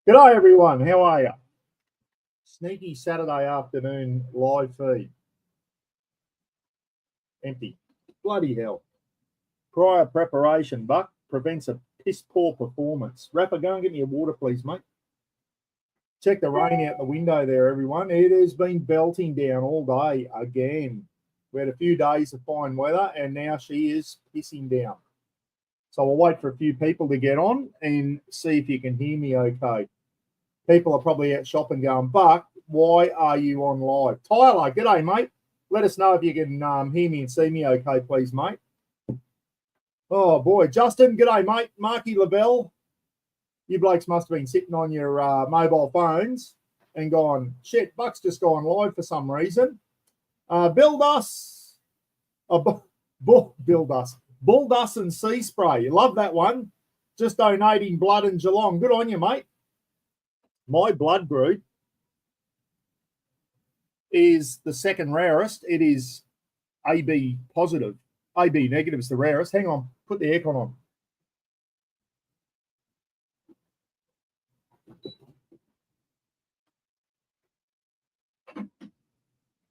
G'day everyone, how are you? Sneaky Saturday afternoon live feed. Empty. Bloody hell. Prior preparation, Buck, prevents a piss poor performance. Rapper, go and get me a water, please, mate. Check the rain out the window there, everyone. It has been belting down all day again. We had a few days of fine weather, and now she is pissing down. So I'll wait for a few people to get on and see if you can hear me okay. People are probably out shopping going, Buck, why are you on live? Tyler, g'day, mate. Let us know if you can hear me and see me okay, please, mate. Oh, boy. Justin, g'day, mate. Marky Lavelle, you blokes must have been sitting on your mobile phones and gone, shit, Buck's just gone live for some reason. Build Us and Sea Spray. You love that one. Just donating blood in Geelong. Good on you, mate. My blood group is the second rarest. It is AB positive. AB negative is the rarest. Hang on, put the aircon on.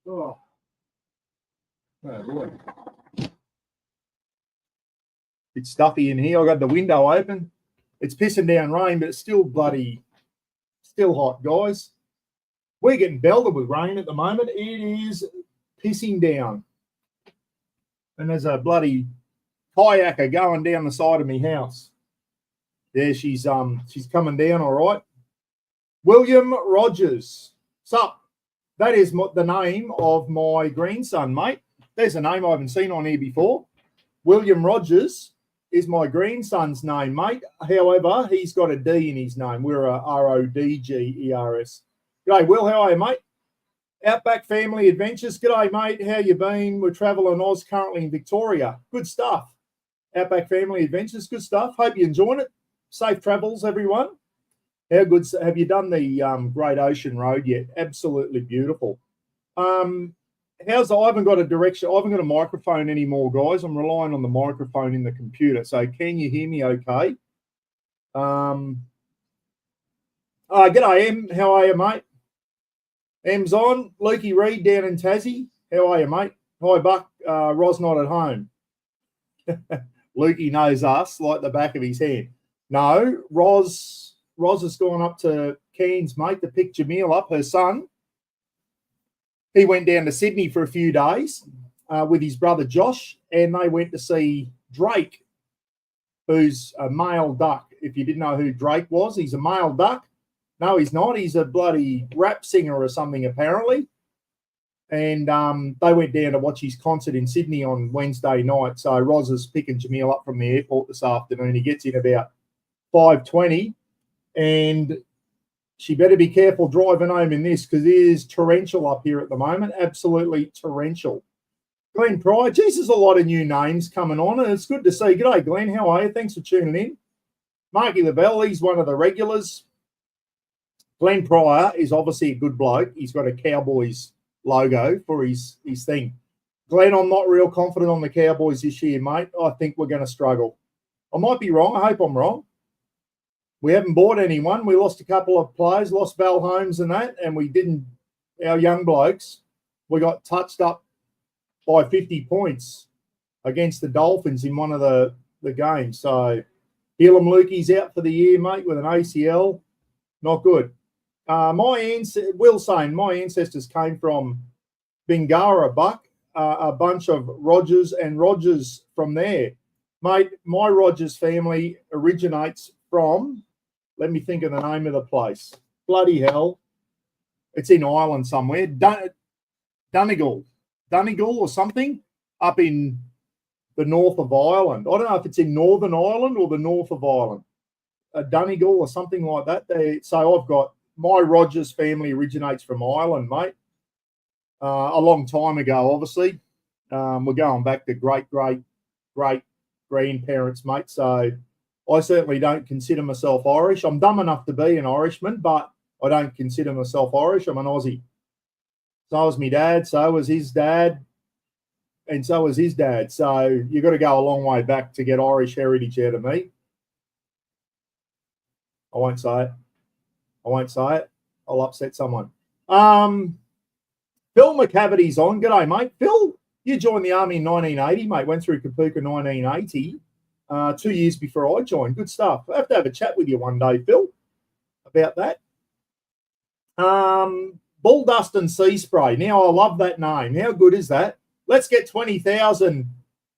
Oh boy. It's stuffy in here. I got the window open. It's pissing down rain, but it's still hot, guys. We're getting belted with rain at the moment. It is pissing down. And there's a bloody kayaker going down the side of my house. There she's coming down all right. William Rogers. Sup? That is the name of my grandson, mate. There's a name I haven't seen on here before. William Rogers is my grandson's name, mate. However, he's got a D in his name. We're a Rodgers. G'day, Will. How are you, mate? Outback Family Adventures. G'day, mate. How you been? We're traveling Oz currently in Victoria. Good stuff. Outback Family Adventures. Good stuff. Hope you're enjoying it. Safe travels, everyone. How good have you done the Great Ocean Road yet? Absolutely beautiful. I haven't got a direction. I haven't got a microphone anymore, guys. I'm relying on the microphone in the computer. So can you hear me okay? G'day, Em. How are you, mate? Em's on. Lukey Reed down in Tassie. How are you, mate? Hi, Buck. Ros not at home. Lukey knows us like the back of his hand. No, Ros has gone up to Cairns, mate, to pick Jamil up, her son. He went down to Sydney for a few days with his brother Josh, and they went to see Drake, who's a male duck. If you didn't know who Drake was, he's a male duck. No, he's not. He's a bloody rap singer or something, apparently. And they went down to watch his concert in Sydney on Wednesday night. So Roz is picking Jamil up from the airport this afternoon. He gets in about 5:20, and she better be careful driving home in this because it is torrential up here at the moment. Absolutely torrential. Glenn Pryor. Geez, there's a lot of new names coming on, and it's good to see. G'day, Glenn. How are you? Thanks for tuning in. Marky Lavelle, he's one of the regulars. Glenn Pryor is obviously a good bloke. He's got a Cowboys logo for his thing. Glenn, I'm not real confident on the Cowboys this year, mate. I think we're going to struggle. I might be wrong. I hope I'm wrong. We haven't bought anyone. We lost a couple of players, lost Bell Holmes and that, and we didn't. Our young blokes, we got touched up by 50 points against the Dolphins in one of the games. So, Elam Lukey's out for the year, mate, with an ACL. Not good. Will saying my ancestors came from Bingara, Buck, a bunch of Rogers and Rogers from there. Mate, my Rogers family originates from, let me think of the name of the place. Bloody hell. It's in Ireland somewhere. Donegal or something up in the north of Ireland. I don't know if it's in Northern Ireland or the north of Ireland. Donegal or something like that. So I've got my Rogers family originates from Ireland, mate. A long time ago, obviously. We're going back to great grandparents, mate. So I certainly don't consider myself Irish. I'm dumb enough to be an Irishman, but I don't consider myself Irish. I'm an Aussie. So was my dad, so was his dad, and so was his dad. So you've got to go a long way back to get Irish heritage out of me. I won't say it. I won't say it. I'll upset someone. Phil McCavity's on. G'day, mate. Phil, you joined the Army in 1980, mate. Went through Kapuka 1980, 2 years before I joined. Good stuff. I have to have a chat with you one day, Phil, about that. Bull Dust and Sea Spray. Now, I love that name. How good is that? Let's get 20,000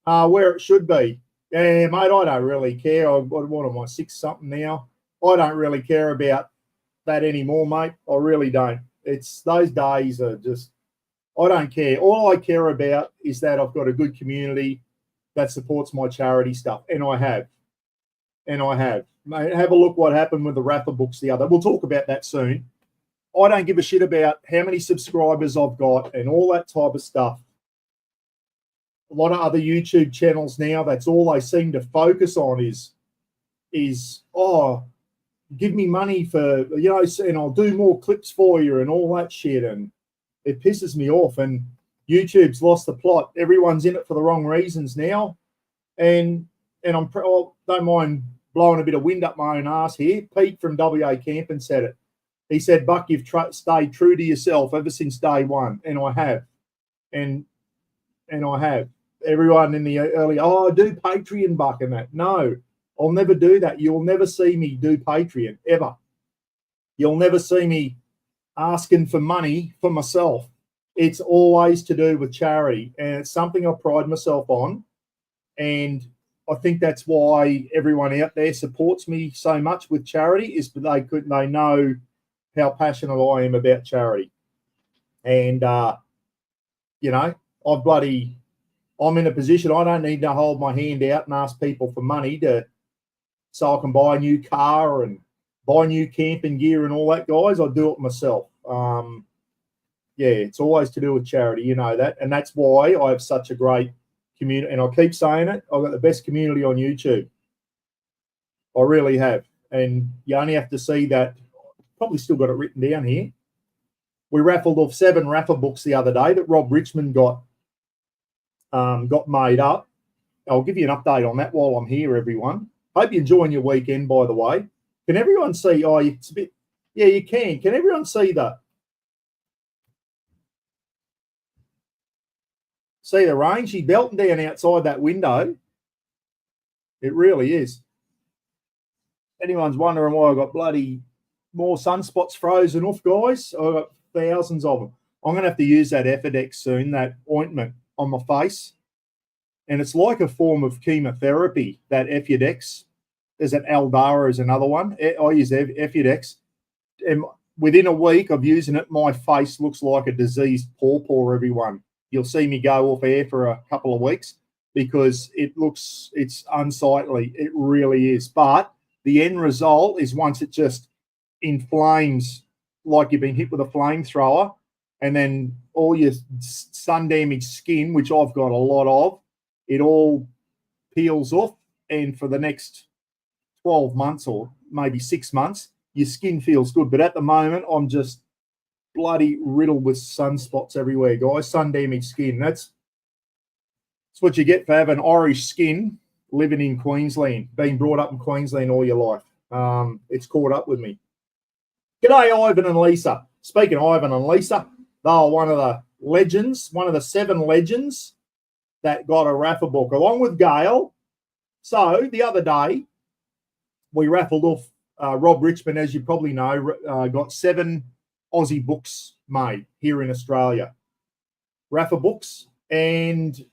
where it should be. Yeah, mate, I don't really care. What am I, 6-something now? I don't really care about that anymore, mate. I really don't. It's those days are just, I don't care. All I care about is that I've got a good community that supports my charity stuff, and I have. Mate, have a look what happened with the raffle books the other. We'll talk about that soon. I don't give a shit about how many subscribers I've got and all that type of stuff. A lot of other YouTube channels now, that's all they seem to focus on is give me money for, and I'll do more clips for you and all that shit. And it pisses me off. And YouTube's lost the plot. Everyone's in it for the wrong reasons now. And I don't mind blowing a bit of wind up my own ass here. Pete from WA Camping said it. He said, Buck, you've stayed true to yourself ever since day one. And I have. And I have. Everyone in the early, do Patreon, Buck, and that. No, I'll never do that. You'll never see me do Patreon, ever. You'll never see me asking for money for myself. It's always to do with charity. And it's something I pride myself on. And I think that's why everyone out there supports me so much with charity, is that they know how passionate I am about charity. And, I'm in a position I don't need to hold my hand out and ask people for money so I can buy a new car and buy new camping gear and all that, guys. I do it myself. It's always to do with charity, you know that. And that's why I have such a great community. And I keep saying it, I've got the best community on YouTube. I really have. And you only have to see that. Probably still got it written down here. We raffled off 7 raffle books the other day that Rob Richmond got made up. I'll give you an update on that while I'm here, everyone. Hope you're enjoying your weekend, by the way. Can everyone see? It's a bit. Yeah, you can. Can everyone see that? See the rain? She's belting down outside that window. It really is. Anyone's wondering why I got bloody more sunspots frozen off, guys? I've got thousands of them. I'm going to have to use that Effidex soon, that ointment on my face. And it's like a form of chemotherapy, that Effidex. There's an Aldara is another one. I use Effidex. And within a week of using it, my face looks like a diseased pawpaw, everyone. You'll see me go off air for a couple of weeks because it's unsightly. It really is. But the end result is once it just inflames like you've been hit with a flamethrower, and then all your sun-damaged skin, which I've got a lot of, it all peels off. And for the next 12 months or maybe 6 months, your skin feels good. But at the moment, I'm just bloody riddled with sunspots everywhere, guys. Sun-damaged skin. That's what you get for having Irish skin living in Queensland, being brought up in Queensland all your life. It's caught up with me. G'day, Ivan and Lisa. Speaking of Ivan and Lisa, they are one of the legends, one of the 7 legends that got a raffle book, along with Gail. So the other day, we raffled off Rob Richmond, as you probably know, got 7 Aussie books made here in Australia. Raffle books. And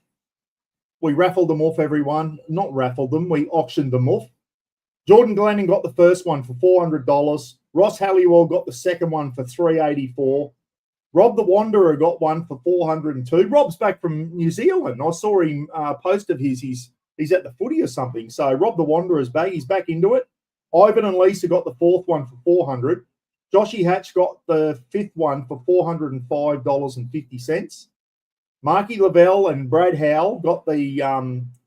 we raffled them off, everyone. Not raffled them, we auctioned them off. Jordan Glennon got the first one for $400. Ross Halliwell got the second one for $384. Rob the Wanderer got one for $402. Rob's back from New Zealand. I saw him post of his. He's at the footy or something. So Rob the Wanderer's back. He's back into it. Ivan and Lisa got the 4th one for $400. Joshy Hatch got the 5th one for $405.50. Marky Lavelle and Brad Howell got the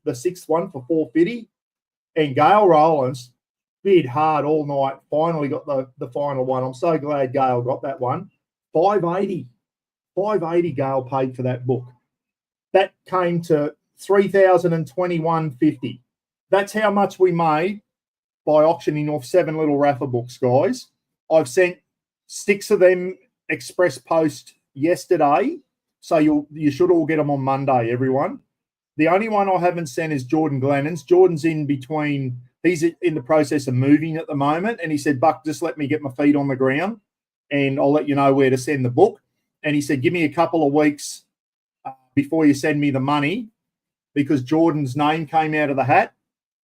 6th one for $450. And Gail Rowlands bid hard all night, finally got the final one. I'm so glad Gail got that one. $580 Gail paid for that book. That came to $3,021.50. That's how much we made by auctioning off 7 little raffle books, guys. I've sent 6 of them express post yesterday, so you should all get them on Monday, everyone. The only one I haven't sent is Jordan Glennon's. Jordan's in between. He's in the process of moving at the moment, and he said, Buck, just let me get my feet on the ground, and I'll let you know where to send the book. And he said, give me a couple of weeks before you send me the money, because Jordan's name came out of the hat,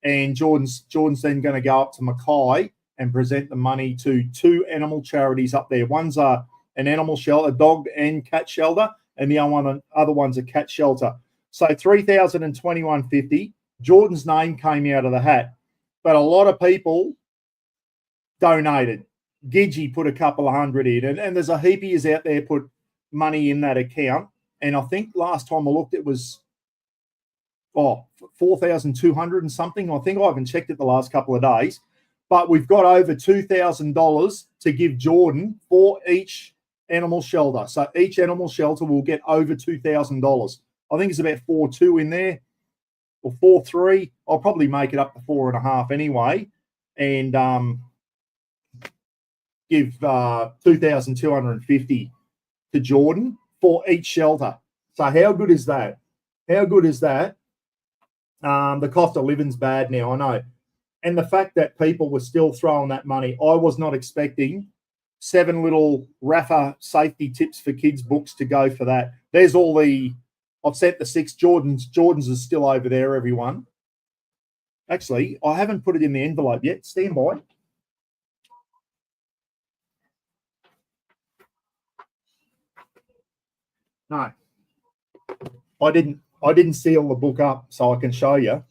and Jordan's then going to go up to Mackay and present the money to 2 animal charities up there. One's an animal shelter, a dog and cat shelter, and the other one's a cat shelter. So $3,021.50. Jordan's name came out of the hat, but a lot of people donated. Gidgey put a couple of hundred in, and there's a heapies out there put money in that account. And I think last time I looked, it was 4,200 and something. I think I haven't checked it the last couple of days, but we've got over $2,000 to give Jordan for each animal shelter. So each animal shelter will get over $2,000. I think it's about 4.2 in there, or 4.3. I'll probably make it up to 4.5 anyway, and give 2,250 to Jordan for each shelter. So how good is that? How good is that? The cost of living's bad now, I know. And the fact that people were still throwing that money, I was not expecting 7 little Rafa safety tips for kids books to go for that. There's all I've sent the 6 Jordans. Jordans is still over there, everyone. Actually, I haven't put it in the envelope yet. Stand by. No, I didn't seal the book up, so I can show you.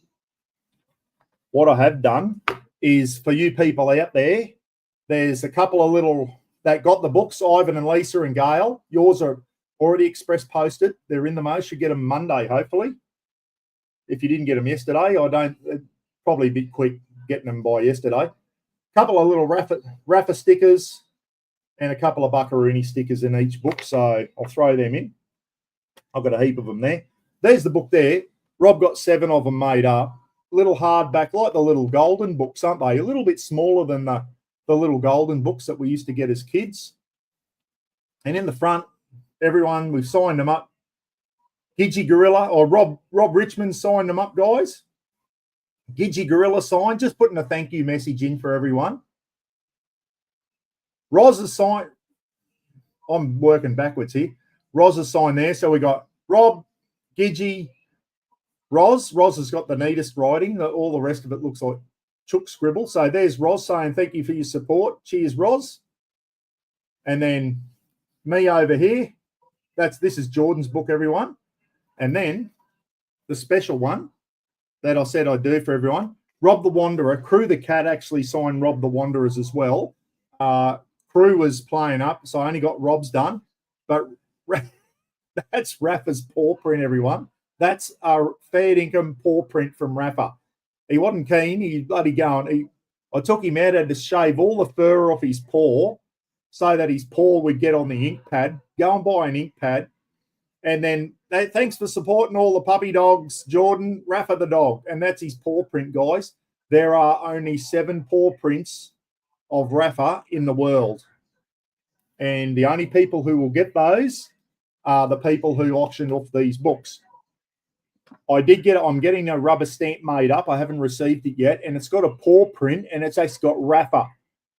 What I have done is, for you people out there, there's a couple of little that got the books, Ivan and Lisa and Gail. Yours are already express posted. They're in the most. You get them Monday, hopefully. If you didn't get them yesterday, probably a bit quick getting them by yesterday. A couple of little Rafa stickers and a couple of Buckaroony stickers in each book, so I'll throw them in. I've got a heap of them there. There's the book there. Rob got 7 of them made up. Little hardback, like the little golden books, aren't they? A little bit smaller than the little golden books that we used to get as kids. And in the front, everyone, we've signed them up. Gidgey Gorilla, or Rob Richmond signed them up, guys. Gidgey Gorilla signed, just putting a thank you message in for everyone. Roz has signed. I'm working backwards here. Roz has signed there. So we got Rob, Gidgey, Roz. Roz has got the neatest writing. All the rest of it looks like chook scribble. So there's Roz saying thank you for your support. Cheers, Roz. And then me over here. This is Jordan's book, everyone. And then the special one that I said I'd do for everyone. Rob the Wanderer. Crew the Cat actually signed Rob the Wanderers as well. Crew was playing up, so I only got Rob's done. But that's Rafa's paw print, everyone. That's a fair income paw print from Rafa. He wasn't keen. He bloody going. I took him out, had to shave all the fur off his paw so that his paw would get on the ink pad. Go and buy an ink pad. And then, thanks for supporting all the puppy dogs, Jordan, Rafa the dog. And that's his paw print, guys. There are only 7 paw prints of Rafa in the world. And the only people who will get those are the people who auctioned off these books. I'm getting a rubber stamp made up. I haven't received it yet. And it's got a paw print, and it's actually got Rafa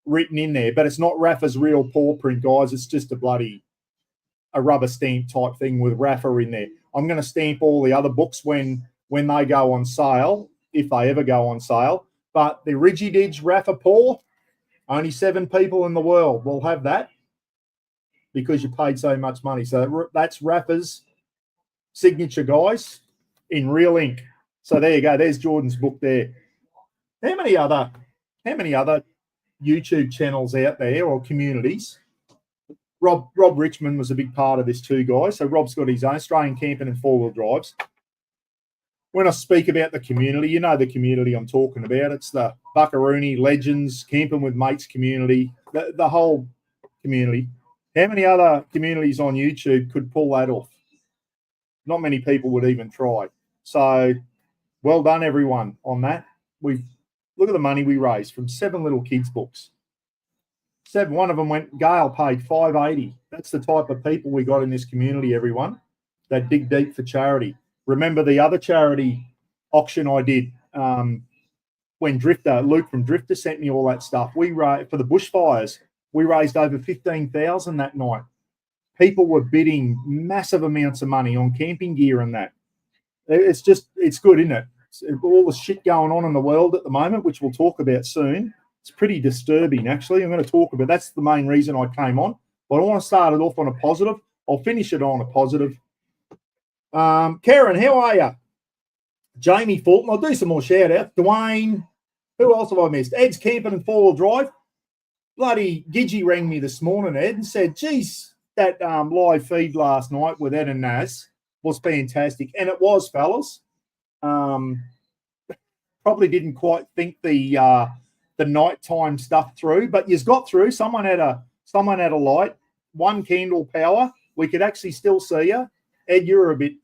written in there. But it's not Rafa's real paw print, guys. It's just a rubber stamp type thing with Rafa in there. I'm going to stamp all the other books when they go on sale, if they ever go on sale. But the Rigididge Rafa paw, only 7 people in the world will have that because you paid so much money. So that's Rafa's signature, guys, in real ink. So there you go. There's Jordan's book there. How many other YouTube channels out there or communities? Rob Richmond was a big part of this too, guys. So Rob's got his own Australian camping and 4-wheel drives. When I speak about the community, you know the community I'm talking about. It's the Buckaroony, Legends, Camping with Mates community, the whole community. How many other communities on YouTube could pull that off? Not many people would even try. So well done, everyone, on that. Look at the money we raised from 7 little kids' books. One of them went, Gail paid $5.80. That's the type of people we got in this community, everyone, that dig deep for charity. Remember the other charity auction I did when Luke from Drifter sent me all that stuff. For the bushfires, we raised over $15,000 that night. People were bidding massive amounts of money on camping gear and that. It's good, isn't it? All the shit going on in the world at the moment, which we'll talk about soon. It's pretty disturbing, actually. I'm going to talk about that's the main reason I came on. But I want to start it off on a positive. I'll finish it on a positive. Karen, how are you? Jamie Fulton. I'll do some more shout outs. Dwayne. Who else have I missed? Ed's camping and four-wheel drive. Bloody Gidgy rang me this morning, Ed, and said, geez, that live feed last night with Ed and Naz was fantastic. And it was, fellas. Probably didn't quite think the nighttime stuff through, but you've got through. Someone had a light, one candle power. We could actually still see you. Ed, you're a bit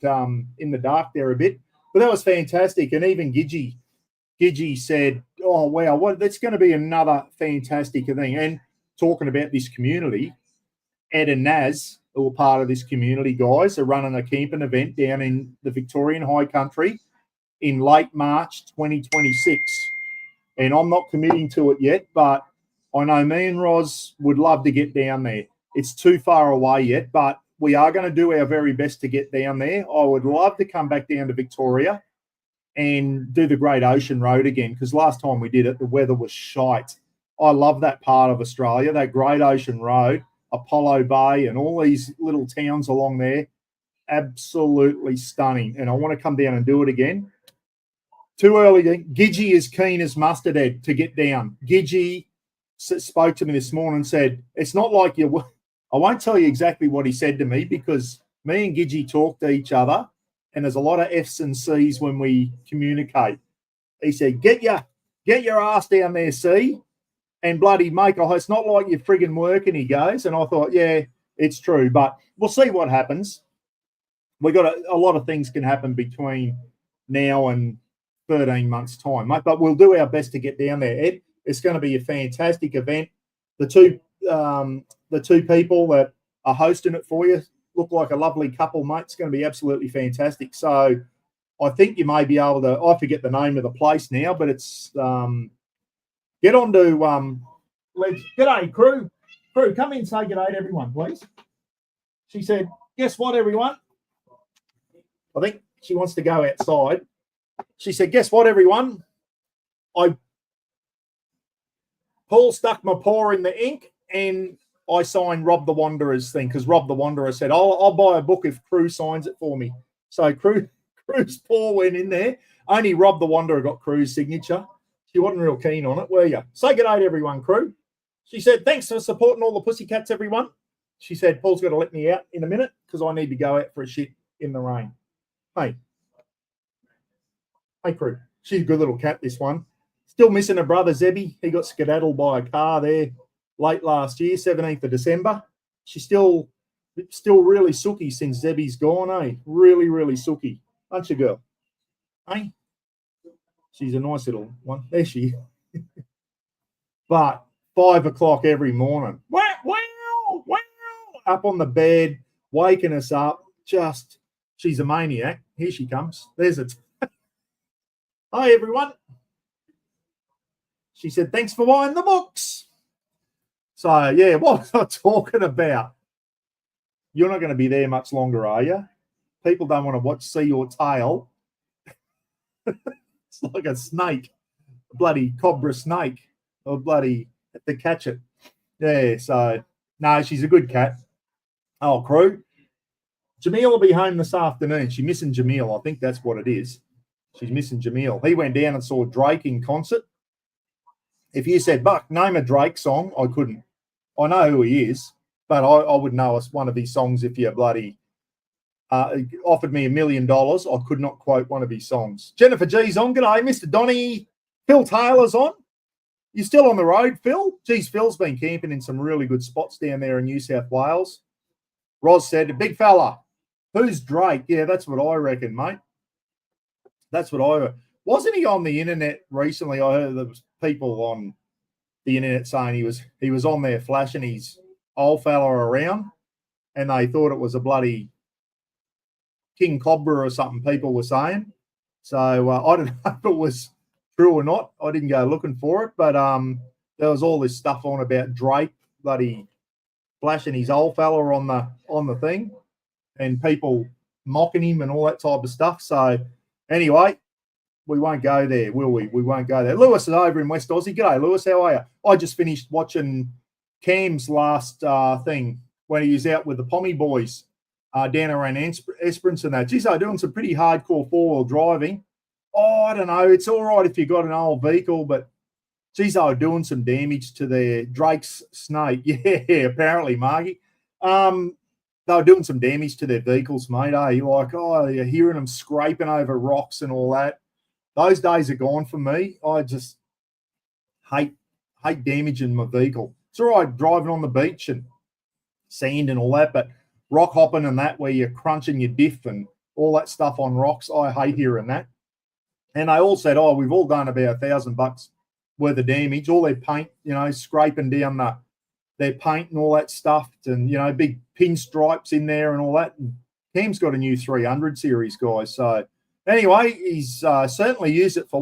in the dark there a bit, but that was fantastic. And even Gidgy said, oh, wow, that's going to be another fantastic thing. And talking about this community, Ed and Naz, who are part of this community, guys, are running a camping event down in the Victorian High Country in late March 2026. And I'm not committing to it yet, but I know me and Roz would love to get down there. It's too far away yet, but we are going to do our very best to get down there. I would love to come back down to Victoria and do the Great Ocean Road again, because last time we did it, the weather was shite. I love that part of Australia, that Great Ocean Road, Apollo Bay, and all these little towns along there. Absolutely stunning. And I want to come down and do it again. Too early. Gidgy is keen as mustard, Ed, to get down. Gidgy spoke to me this morning and said, it's not like you... I won't tell you exactly what he said to me, because me and Gidgy talk to each other, and there's a lot of F's and C's when we communicate. He said, get your ass down there, see? And bloody mate, it's not like you're frigging working, he goes. And I thought, yeah, it's true. But we'll see what happens. We got a lot of things can happen between now and 13 months' time, mate. But we'll do our best to get down there, Ed. It's going to be a fantastic event. The two people that are hosting it for you look like a lovely couple, mate. It's going to be absolutely fantastic. So I think you may be able to, I forget the name of the place now, but it's, get on to, g'day, crew. Crew, come in and say g'day to everyone, please. She said, guess what, everyone? I think she wants to go outside. She said, guess what, everyone? Paul stuck my paw in the ink and I signed Rob the Wanderer's thing, because Rob the Wanderer said, I'll buy a book if Crew signs it for me. So Crew's paw went in there. Only Rob the Wanderer got Crew's signature. She wasn't real keen on it, were you? Say good day to everyone, Crew. She said, thanks for supporting all the pussycats, everyone. She said, Paul's got to let me out in a minute because I need to go out for a shit in the rain. Hey, Crew. She's a good little cat, this one. Still missing her brother, Zebby. He got skedaddled by a car there late last year, 17th of December. She's still really sooky since Zebby's gone, eh? Really, really sooky. Aren't you, girl? Eh? She's a nice little one. There she is. But 5 o'clock every morning. Wow, up on the bed, waking us up. She's a maniac. Here she comes. There's it. Hi, everyone. She said, thanks for buying the books. So, yeah, what was I talking about? You're not going to be there much longer, are you? People don't want to see your tail. It's like a snake, a bloody cobra snake, or bloody to catch it. Yeah, so, no, she's a good cat. Oh, Crew. Jamil will be home this afternoon. She's missing Jamil. I think that's what it is. She's missing Jamil. He went down and saw Drake in concert. If you said, Buck, name a Drake song, I couldn't. I know who he is, but I would know one of his songs if you bloody offered me $1 million. I could not quote one of his songs. Jennifer G's on. G'day, Mr. Donny. Phil Taylor's on. You still on the road, Phil? Geez, Phil's been camping in some really good spots down there in New South Wales. Roz said, big fella, who's Drake? Yeah, that's what I reckon, mate. That's what I... Wasn't he on the internet recently? I heard there was people on the internet saying he was on there flashing his old fella around, and they thought it was a bloody king cobra or something. People were saying. So I don't know if it was true or not. I didn't go looking for it, but there was all this stuff on about Drake bloody flashing his old fella on the thing, and people mocking him and all that type of stuff. So anyway, we won't go there, will we? We won't go there. Lewis is over in West Aussie. G'day, Lewis. How are you? I just finished watching Cam's last thing when he was out with the Pommy boys down around Esperance and that. Geez, they're doing some pretty hardcore four-wheel driving. Oh, I don't know. It's all right if you've got an old vehicle, but geez, they were doing some damage to their Drake's snake. Yeah, apparently, Margie. They were doing some damage to their vehicles, mate. Like, you're hearing them scraping over rocks and all that. Those days are gone for me. I just hate damaging my vehicle. It's all right driving on the beach and sand and all that, but rock hopping and that, where you're crunching your diff and all that stuff on rocks, I hate hearing that. And they all said, we've all done about $1,000 worth of damage. All their paint, scraping down their paint and all that stuff, and big pinstripes in there and all that. And Cam's got a new 300 series, guys. So anyway, he's certainly used it for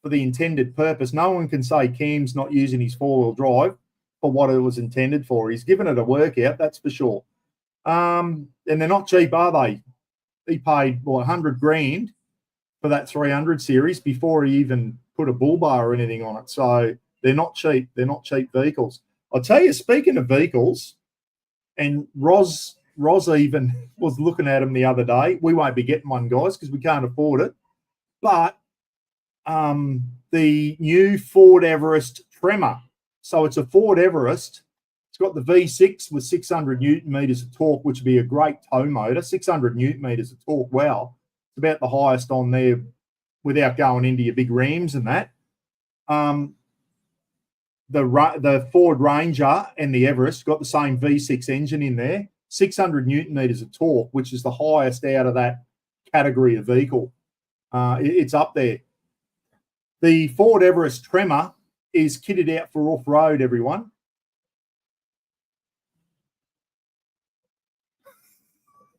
for the intended purpose. No one can say Cam's not using his four-wheel drive for what it was intended for. He's given it a workout, that's for sure. And they're not cheap, are they? He paid $100,000 for that 300 series before he even put a bull bar or anything on it. So they're not cheap. They're not cheap vehicles. I'll tell you, speaking of vehicles, and Roz even was looking at them the other day. We won't be getting one, guys, because we can't afford it. But the new Ford Everest Tremor. So it's a Ford Everest. It's got the V6 with 600 Newton meters of torque, which would be a great tow motor. 600 Newton meters of torque. Wow. It's about the highest on there without going into your big Rams and that. The Ford Ranger and the Everest got the same V6 engine in there, 600 Newton meters of torque, which is the highest out of that category of vehicle. It's up there. The Ford Everest Tremor is kitted out for off-road, everyone.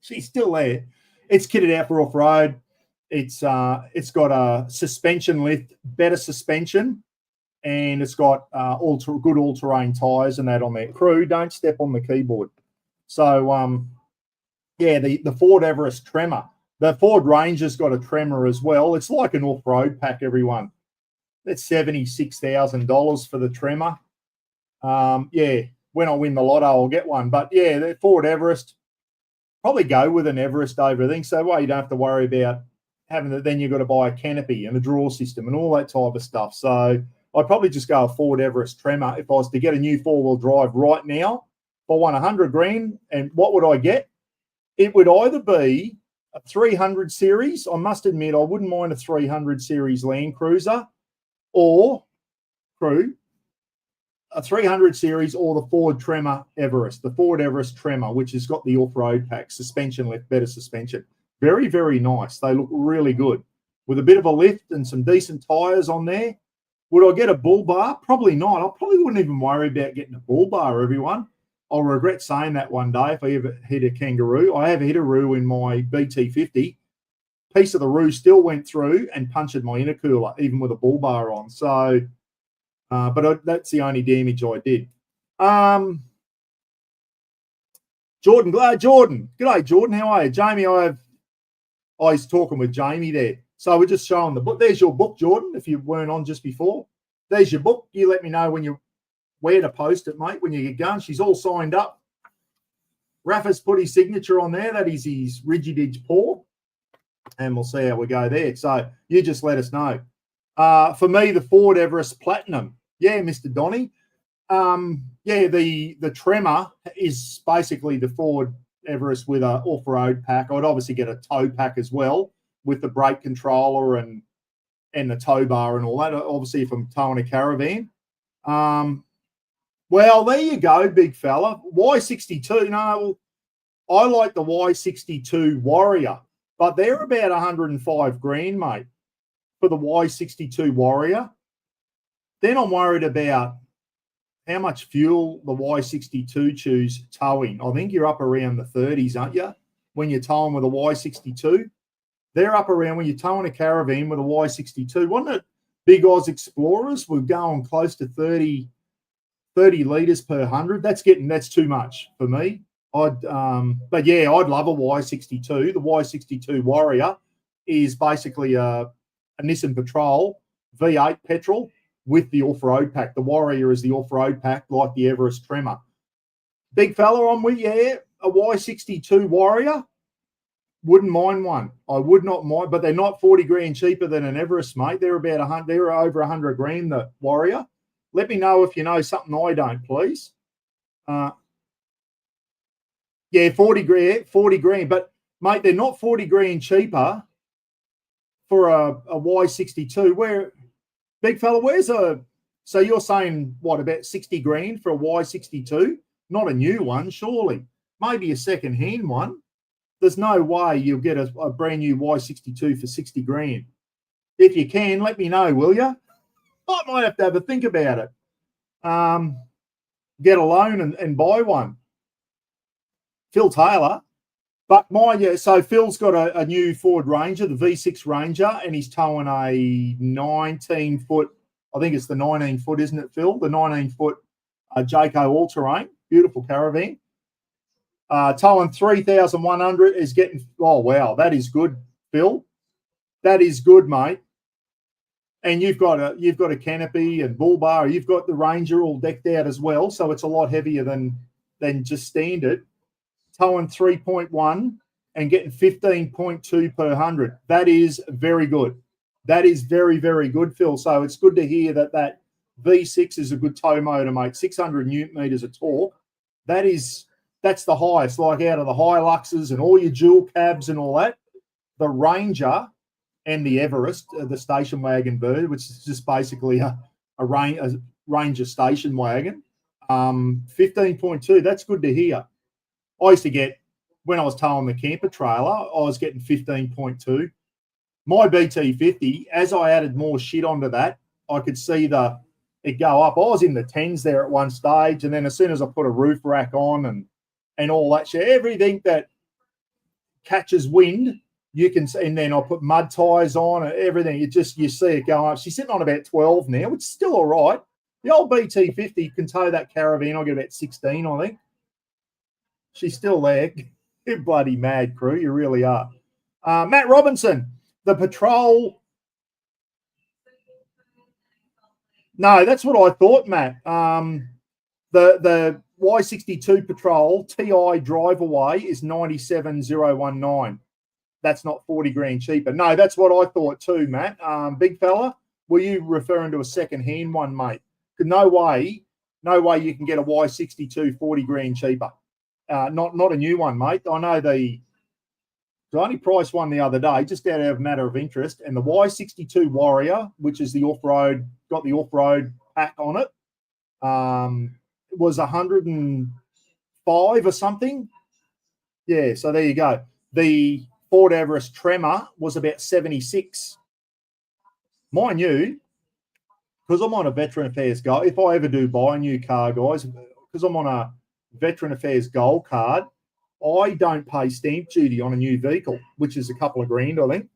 She's still there. It's kitted out for off-road. It's got a suspension lift, better suspension, and it's got good all-terrain tyres and that on there. Crew, don't step on the keyboard. So, the Ford Everest Tremor. The Ford Ranger's got a Tremor as well. It's like an off-road pack, everyone. That's $76,000 for the Tremor. When I win the lotto, I'll get one. But, the Ford Everest, probably go with an Everest over everything. So, you don't have to worry about having that. Then you've got to buy a canopy and a draw system and all that type of stuff. So, I'd probably just go a Ford Everest Tremor if I was to get a new four-wheel drive right now. If I won $100,000, and what would I get? It would either be a 300 series. I must admit, I wouldn't mind a 300 series Land Cruiser, or a 300 series, or the Ford Tremor Everest, the Ford Everest Tremor, which has got the off-road pack, suspension lift, better suspension. Very, very nice. They look really good with a bit of a lift and some decent tyres on there. Would I get a bull bar? Probably not. I probably wouldn't even worry about getting a bull bar, everyone. I'll regret saying that one day if I ever hit a kangaroo. I have hit a roo in my BT50. Piece of the roo still went through and punctured my intercooler, even with a bull bar on. So, that's the only damage I did. Jordan, g'day, Jordan. How are you? Jamie, I was talking with Jamie there. So we're just showing the book. There's your book, Jordan, if you weren't on just before. There's your book. You let me know where to post it, mate, when you get going. She's all signed up. Rafa's put his signature on there. That is his Rigid Edge paw. And we'll see how we go there. So you just let us know. For me, the Ford Everest Platinum. Yeah, Mr. Donny. The Tremor is basically the Ford Everest with an off-road pack. I'd obviously get a tow pack as well with the brake controller and the tow bar and all that, obviously, if I'm towing a caravan. Well, there you go, big fella. Y62. No, I like the Y62 Warrior, but they're about $105,000, mate, for the Y62 Warrior. Then I'm worried about how much fuel the Y62 chews towing. I think you're up around the 30s, aren't you? When you're towing with a Y62. They're up around when you're towing a caravan with a Y62. Wasn't it Big Oz Explorers were going close to 30 litres per 100? That's too much for me. But yeah, I'd love a Y62. The Y62 Warrior is basically a Nissan Patrol V8 petrol with the off-road pack. The Warrior is the off-road pack, like the Everest Tremor. Big fella, I'm with you. Yeah, a Y62 Warrior, wouldn't mind one. I would not mind, but they're not 40 grand cheaper than an Everest, mate. They're about they're over 100 grand, the Warrior. Let me know if you know something I don't, please. Yeah, 40 grand. But, mate, they're not 40 grand cheaper for a Y62. Where, big fella, so you're saying, what, about 60 grand for a Y62? Not a new one, surely. Maybe a second-hand one. There's no way you'll get a brand new Y62 for 60 grand. If you can, let me know, will you? I might have to have a think about it. Get a loan and buy one. Phil Taylor. But so Phil's got a new Ford Ranger, the V6 Ranger, and he's towing a 19-foot, I think it's the 19-foot, isn't it, Phil? The 19-foot Jayco all-terrain. Beautiful caravan. Towing 3,100 is getting, oh, wow, that is good, Phil. That is good, mate. And you've got a canopy and bull bar. You've got the Ranger all decked out as well, so it's a lot heavier than just standard. Towing 3.1 and getting 15.2 per 100. That is very good. That is very, very good, Phil. So it's good to hear that V6 is a good tow motor, mate. 600 newton meters of torque. That's the highest, like out of the Hiluxes and all your dual cabs and all that. The Ranger and the Everest, the station wagon bird, which is just basically a Ranger station wagon. 15.2, that's good to hear. I used to get, when I was towing the camper trailer, I was getting 15.2. My BT50, as I added more shit onto that, I could see it go up. I was in the 10s there at one stage, and then as soon as I put a roof rack on and all that shit, everything that catches wind, you can see, and then I put mud tyres on and everything. You see it going up. She's sitting on about 12 now, which is still all right. The old BT50 can tow that caravan. I'll get about 16, I think. She's still there. You're bloody mad, crew. You really are. Matt Robinson, the Patrol. No, that's what I thought, Matt. The Y62 Patrol TI drive away is 97,019. That's not 40 grand cheaper. No, that's what I thought too, Matt. Big fella, were you referring to a second-hand one, mate? No way you can get a Y62 40 grand cheaper. Not a new one, mate. I know I only priced one the other day, just out of a matter of interest, and the Y62 Warrior, which is the off-road, got the off-road pack on it, was 105 or something. Yeah, so there you go. The Ford Everest Tremor was about 76. Mind you, because I'm on a Veteran Affairs Gold, if I ever do buy a new car, guys, because I'm on a Veteran Affairs Gold card, I don't pay stamp duty on a new vehicle, which is a couple of grand, I think.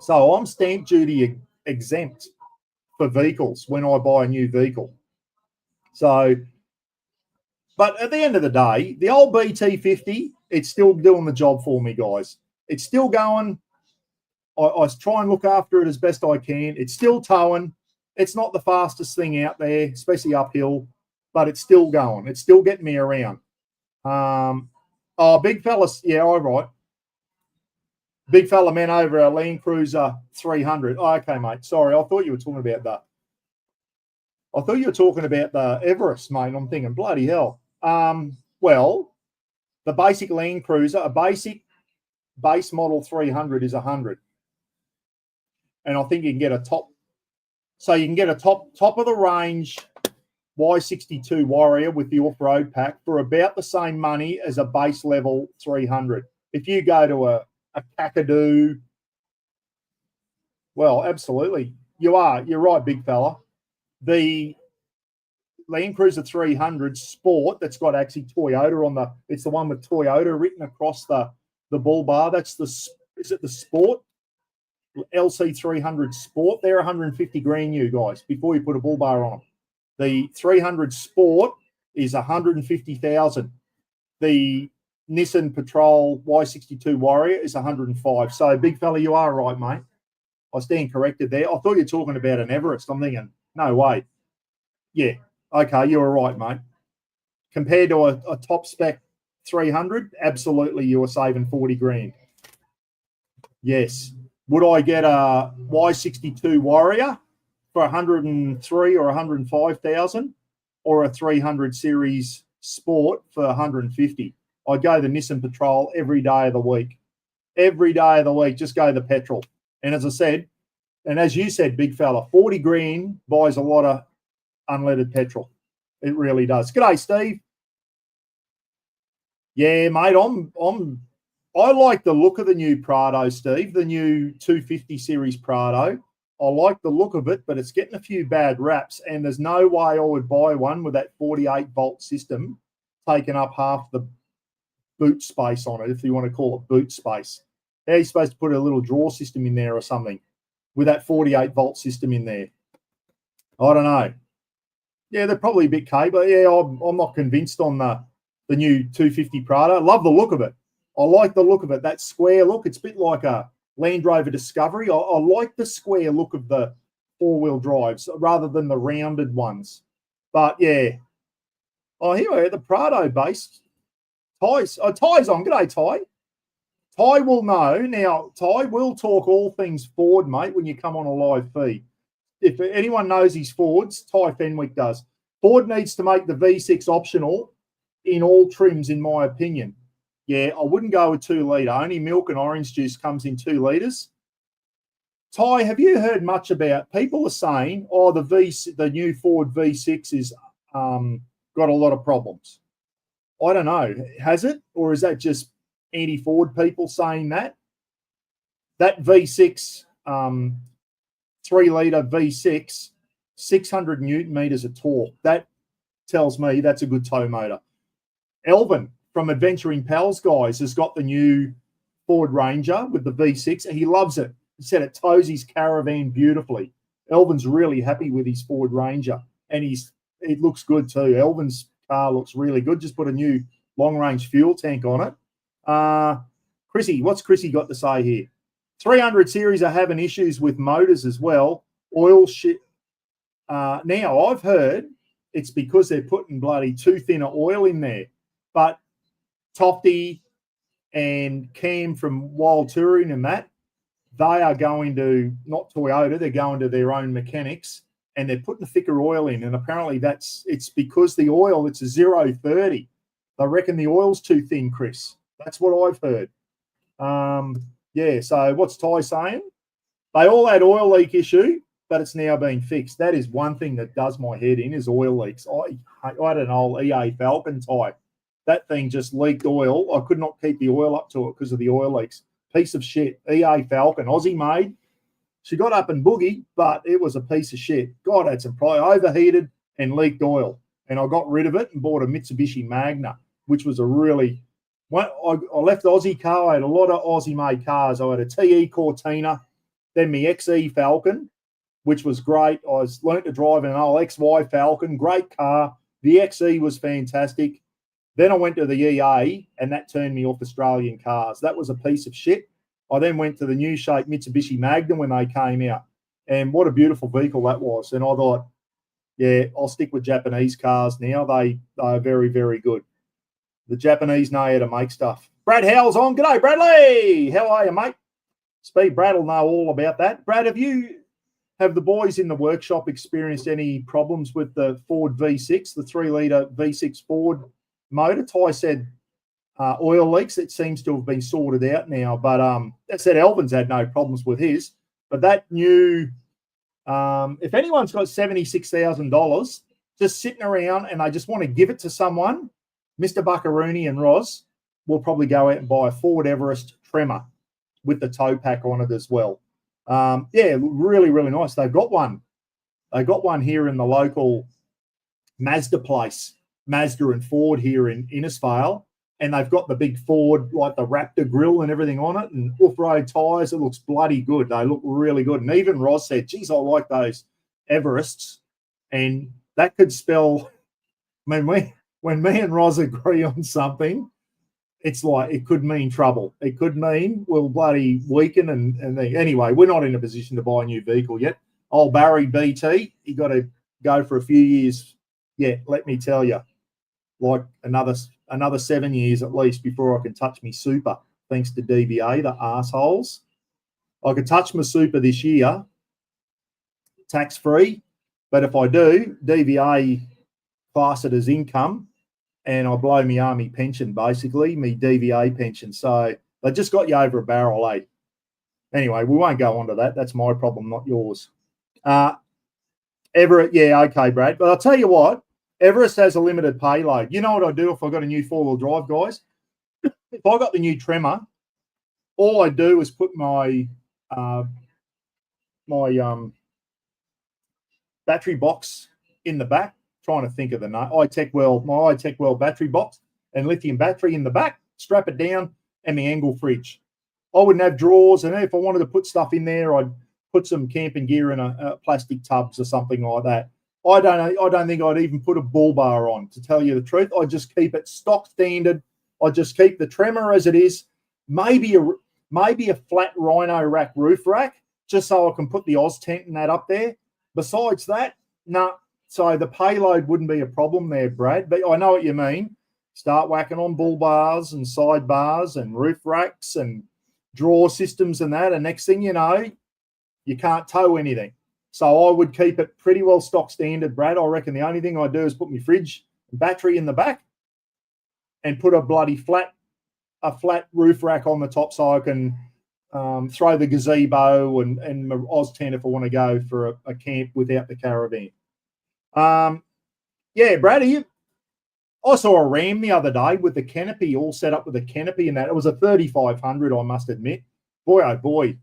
So I'm stamp duty exempt for vehicles when I buy a new vehicle. So, but at the end of the day, the old BT50, it's still doing the job for me, guys. It's still going. I try and look after it as best I can. It's still towing. It's not the fastest thing out there, especially uphill, but it's still going. It's still getting me around. Big fella, yeah, all right. Big fella man over a Land Cruiser 300. Oh, okay, mate. Sorry, I thought you were talking about that. I thought you were talking about the Everest, mate. I'm thinking, bloody hell. Well, the basic Land Cruiser, a basic base model 300 is 100. And I think you can get a top. So you can get a top of the range Y62 Warrior with the off-road pack for about the same money as a base level 300. If you go to a Kakadu, well, absolutely. You're right, big fella. the Land Cruiser 300 Sport that's got actually Toyota on the, it's the one with Toyota written across the bull bar. That's the, is it the Sport? LC 300 Sport. They're 150 grand, you guys, before you put a bull bar on them. The 300 Sport is 150,000. The Nissan Patrol Y62 Warrior is 105. So, big fella, you are right, mate. I stand corrected there. I thought you were talking about an Everest. I'm thinking, no way. Yeah, okay, you were right, mate. Compared to a top spec 300, absolutely you were saving 40 grand. Yes. Would I get a Y62 Warrior for 103 or 105,000 or a 300 series Sport for 150? I'd go the Nissan Patrol every day of the week. Every day of the week, just go the petrol. And as I said, and as you said, big fella, 40 grand buys a lot of unleaded petrol. It really does. G'day, Steve. Yeah, mate, I like the look of the new Prado, Steve, the new 250 series Prado. I like the look of it, but it's getting a few bad raps, and there's no way I would buy one with that 48-volt system taking up half the boot space on it, if you want to call it boot space. How are you supposed to put a little drawer system in there or something with that 48-volt system in there? I don't know. Yeah, they're probably a bit K, but yeah, I'm not convinced on the new 250 Prado. Love the look of it. I like the look of it, that square look. It's a bit like a Land Rover Discovery. I like the square look of the four-wheel drives rather than the rounded ones. But, yeah. Oh, here we are, the Prado base. Ty's on. G'day, Ty. Ty will know. Now, Ty will talk all things Ford, mate, when you come on a live feed. If anyone knows his Fords, Ty Fenwick does. Ford needs to make the V6 optional in all trims, in my opinion. Yeah, I wouldn't go with 2 litre. Only milk and orange juice comes in 2 litres. Ty, have you heard much about, people are saying, oh, the new Ford V6 is got a lot of problems. I don't know. Has it? Or is that just anti-Ford people saying that? That V6, 3-litre V6, 600 Newton meters of torque. That tells me that's a good tow motor. Elvin from Adventuring Pals guys has got the new Ford Ranger with the V6 and he loves it. He said it tows his caravan beautifully. Elvin's really happy with his Ford Ranger and it looks good too. Elvin's car looks really good. Just put a new long-range fuel tank on it. Chrissy, what's Chrissy got to say here? 300 series are having issues with motors as well. Oil shit. Now, I've heard it's because they're putting bloody too thin of oil in there. But Tofty and Cam from Wild Touring and that, they are going to, not Toyota, they're going to their own mechanics and they're putting thicker oil in. And apparently it's because the oil, it's a 0.30. They reckon the oil's too thin, Chris. That's what I've heard. Yeah, so what's Ty saying? They all had oil leak issue, but it's now been fixed. That is one thing that does my head in is oil leaks. I had an old EA Falcon type. That thing just leaked oil. I could not keep the oil up to it because of the oil leaks. Piece of shit. EA Falcon, Aussie made. She got up and boogie, but it was a piece of shit. God, I had some probably overheated and leaked oil. And I got rid of it and bought a Mitsubishi Magna, which was a really... I left Aussie car. I had a lot of Aussie-made cars. I had a TE Cortina, then my XE Falcon, which was great. I learnt to drive an old XY Falcon, great car. The XE was fantastic. Then I went to the EA, and that turned me off Australian cars. That was a piece of shit. I then went to the new shape Mitsubishi Magnum when they came out, and what a beautiful vehicle that was. And I thought, yeah, I'll stick with Japanese cars now. They are very, very good. The Japanese know how to make stuff. Brad Howell's on. G'day, Bradley. How are you, mate? Speed Brad will know all about that. Brad, have the boys in the workshop experienced any problems with the Ford V6, the 3-litre V6 Ford motor? Ty said oil leaks. It seems to have been sorted out now. But that said, Elvin's had no problems with his. But that new, if anyone's got $76,000 just sitting around and they just want to give it to someone, Mr. Buckaroony and Roz will probably go out and buy a Ford Everest Tremor with the tow pack on it as well. Yeah, really, really nice. They've got one They got one here in the local Mazda place, Mazda and Ford here in Innisfail, and they've got the big Ford, like the Raptor grill and everything on it, and off-road tyres. It looks bloody good. They look really good. And even Roz said, geez, I like those Everests. And that could spell, when me and Roz agree on something, it's like it could mean trouble. It could mean we'll bloody weaken. Anyway, we're not in a position to buy a new vehicle yet. Old Barry BT, he got to go for a few years. Yeah, let me tell you, like another 7 years at least before I can touch me super, thanks to DVA, the arseholes. I could touch my super this year, tax-free, but if I do, DVA class it as income, and I blow me army pension, basically, me DVA pension. So they just got you over a barrel, eh? Anyway, we won't go on to that. That's my problem, not yours. Everett, yeah, okay, Brad. But I'll tell you what, Everest has a limited payload. You know what I do if I got a new four-wheel drive, guys? If I got the new Tremor, all I do is put my battery box in the back. Trying to think of the name. My iTech battery box and lithium battery in the back. Strap it down, and the angle fridge. I wouldn't have drawers, and if I wanted to put stuff in there, I'd put some camping gear in a plastic tubs or something like that. I don't think I'd even put a bull bar on, to tell you the truth. I just keep it stock standard. I just keep the Tremor as it is. Maybe a flat Rhino rack roof rack, just so I can put the Oz tent and that up there. Besides that, no. So the payload wouldn't be a problem there, Brad. But I know what you mean. Start whacking on bull bars and side bars and roof racks and drawer systems and that. And next thing you know, you can't tow anything. So I would keep it pretty well stock standard, Brad. I reckon the only thing I do is put my fridge and battery in the back and put a bloody flat roof rack on the top so I can throw the gazebo and my Oz tent if I want to go for a camp without the caravan. Yeah, Brad, I saw a Ram the other day with the canopy, all set up with a canopy and that. It was a 3500, I must admit. Boy, oh boy.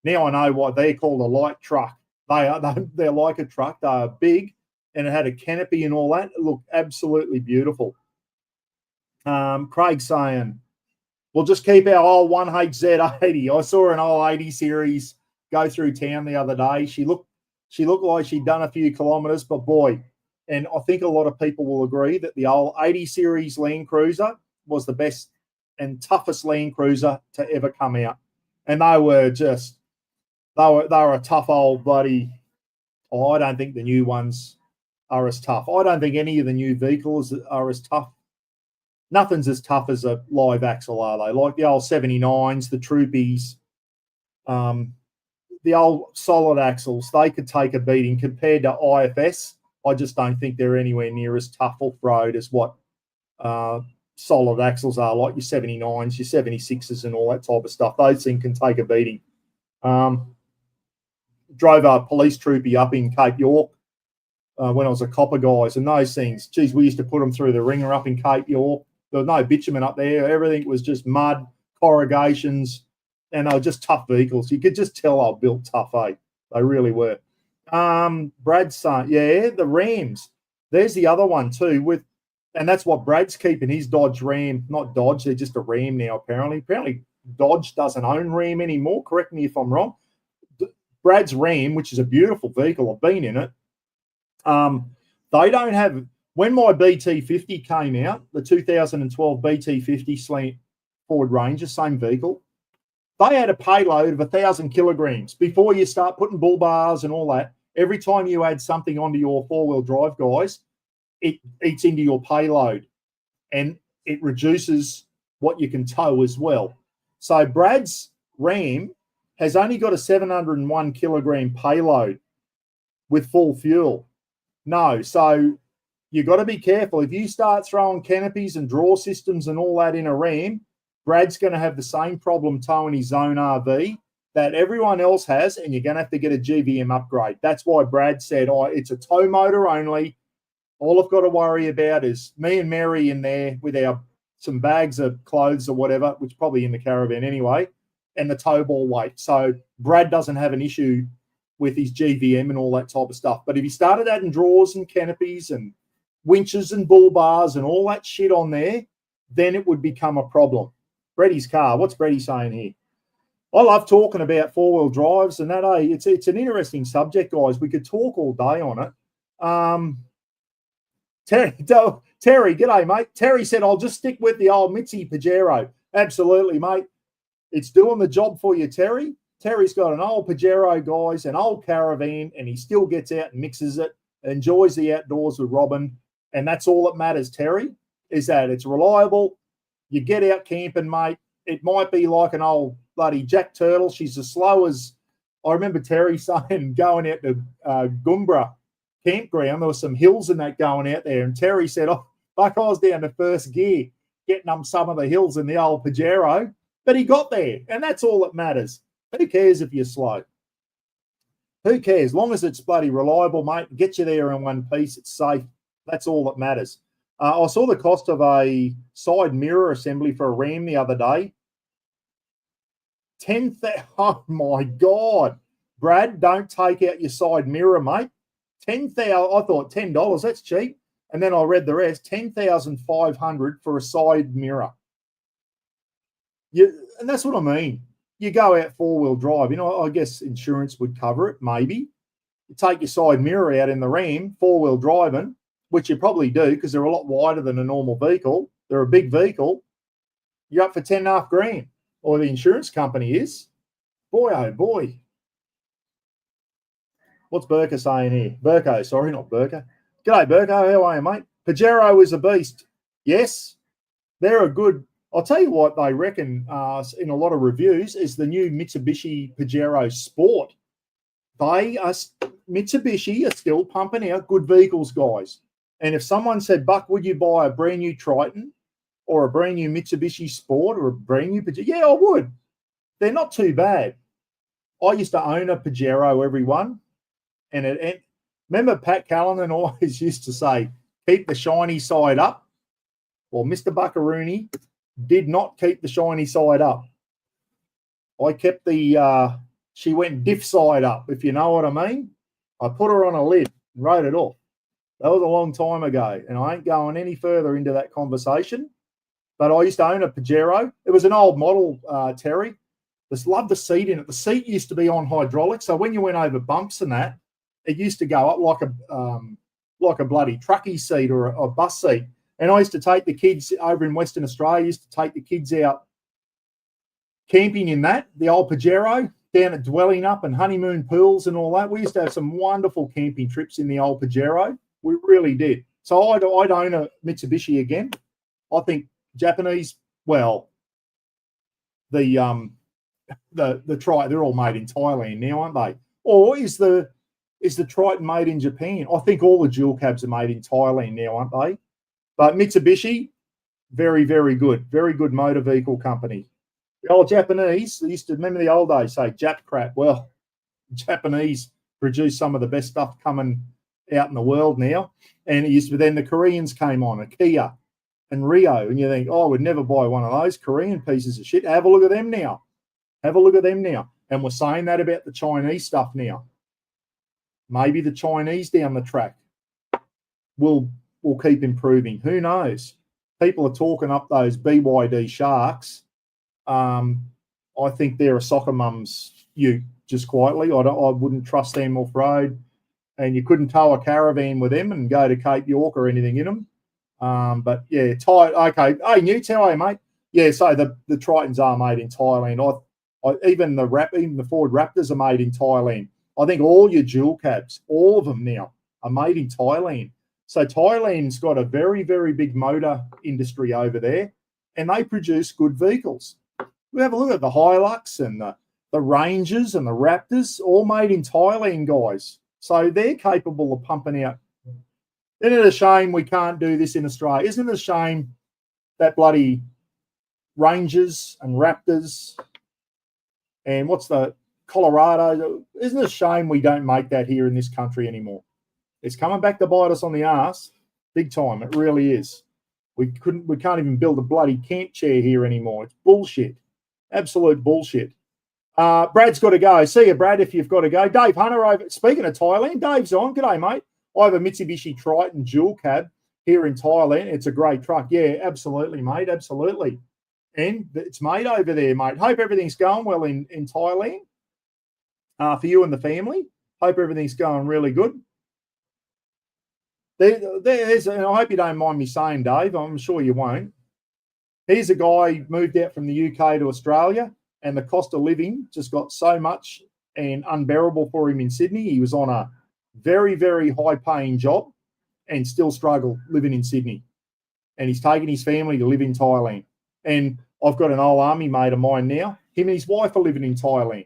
Now I know why they're called a light truck. They're like a truck. They are big, and it had a canopy and all that. It looked absolutely beautiful. Craig saying, we'll just keep our old 1HZ80. I saw an old 80 series go through town the other day. She looked like she'd done a few kilometres, but boy, and I think a lot of people will agree that the old 80 series Land Cruiser was the best and toughest Land Cruiser to ever come out. And they were a tough old bloody. Oh, I don't think the new ones are as tough. I don't think any of the new vehicles are as tough. Nothing's as tough as a live axle, are they? Like the old 79s, the Troopies, the old solid axles, they could take a beating compared to IFS. I just don't think they're anywhere near as tough off-road as what solid axles are, like your 79s, your 76s and all that type of stuff. Those things can take a beating. Drove a police troopy up in Cape York when I was a copper, guys, and those things, geez, we used to put them through the ringer up in Cape York. There was no bitumen up there. Everything was just mud, corrugations, and they were just tough vehicles. You could just tell they were built tough, eh? They really were. Brad's saying, yeah, the Rams. There's the other one too, and that's what Brad's keeping his Dodge Ram. Not Dodge, they're just a Ram now, apparently. Apparently Dodge doesn't own Ram anymore. Correct me if I'm wrong. Brad's Ram, which is a beautiful vehicle, I've been in it. They don't have, when my BT50 came out, the 2012 BT50 Slant Ford Ranger, same vehicle, they had a payload of 1,000 kilograms. Before you start putting bull bars and all that, every time you add something onto your four-wheel drive, guys, it eats into your payload and it reduces what you can tow as well. So Brad's Ram has only got a 701 kilogram payload with full fuel. No, so you got to be careful. If you start throwing canopies and draw systems and all that in a Ram, Brad's going to have the same problem towing his own RV that everyone else has, and you're going to have to get a GVM upgrade. That's why Brad said, it's a tow motor only. All I've got to worry about is me and Mary in there with some bags of clothes or whatever, which probably in the caravan anyway, and the tow ball weight. So Brad doesn't have an issue with his GVM and all that type of stuff. But if he started adding drawers and canopies and winches and bull bars and all that shit on there, then it would become a problem. Bretty's car. What's Bretty saying here? I love talking about four-wheel drives and that. It's an interesting subject, guys. We could talk all day on it. Terry, g'day, mate. Terry said, I'll just stick with the old Mitzi Pajero. Absolutely, mate. It's doing the job for you, Terry. Terry's got an old Pajero, guys, an old caravan, and he still gets out and mixes it, enjoys the outdoors with Robin, and that's all that matters, Terry, is that it's reliable. You get out camping, mate. It might be like an old bloody Jack Turtle. She's as slow as, I remember Terry saying, going out to Goombra campground, there were some hills and that going out there, and Terry said, oh, fuck, I was down to first gear, getting up some of the hills in the old Pajero, but he got there, and that's all that matters. Who cares if you're slow? Who cares? As long as it's bloody reliable, mate, get you there in one piece, it's safe. That's all that matters. I saw the cost of a side mirror assembly for a Ram the other day. 10,000. Oh, my God. Brad, don't take out your side mirror, mate. 10,000. I thought $10, that's cheap. And then I read the rest, 10,500 for a side mirror. And that's what I mean. You go out four-wheel drive. You know, I guess insurance would cover it, maybe. You take your side mirror out in the Ram, four-wheel driving, which you probably do because they're a lot wider than a normal vehicle. They're a big vehicle. You're up for 10.5 grand, or the insurance company is. Boy, oh boy. What's Burka saying here? Burko, sorry, not Burka. G'day, Burko. How are you, mate? Pajero is a beast. Yes, they're a good. I'll tell you what they reckon in a lot of reviews is the new Mitsubishi Pajero Sport. Mitsubishi are still pumping out good vehicles, guys. And if someone said, Buck, would you buy a brand new Triton or a brand new Mitsubishi Sport or a brand new Pajero? Yeah, I would. They're not too bad. I used to own a Pajero, everyone. And remember Pat Callanan always used to say, keep the shiny side up. Well, Mr. Buckaroony did not keep the shiny side up. I kept the, she went diff side up, if you know what I mean. I put her on a lid and wrote it off. That was a long time ago, and I ain't going any further into that conversation. But I used to own a Pajero. It was an old model, Terry. Just loved the seat in it. The seat used to be on hydraulic, so when you went over bumps and that, it used to go up like a bloody truckie seat or a bus seat. And I used to take the kids over in Western Australia, used to take the kids out camping in that, the old Pajero, down at Dwelling Up and honeymoon pools and all that. We used to have some wonderful camping trips in the old Pajero. We really did. So I'd own a Mitsubishi again. I think Japanese, well, the Triton, they're all made in Thailand now, aren't they? Or is the Triton made in Japan? I think all the dual cabs are made in Thailand now, aren't they? But Mitsubishi, very, very good. Very good motor vehicle company. The old Japanese, they used to remember the old days, say Jap crap. Well, Japanese produce some of the best stuff coming out in the world now. And it used to, then the Koreans came on, a Kia and Rio. And you think, oh, I would never buy one of those Korean pieces of shit. Have a look at them now. Have a look at them now. And we're saying that about the Chinese stuff now. Maybe the Chinese down the track will keep improving. Who knows? People are talking up those BYD Sharks. I think they're a soccer mum's ute, just quietly. I wouldn't trust them off-road. And you couldn't tow a caravan with them and go to Cape York or anything in them. But, yeah, okay. Hey, Newt, how are you, mate? Yeah, so the Tritons are made in Thailand. Even the Ford Raptors are made in Thailand. I think all your dual cabs, all of them now, are made in Thailand. So Thailand's got a very, very big motor industry over there, and they produce good vehicles. We have a look at the Hilux and the Rangers and the Raptors, all made in Thailand, guys. So they're capable of pumping out. Isn't it a shame we can't do this in Australia? Isn't it a shame that bloody Rangers and Raptors and what's the Colorado? Isn't it a shame we don't make that here in this country anymore? It's coming back to bite us on the arse big time. It really is. We can't even build a bloody camp chair here anymore. It's bullshit. Absolute bullshit. Brad's got to go. See you, Brad, if you've got to go. Dave Hunter over. Speaking of Thailand, Dave's on. G'day, mate. I have a Mitsubishi Triton dual cab here in Thailand. It's a great truck. Yeah, absolutely, mate. Absolutely. And it's made over there, mate. Hope everything's going well in Thailand for you and the family. Hope everything's going really good. There's, and I hope you don't mind me saying, Dave, I'm sure you won't. Here's a guy who moved out from the UK to Australia, and the cost of living just got so much and unbearable for him in Sydney. He was on a very, very high-paying job and still struggled living in Sydney. And he's taken his family to live in Thailand. And I've got an old army mate of mine now. Him and his wife are living in Thailand.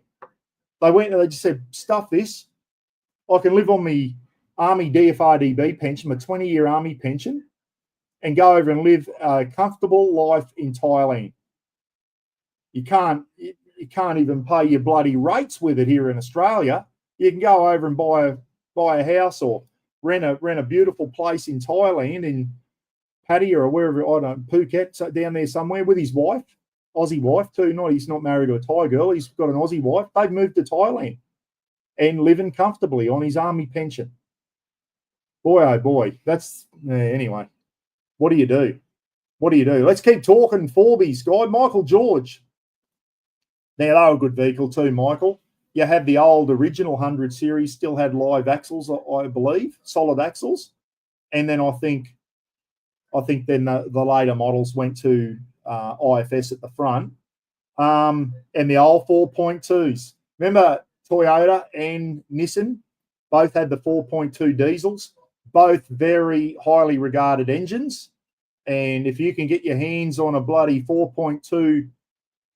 They went and they just said, stuff this. I can live on my Army DFRDB pension, my 20-year Army pension, and go over and live a comfortable life in Thailand. You can't even pay your bloody rates with it here in Australia. You can go over and buy a house or rent a beautiful place in Thailand, in Pattaya or wherever, I don't know, Phuket, down there somewhere, with his wife, Aussie wife too. He's not married to a Thai girl. He's got an Aussie wife. They've moved to Thailand and living comfortably on his army pension. Boy, oh boy, that's anyway. What do you do? What do you do? Let's keep talking Forbies, guy. Michael George. Now, they were a good vehicle too, Michael. You had the old original 100 series, still had live axles, I believe, solid axles. And then I think then the later models went to IFS at the front. And the old 4.2s. Remember Toyota and Nissan both had the 4.2 diesels, both very highly regarded engines. And if you can get your hands on a bloody 4.2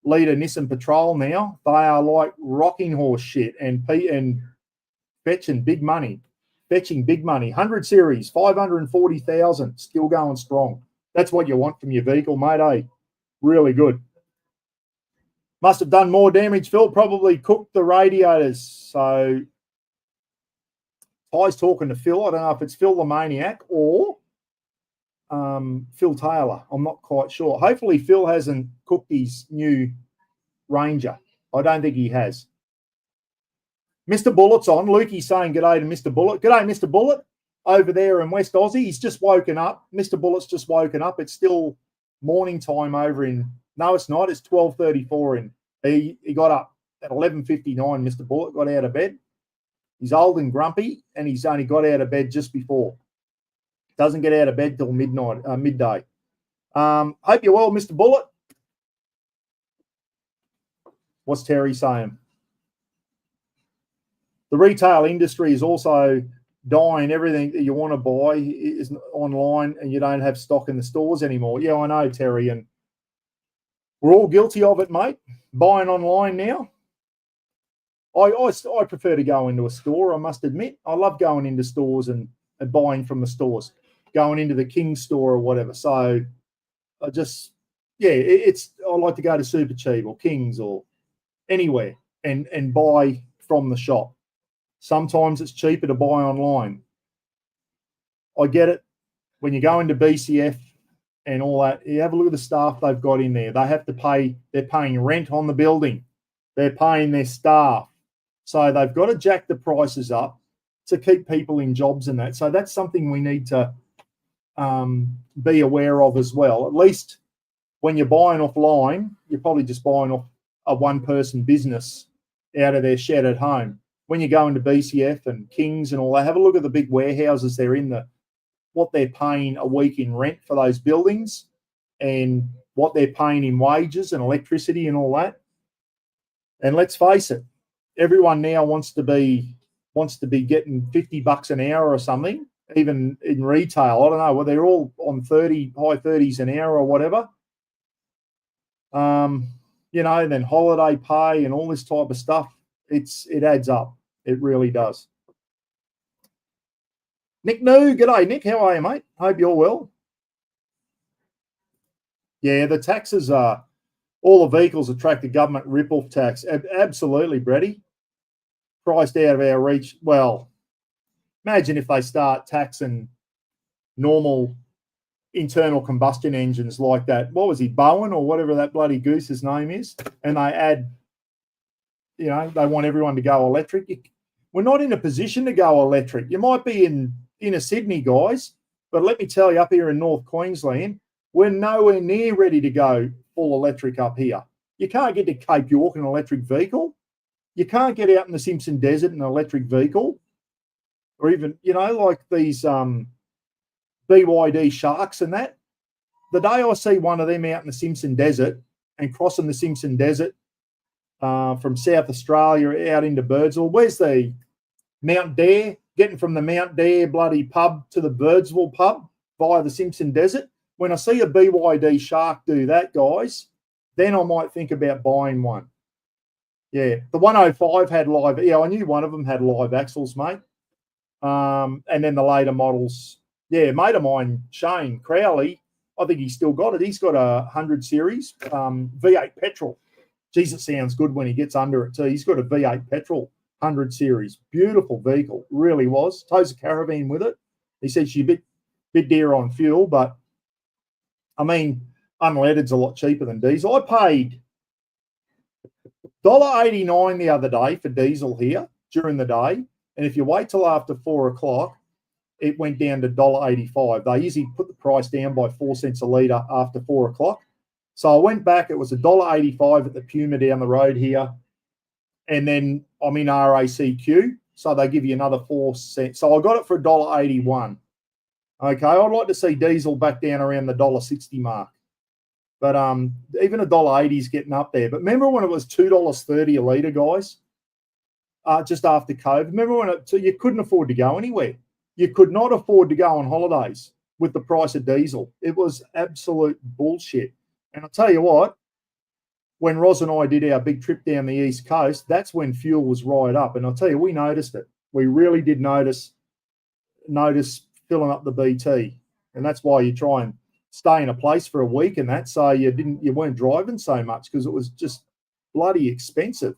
litre Nissan Patrol now, they are like rocking horse shit and fetching big money. 100 series, 540,000, still going strong. That's what you want from your vehicle, mate, eh? Really good. Must have done more damage, Phil. Probably cooked the radiators. So Ty's talking to Phil. I don't know if it's Phil the Maniac or Phil Taylor. I'm not quite sure. Hopefully Phil hasn't cooked his new Ranger. I don't think he has. Mr. Bullet's on. Lukey's saying g'day to Mr. Bullet. G'day, Mr. Bullet, over there in West Aussie. He's just woken up. Mr. Bullet's just woken up. It's still morning time over in... No, it's not. It's 12:34 and he got up at 11:59, Mr. Bullet, got out of bed. He's old and grumpy, and he's only got out of bed just before. Doesn't get out of bed till midday. Hope you're well, Mr. Bullet. What's Terry saying? The retail industry is also dying. Everything that you want to buy is online, and you don't have stock in the stores anymore. Yeah, I know, Terry, and we're all guilty of it, mate. Buying online now. I prefer to go into a store, I must admit. I love going into stores and buying from the stores, going into the King store or whatever. So I just, I like to go to Supercheap or King's or anywhere and buy from the shop. Sometimes it's cheaper to buy online. I get it. When you go into BCF and all that, you have a look at the staff they've got in there. They have to pay, they're paying rent on the building. They're paying their staff. So they've got to jack the prices up to keep people in jobs and that. So that's something we need to be aware of as well. At least when you're buying offline, you're probably just buying off a one-person business out of their shed at home. When you go into BCF and Kings and all that, have a look at the big warehouses they're in, what they're paying a week in rent for those buildings and what they're paying in wages and electricity and all that. And let's face it, everyone now wants to be getting $50 an hour or something, even in retail. I don't know, well, they're all on high 30s an hour or whatever. And then holiday pay and all this type of stuff. It adds up. It really does. Nick New, g'day, Nick. How are you, mate? Hope you're well. Yeah, the taxes are, all the vehicles attract a government rip-off tax. Absolutely, Brady. Priced out of our reach. Well, imagine if they start taxing normal internal combustion engines like that. What was he, Bowen or whatever that bloody goose's name is? And they add you know, they want everyone to go electric. We're not in a position to go electric. You might be in inner Sydney, guys, but let me tell you, up here in North Queensland, we're nowhere near ready to go full electric up here. You can't get to Cape York in an electric vehicle. You can't get out in the Simpson Desert in an electric vehicle, or even, you know, like these BYD Sharks and that. The day I see one of them out in the Simpson Desert and crossing the Simpson Desert from South Australia out into Birdsville, where's the Mount Dare? Getting from the Mount Dare bloody pub to the Birdsville pub via the Simpson Desert. When I see a BYD Shark do that, guys, then I might think about buying one. Yeah, the 105 had live. Yeah, I knew one of them had live axles, mate. And then the later models. Yeah, mate of mine, Shane Crowley, I think he's still got it. He's got a 100 series V8 petrol. Geez, it sounds good when he gets under it too. He's got a V8 petrol 100 series. Beautiful vehicle, really was. Tows a caravan with it. He said she's a bit dear on fuel, but I mean, unleaded's a lot cheaper than diesel. I paid $1.89 the other day for diesel here during the day. And if you wait till after 4 o'clock, it went down to $1.85. They usually put the price down by 4 cents a litre after 4 o'clock. So I went back. It was $1.85 at the Puma down the road here. And then I'm in RACQ. So they give you another 4 cents. So I got it for $1.81. Okay, I'd like to see diesel back down around the $1.60 mark. But even $1.80 is getting up there. But remember when it was $2.30 a litre, guys? Just after COVID. Remember when you couldn't afford to go anywhere. You could not afford to go on holidays with the price of diesel. It was absolute bullshit. And I'll tell you what, when Roz and I did our big trip down the East Coast, that's when fuel was right up. And I'll tell you, we noticed it. We really did notice filling up the BT. And that's why you try and stay in a place for a week and that, so you weren't driving so much, because it was just bloody expensive.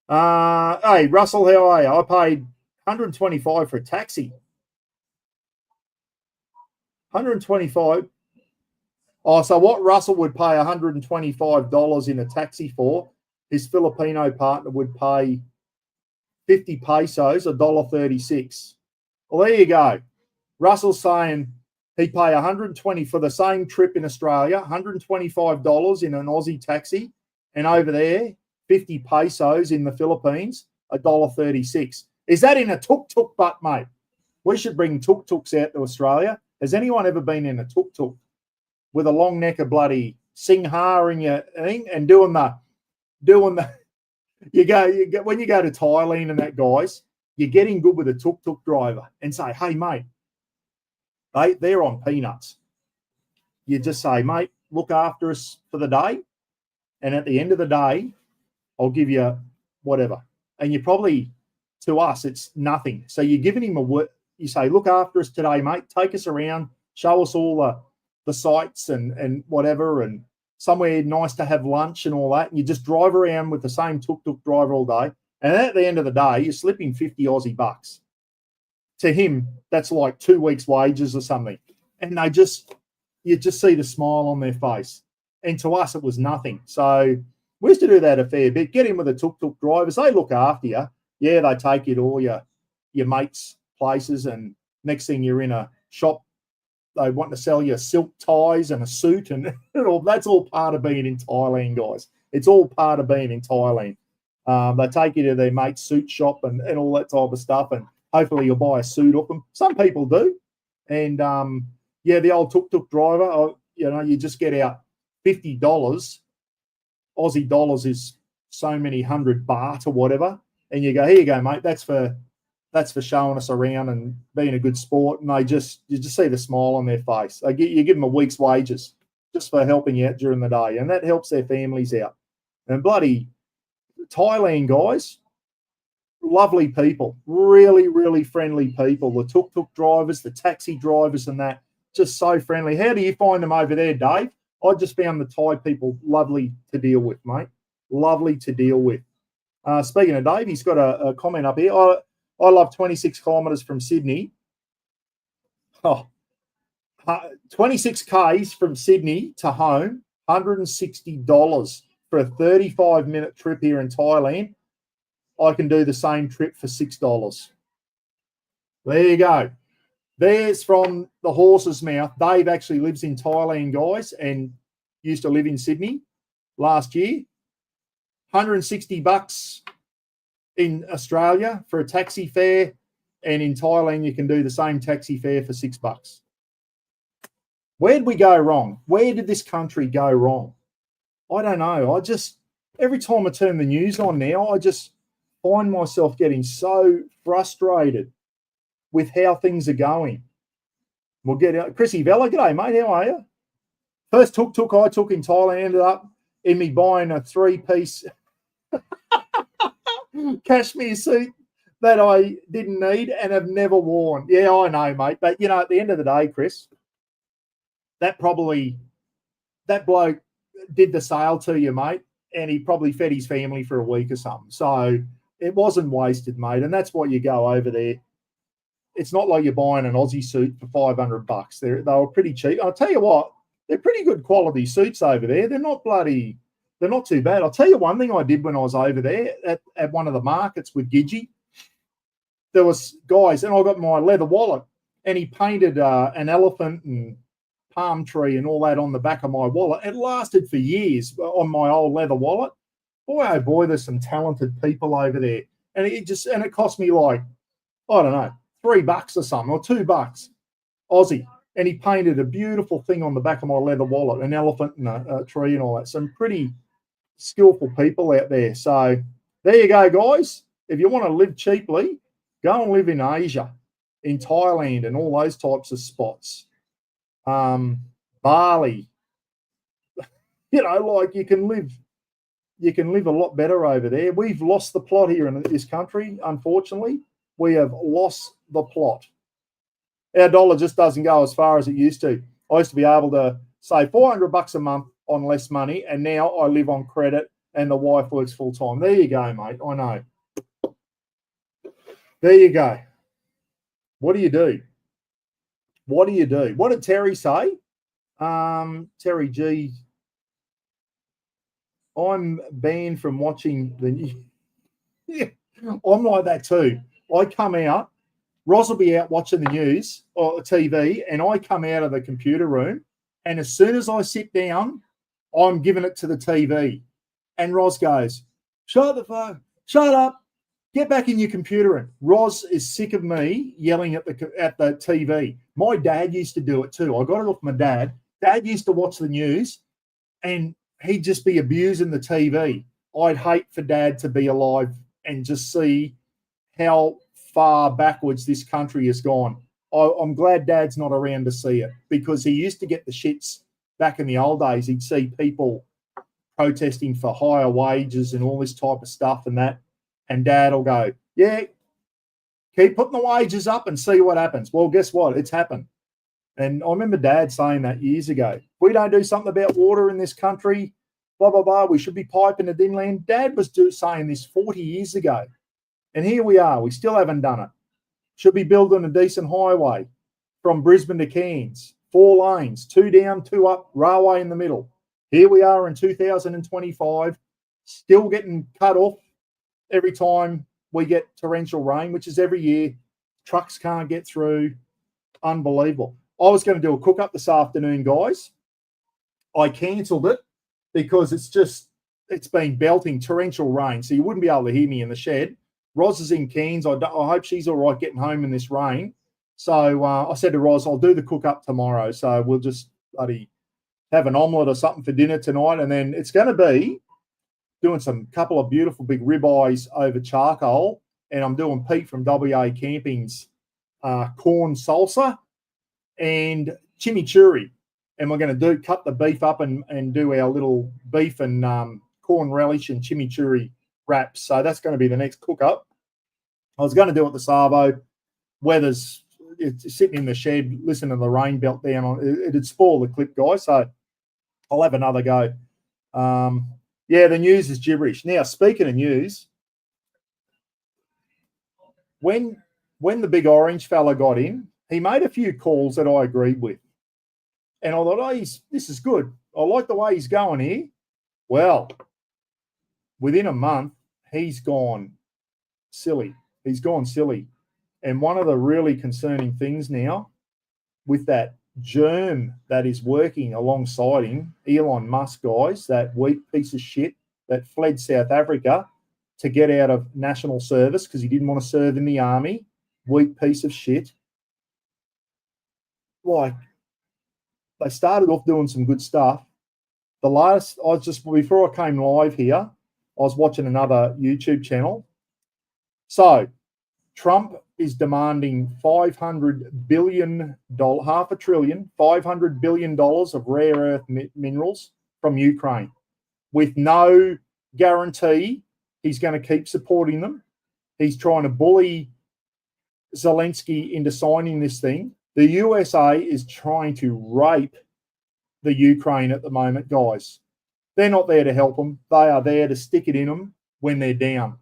Hey, Russell, how are you? I paid $125 for a taxi. $125. Oh, so what Russell would pay $125 in a taxi for, his Filipino partner would pay 50 pesos, $1.36. Well, there you go. Russell's saying he'd pay $120 for the same trip in Australia, $125 in an Aussie taxi, and over there, 50 pesos in the Philippines, $1.36. Is that in a tuk-tuk butt, mate? We should bring tuk-tuks out to Australia. Has anyone ever been in a tuk-tuk with a long neck of bloody Singha in your thing and doing the you go when you go to Thailand and that, guys, you're getting good with a tuk-tuk driver and say, hey, mate, they're on peanuts. You just say, mate, look after us for the day, and at the end of the day, I'll give you whatever. And you probably, to us, it's nothing. So you're giving him you say, look after us today, mate. Take us around, show us all the sights and whatever, and somewhere nice to have lunch and all that. And you just drive around with the same tuk-tuk driver all day. And at the end of the day, you're slipping 50 Aussie bucks. To him, that's like 2 weeks' wages or something. And you just see the smile on their face. And to us, it was nothing. So we used to do that a fair bit. Get in with the tuk-tuk drivers. They look after you. Yeah, they take you to all your mates' places, and next thing you're in a shop, they want to sell you silk ties and a suit, and that's all part of being in Thailand, guys. It's all part of being in Thailand. They take you to their mate's suit shop and all that type of stuff, and hopefully you'll buy a suit off them. Some people do. And, the old tuk-tuk driver, you just get out $50. Aussie dollars is so many 100 baht or whatever, and you go, here you go, mate. That's for showing us around and being a good sport. And you just see the smile on their face. You give them a week's wages just for helping you out during the day, and that helps their families out. And bloody Thailand, guys, lovely people, really, really friendly people. The tuk-tuk drivers, the taxi drivers, and that, just so friendly. How do you find them over there, Dave? I just found the Thai people lovely to deal with, mate. Lovely to deal with. Speaking of Dave, he's got a comment up here. I love 26 kilometres from Sydney. 26 Ks from Sydney to home, $160 for a 35-minute trip here in Thailand. I can do the same trip for $6. There you go. There's from the horse's mouth. Dave actually lives in Thailand, guys, and used to live in Sydney last year. $160 in Australia for a taxi fare, and in Thailand you can do the same taxi fare for $6. Where did we go wrong? Where did this country go wrong? I don't know. Every time I turn the news on now, I just find myself getting so frustrated with how things are going. We'll get out. Chrissy Vella, g'day, mate. How are you? First tuk-tuk I took in Thailand ended up in me buying a 3-piece cashmere suit that I didn't need and have never worn. Yeah, I know, mate. But, at the end of the day, Chris, that bloke did the sale to you, mate, and he probably fed his family for a week or something. So it wasn't wasted, mate, and that's why you go over there. It's not like you're buying an Aussie suit for $500. They were pretty cheap. I'll tell you what, they're pretty good quality suits over there. They're not too bad. I'll tell you one thing I did when I was over there at one of the markets with Gidgey. There was guys, and I got my leather wallet, and he painted an elephant and palm tree and all that on the back of my wallet. It lasted for years on my old leather wallet. Boy, oh boy, there's some talented people over there. And it cost me like, I don't know, $3 or something, or $2 Aussie. And he painted a beautiful thing on the back of my leather wallet, an elephant and a tree and all that. Some pretty skillful people out there. So there you go, guys. If you want to live cheaply, go and live in Asia, in Thailand and all those types of spots. Bali, like you can live a lot better over there. We've lost the plot here in this country, unfortunately. We have lost the plot. Our dollar just doesn't go as far as it used to. I used to be able to save $400 a month on less money, and now I live on credit and the wife works full time. There you go, mate. I know. There you go. What do you do? What do you do? What did Terry say? Terry G. I'm banned from watching the news. Yeah, I'm like that too. I come out, Roz will be out watching the news or TV, and I come out of the computer room, and as soon as I sit down, I'm giving it to the TV. And Roz goes, shut the phone, shut up, get back in your computer room. Roz is sick of me yelling at the TV. My dad used to do it too. I got it off my dad. Dad used to watch the news, and he'd just be abusing the TV. I'd hate for Dad to be alive and just see how far backwards this country has gone. I'm glad Dad's not around to see it, because he used to get the shits back in the old days. He'd see people protesting for higher wages and all this type of stuff and that, and Dad will go, yeah, keep putting the wages up and see what happens. Well, guess what? It's happened. And I remember Dad saying that years ago. If we don't do something about water in this country, blah, blah, blah, we should be piping the inland. Dad was saying this 40 years ago. And here we are. We still haven't done it. Should be building a decent highway from Brisbane to Cairns. 4 lanes, 2 down, 2 up, railway in the middle. Here we are in 2025, still getting cut off every time we get torrential rain, which is every year. Trucks can't get through. Unbelievable. I was going to do a cook-up this afternoon, guys. I cancelled it because it's been belting torrential rain, so you wouldn't be able to hear me in the shed. Roz is in Cairns. I hope she's all right getting home in this rain. So I said to Roz, I'll do the cook-up tomorrow, so we'll just bloody have an omelette or something for dinner tonight, and then it's going to be doing some couple of beautiful big ribeyes over charcoal, and I'm doing Pete from WA Camping's corn salsa and chimichurri, and we're going to cut the beef up and do our little beef and corn relish and chimichurri wraps. So that's going to be the next cook up. I was going to do it the Savo. It's sitting in the shed, listening to the rain belt down on. It'd spoil the clip, guys. So I'll have another go. Yeah, the news is gibberish. Now, speaking of news, when the big orange fella got in, he made a few calls that I agreed with. And I thought, this is good. I like the way he's going here. Well, within a month, he's gone silly. He's gone silly. And one of the really concerning things now with that germ that is working alongside him, Elon Musk, guys, that weak piece of shit that fled South Africa to get out of national service because he didn't want to serve in the army, weak piece of shit. Like, they started off doing some good stuff. Before I came live here, I was watching another YouTube channel. So Trump is demanding $500 billion, $500 billion of rare earth minerals from Ukraine with no guarantee he's going to keep supporting them. He's trying to bully Zelensky into signing this thing. The USA is trying to rape the Ukraine at the moment, guys. They're not there to help them. They are there to stick it in them when they're down.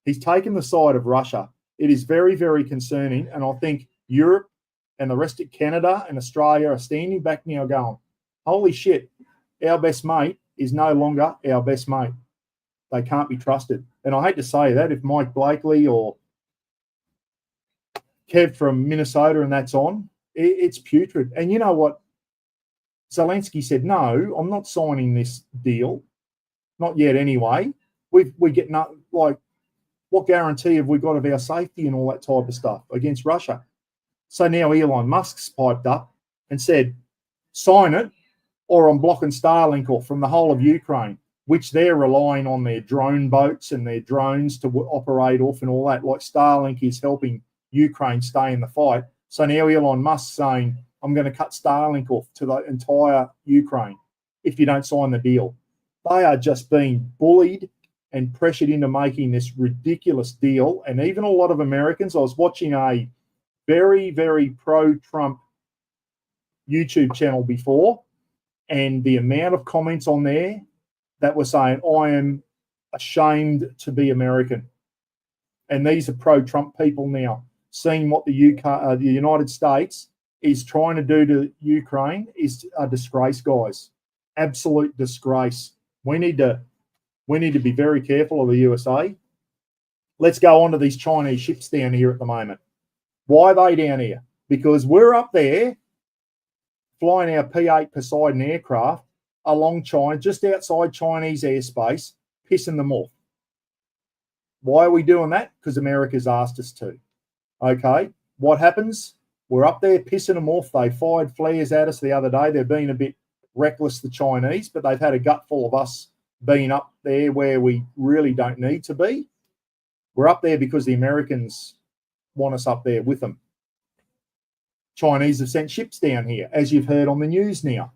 He's taken the side of Russia. It is very, very concerning. And I think Europe and the rest of Canada and Australia are standing back now going, holy shit, our best mate is no longer our best mate. They can't be trusted. And I hate to say that if Mike Blakely or Kev from Minnesota and that's on, it's putrid. And you know what? Zelensky said, no, I'm not signing this deal. Not yet anyway. We get not like, what guarantee have we got of our safety and all that type of stuff against Russia? So now Elon Musk's piped up and said, sign it or I'm blocking Starlink off from the whole of Ukraine, which they're relying on their drone boats and their drones to operate off and all that. Like Starlink is helping Ukraine stay in the fight. So now Elon Musk's saying, I'm going to cut Starlink off to the entire Ukraine if you don't sign the deal. They are just being bullied and pressured into making this ridiculous deal. And even a lot of Americans, I was watching a very, very pro-Trump YouTube channel before, and the amount of comments on there that were saying, I am ashamed to be American. And these are pro-Trump people now, seeing what the United States is trying to do to Ukraine is a disgrace, guys. Absolute disgrace. We need to be very careful of the USA. Let's go on to these Chinese ships down here at the moment. Why are they down here? Because we're up there flying our P-8 Poseidon aircraft along China, just outside Chinese airspace, pissing them off. Why are we doing that? Because America's asked us to. Okay, what happens? We're up there pissing them off. They fired flares at us the other day. They've been a bit reckless, the Chinese, but they've had a gutful of us being up there where we really don't need to be. We're up there because the Americans want us up there with them. Chinese have sent ships down here, as you've heard on the news now.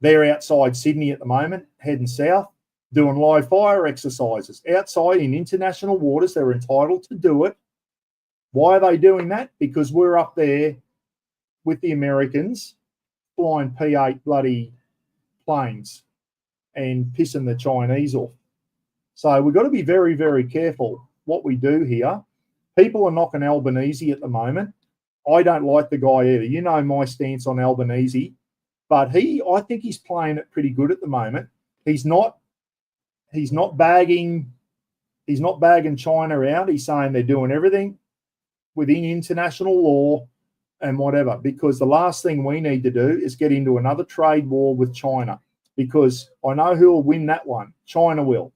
They're outside Sydney at the moment, heading south, doing live fire exercises. Outside in international waters, they're entitled to do it. Why are they doing that? Because we're up there with the Americans flying P-8 bloody planes and pissing the Chinese off. So we've got to be very, very careful what we do here. People are knocking Albanese at the moment. I don't like the guy either. You know my stance on Albanese, but I think he's playing it pretty good at the moment. He's not bagging China out. He's saying they're doing everything within international law and whatever, because the last thing we need to do is get into another trade war with China, because I know who will win that one. China will.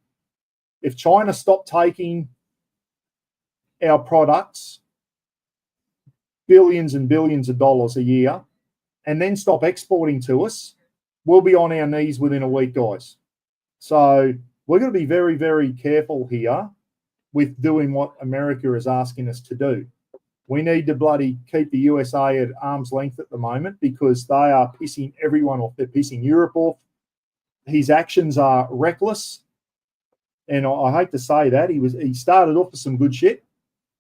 If China stop taking our products, billions and billions of dollars a year, and then stop exporting to us, we'll be on our knees within a week, guys. So we're going to be very, very careful here with doing what America is asking us to do. We need to bloody keep the USA at arm's length at the moment because they are pissing everyone off. They're pissing Europe off. His actions are reckless. And I hate to say that. He started off with some good shit,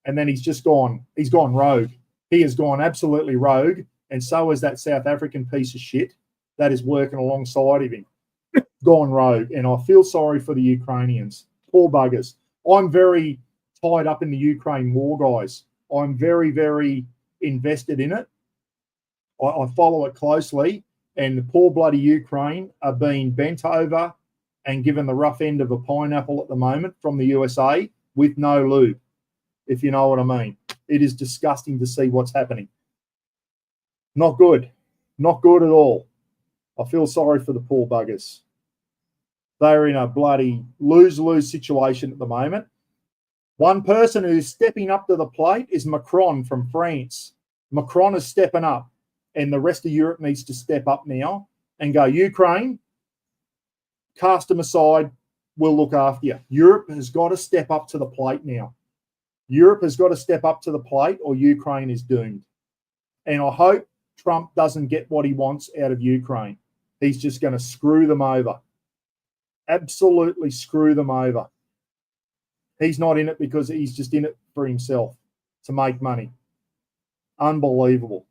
and then he's gone rogue. He has gone absolutely rogue, and so is that South African piece of shit that is working alongside of him. Gone rogue. And I feel sorry for the Ukrainians. Poor buggers. I'm very tied up in the Ukraine war, guys. I'm very, very invested in it. I follow it closely, and the poor bloody Ukraine are being bent over and given the rough end of a pineapple at the moment from the USA with no lube, if you know what I mean. It is disgusting to see what's happening. Not good. Not good at all. I feel sorry for the poor buggers. They're in a bloody lose-lose situation at the moment. One person who's stepping up to the plate is Macron from France. Macron is stepping up, and the rest of Europe needs to step up now and go, Ukraine, cast them aside, we'll look after you. Europe has got to step up to the plate now. Europe has got to step up to the plate or Ukraine is doomed. And I hope Trump doesn't get what he wants out of Ukraine. He's just going to screw them over. Absolutely screw them over. He's not in it because he's just in it for himself to make money. Unbelievable.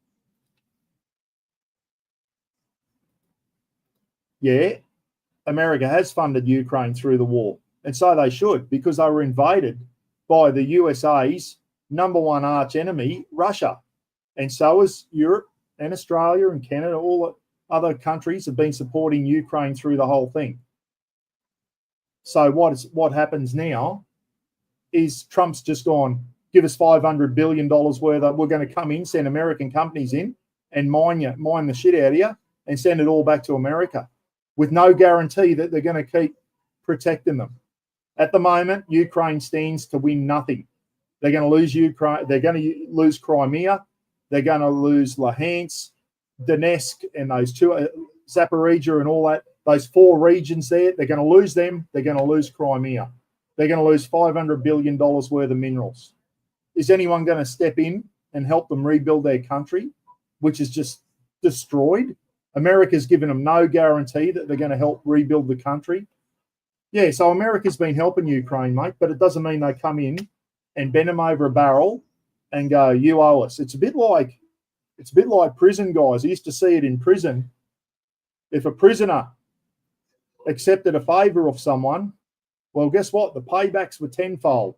Yeah, America has funded Ukraine through the war, and so they should, because they were invaded by the USA's number one arch enemy, Russia. And so has Europe and Australia and Canada, all the other countries have been supporting Ukraine through the whole thing. So what happens now is Trump's just gone, give us $500 billion worth of, we're going to come in, send American companies in and mine the shit out of you and send it all back to America with no guarantee that they're going to keep protecting them. At the moment, Ukraine stands to win nothing. They're going to lose Ukraine. They're going to lose Crimea. They're going to lose Luhansk, Donetsk, and those two, Zaporizhia and all that, those four regions there. They're going to lose them. They're going to lose Crimea. They're going to lose $500 billion worth of minerals. Is anyone going to step in and help them rebuild their country, which is just destroyed? America's given them no guarantee that they're going to help rebuild the country. Yeah, so America's been helping Ukraine, mate, but it doesn't mean they come in and bend them over a barrel and go, you owe us. It's a bit like prison, guys. I used to see it in prison. If a prisoner accepted a favor of someone, well, guess what? The paybacks were tenfold.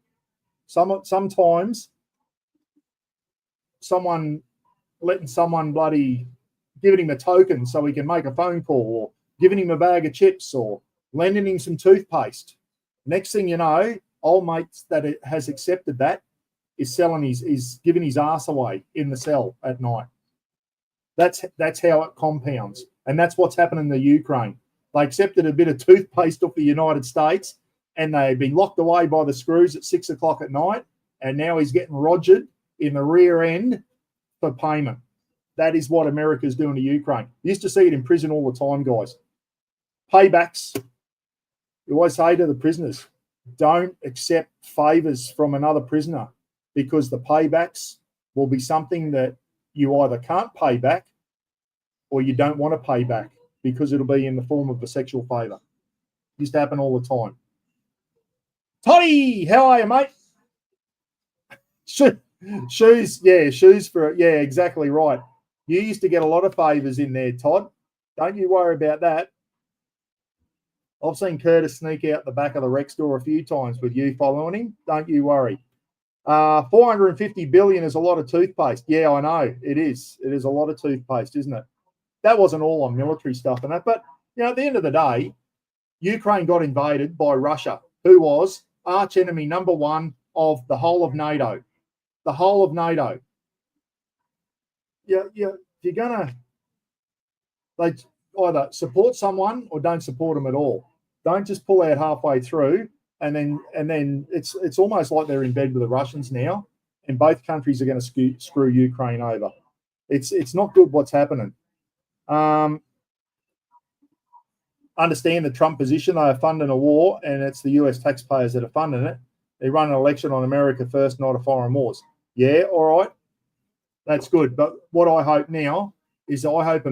Sometimes someone letting someone bloody giving him a token so he can make a phone call, or giving him a bag of chips, or lending him some toothpaste. Next thing you know, old mates that has accepted that is giving his ass away in the cell at night. That's how it compounds. And that's what's happening in the Ukraine. They accepted a bit of toothpaste off the United States, and they've been locked away by the screws at 6 o'clock at night, and now he's getting rogered in the rear end for payment. That is what America's doing to Ukraine. You used to see it in prison all the time, guys. Paybacks. You always say to the prisoners, don't accept favors from another prisoner, because the paybacks will be something that you either can't pay back or you don't want to pay back, because it'll be in the form of a sexual favor. It used to happen all the time. Toddy, how are you, mate? Shoes, yeah, shoes for, yeah, exactly right. You used to get a lot of favors in there, Todd. Don't you worry about that. I've seen Curtis sneak out the back of the rec store a few times with you following him. Don't you worry. 450 billion is a lot of toothpaste. Yeah, I know. It is. It is a lot of toothpaste, isn't it? That wasn't all on military stuff and that. But, you know, at the end of the day, Ukraine got invaded by Russia, who was arch enemy number one of the whole of NATO. The whole of NATO. Yeah, if you're going to, they either support someone or don't support them at all. Don't just pull out halfway through and then it's almost like they're in bed with the Russians now, and both countries are going to screw Ukraine over. It's not good what's happening. Understand the Trump position. They are funding a war, and it's the US taxpayers that are funding it. They run an election on America first, not a foreign wars. Yeah, all right. That's good. But what I hope now is I hope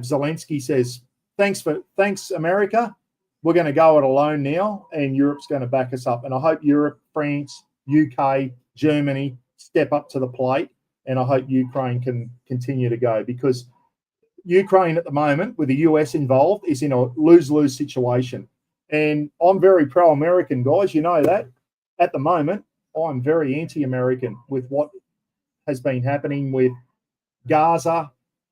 Zelensky says, thanks, America. We're going to go it alone now, and Europe's going to back us up. And I hope Europe, France, UK, Germany step up to the plate, and I hope Ukraine can continue to go, because Ukraine at the moment, with the US involved, is in a lose-lose situation. And I'm very pro-American, guys. You know that. At the moment, I'm very anti-American with what has been happening with Gaza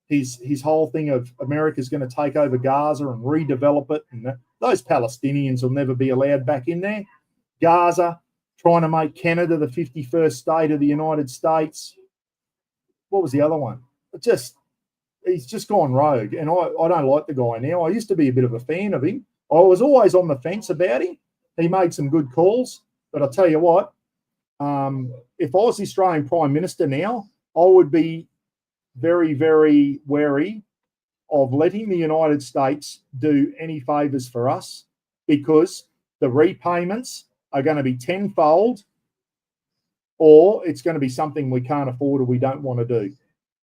his whole thing of America's going to take over Gaza and redevelop it, and those Palestinians will never be allowed back in there. Gaza, trying to make Canada the 51st state of the United States. What was the other one? He's just gone rogue, and I don't like the guy now. I used to be a bit of a fan of him. I was always on the fence about him. He made some good calls, but I'll tell you what, if I was the Australian Prime Minister now, I would be very, very wary of letting the United States do any favours for us, because the repayments are going to be tenfold, or it's going to be something we can't afford or we don't want to do.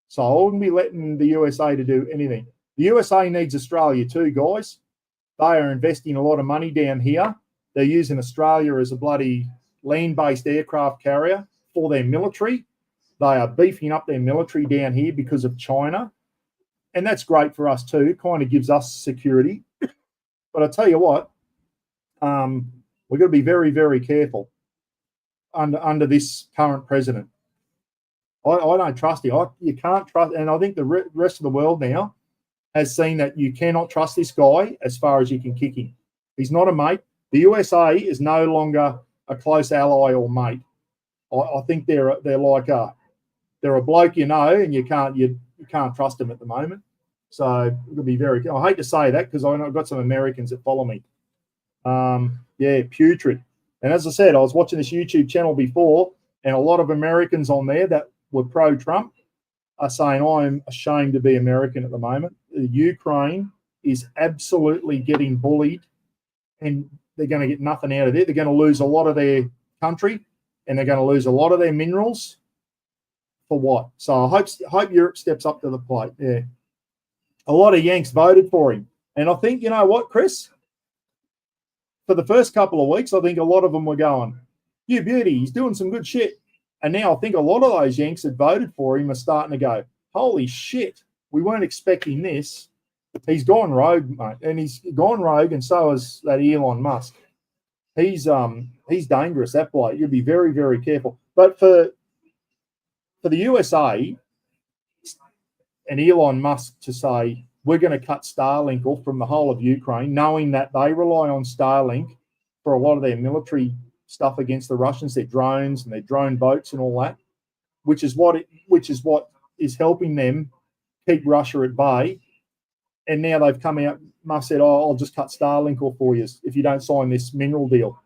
So I wouldn't be letting the USA to do anything. The USA needs Australia too, guys. They are investing a lot of money down here. They're using Australia as a bloody land-based aircraft carrier for their military. They are beefing up their military down here because of China. And that's great for us too. It kind of gives us security. But I tell you what, we've got to be very, very careful under this current president. I don't trust him. You can't trust, and I think the rest of the world now has seen that you cannot trust this guy as far as you can kick him. He's not a mate. The USA is no longer a close ally or mate. I think they're like they're a bloke you know, and you can't trust them at the moment. So it'll be very. I hate to say that because I've got some Americans that follow me. Yeah, putrid. And as I said, I was watching this YouTube channel before, and a lot of Americans on there that were pro-Trump are saying, I'm ashamed to be American at the moment. Ukraine is absolutely getting bullied, and they're going to get nothing out of it. They're going to lose a lot of their country, and they're going to lose a lot of their minerals. For what? So I hope Europe steps up to the plate. Yeah. A lot of Yanks voted for him. And I think, you know what, Chris? For the first couple of weeks, I think a lot of them were going, you beauty, he's doing some good shit. And now I think a lot of those Yanks that voted for him are starting to go, holy shit, we weren't expecting this. He's gone rogue, mate. And he's gone rogue, and so is that Elon Musk. He's dangerous, that bloke. You'll be very, very careful. But for the USA and Elon Musk to say, we're going to cut Starlink off from the whole of Ukraine, knowing that they rely on Starlink for a lot of their military stuff against the Russians, their drones and their drone boats and all that, which is what is helping them keep Russia at bay. And now they've come out, Musk said, I'll just cut Starlink off for you if you don't sign this mineral deal,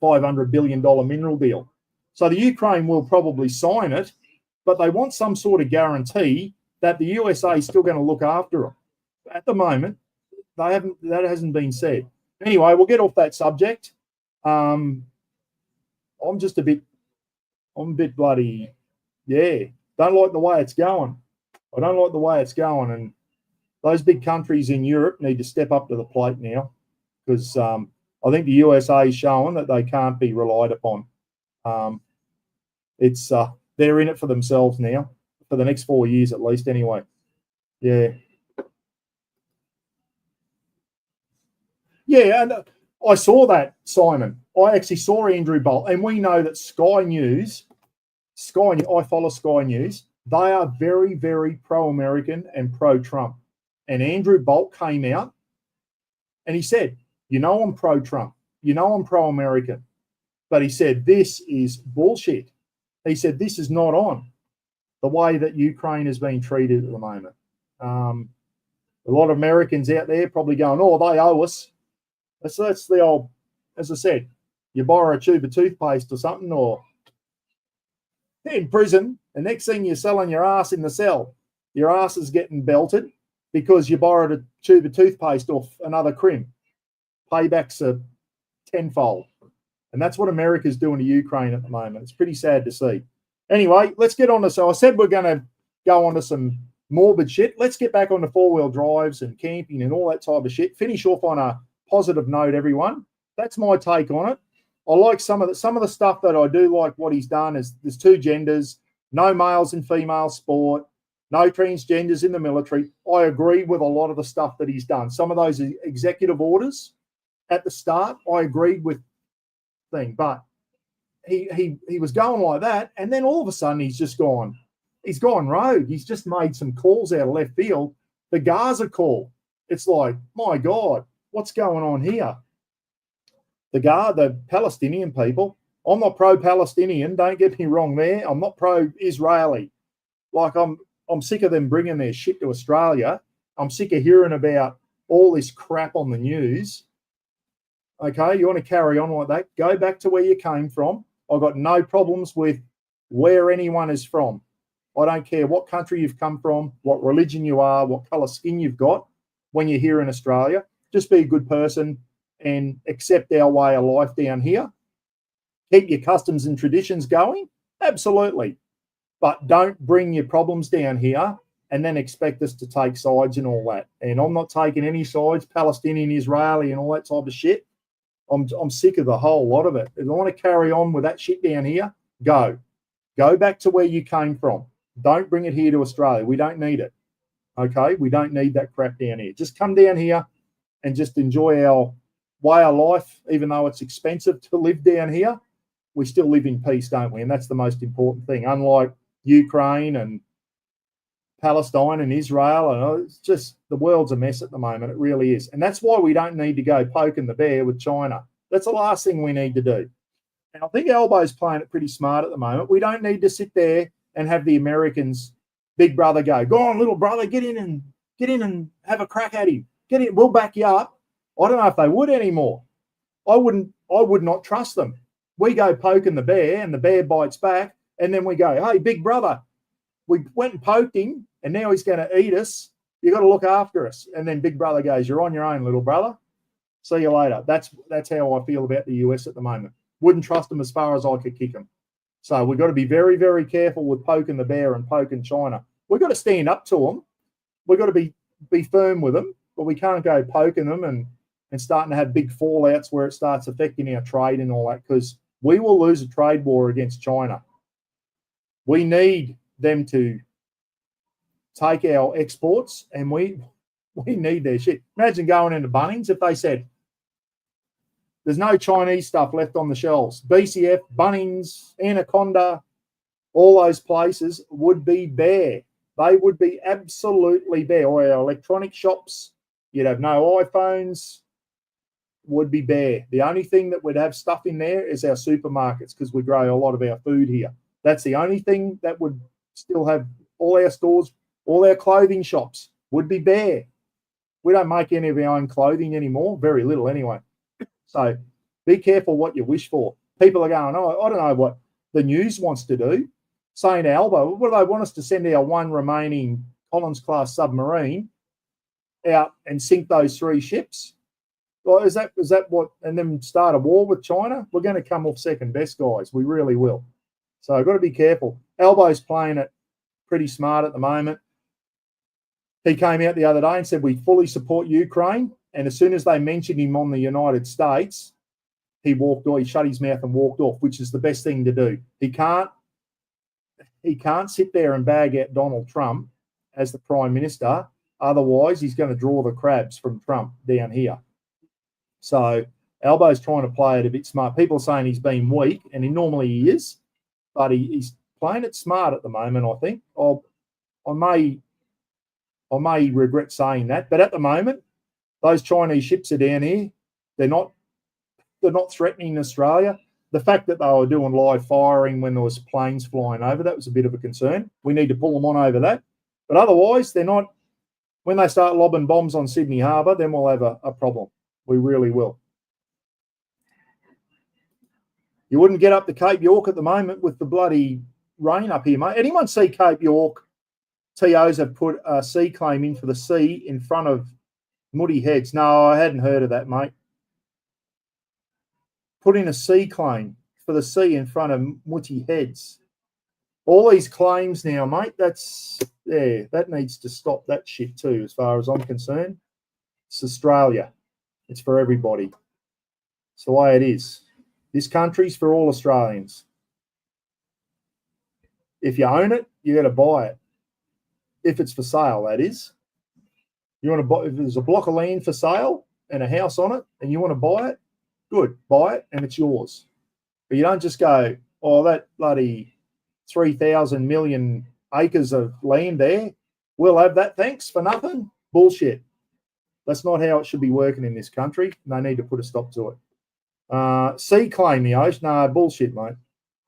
$500 billion mineral deal. So the Ukraine will probably sign it, but they want some sort of guarantee that the USA is still going to look after them. At the moment, that hasn't been said. Anyway, we'll get off that subject. I'm a bit bloody, yeah, don't like the way it's going. I don't like the way it's going, and those big countries in Europe need to step up to the plate now, because I think the USA is showing that they can't be relied upon. They're in it for themselves now, for the next 4 years at least anyway. Yeah. Yeah, and I saw that, Simon. I actually saw Andrew Bolt, and we know that Sky News, I follow Sky News, they are very, very pro-American and pro-Trump. And Andrew Bolt came out and he said, you know I'm pro-Trump, you know I'm pro-American, but he said, this is bullshit. He said, this is not on the way that Ukraine is being treated at the moment. A lot of Americans out there probably going, oh, they owe us. That's the old, as I said, you borrow a tube of toothpaste or something, or in prison, the next thing you're selling your ass in the cell. Your ass is getting belted because you borrowed a tube of toothpaste off another crim. Paybacks are tenfold. And that's what America's doing to Ukraine at the moment. It's pretty sad to see. Anyway, let's get on to, so I said we're going to go on to some morbid shit. Let's get back on to four-wheel drives and camping and all that type of shit. Finish off on a positive note, everyone. That's my take on it. I like some of the stuff that I do like what he's done is there's two genders, no males in female sport, no transgenders in the military. I agree with a lot of the stuff that he's done. Some of those executive orders at the start, I agreed with thing, but he was going like that, and then all of a sudden he's just gone, He's gone rogue. He's just made some calls out of left field. The Gaza call. It's like, my God, what's going on here? The Palestinian people. I'm not pro-Palestinian. Don't get me wrong there. I'm not pro-Israeli. Like, I'm sick of them bringing their shit to Australia. I'm sick of hearing about all this crap on the news. Okay, you want to carry on like that? Go back to where you came from. I've got no problems with where anyone is from. I don't care what country you've come from, what religion you are, what colour skin you've got when you're here in Australia. Just be a good person and accept our way of life down here. Keep your customs and traditions going, absolutely. But don't bring your problems down here and then expect us to take sides and all that. And I'm not taking any sides, Palestinian, Israeli, and all that type of shit. I'm sick of the whole lot of it. If I want to carry on with that shit down here, go back to where you came from. Don't bring it here to Australia. We don't need it. Okay, we don't need that crap down here. Just come down here and just enjoy our way of life. Even though it's expensive to live down here, we still live in peace, don't we? And that's the most important thing. Unlike Ukraine and Palestine and Israel, and it's just, the world's a mess at the moment. It really is. And that's why we don't need to go poking the bear with China. That's the last thing we need to do. And I think Albo's playing it pretty smart at the moment. We don't need to sit there and have the Americans, big brother, go on, little brother, get in and have a crack at him. Get in, we'll back you up. I don't know if they would anymore. I would not trust them. We go poking the bear and the bear bites back, and then we go, hey, big brother, we went and poked him and now he's going to eat us. You got to look after us. And then big brother goes, you're on your own, little brother. See you later. That's how I feel about the US at the moment. Wouldn't trust them as far as I could kick them. So we've got to be very, very careful with poking the bear and poking China. We've got to stand up to them. We've got to be firm with them, but we can't go poking them and starting to have big fallouts where it starts affecting our trade and all that, because we will lose a trade war against China. We need them to take our exports, and we need their shit. Imagine going into Bunnings if they said, there's no Chinese stuff left on the shelves. BCF, Bunnings, Anaconda, all those places would be bare. They would be absolutely bare. Or our electronic shops, you'd have no iPhones, would be bare. The only thing that would have stuff in there is our supermarkets, because we grow a lot of our food here. That's the only thing that would still have. All our stores, all our clothing shops would be bare. We don't make any of our own clothing anymore, very little anyway. So be careful what you wish for. People are going, oh, I don't know what the news wants to do. Saying to Albo, what do they want us to send our one remaining Collins-class submarine out and sink those 3 ships? Well, is that what, and then start a war with China? We're going to come off second best, guys. We really will. So I've got to be careful. Albo's playing it pretty smart at the moment. He came out the other day and said, we fully support Ukraine. And as soon as they mentioned him on the United States, he walked off. He shut his mouth and walked off, which is the best thing to do. He can't sit there and bag out Donald Trump as the Prime Minister. Otherwise, he's going to draw the crabs from Trump down here. So Albo's trying to play it a bit smart. People are saying he's been weak, and normally he is, but he's playing it smart at the moment, I think. I may regret saying that, but at the moment, those Chinese ships are down here. They're not threatening Australia. The fact that they were doing live firing when there was planes flying over, that was a bit of a concern. We need to pull them on over that. But otherwise, they're not. When they start lobbing bombs on Sydney Harbour, then we'll have a problem. We really will. You wouldn't get up to Cape York at the moment with the bloody rain up here, mate. Anyone see Cape York? TOs have put a sea claim in for the sea in front of Muddy Heads. No, I hadn't heard of that, mate. Put in a sea claim for the sea in front of Muddy Heads. All these claims now, mate, that needs to stop that shit too, as far as I'm concerned. It's Australia. It's for everybody. It's the way it is. This country's for all Australians. If you own it, you got to buy it. If it's for sale, that is. You want to buy, if there's a block of land for sale and a house on it and you want to buy it, good, buy it and it's yours. But you don't just go, oh, that bloody 3,000 million acres of land there. We'll have that, thanks, for nothing. Bullshit. That's not how it should be working in this country. They need to put a stop to it. Sea claim the ocean. No, bullshit, mate.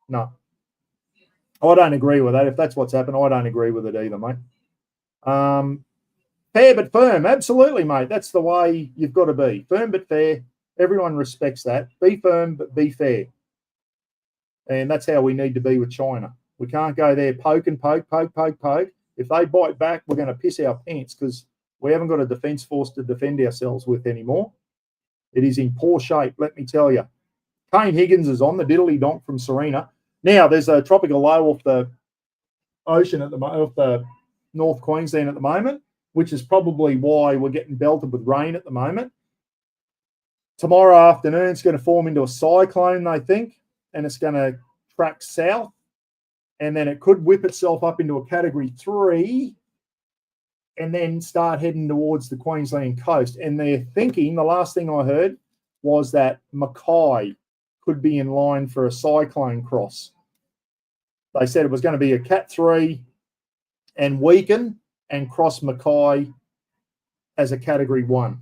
No. I don't agree with that. If that's what's happened, I don't agree with it either, mate. Fair but firm. Absolutely, mate. That's the way you've got to be. Firm but fair. Everyone respects that. Be firm but be fair. And that's how we need to be with China. We can't go there poke and poke. If they bite back, we're going to piss our pants because we haven't got a defence force to defend ourselves with anymore. It is in poor shape, let me tell you. Kane Higgins is on, the diddly donk from Serena. Now, there's a tropical low off the ocean off the North Queensland at the moment, which is probably why we're getting belted with rain at the moment. Tomorrow afternoon, it's going to form into a cyclone, they think, and it's going to track south. And then it could whip itself up into a Category 3 and then start heading towards the Queensland coast. And they're thinking, the last thing I heard was that Mackay could be in line for a cyclone cross. They said it was going to be a Cat 3 and weaken and cross Mackay as a Category 1.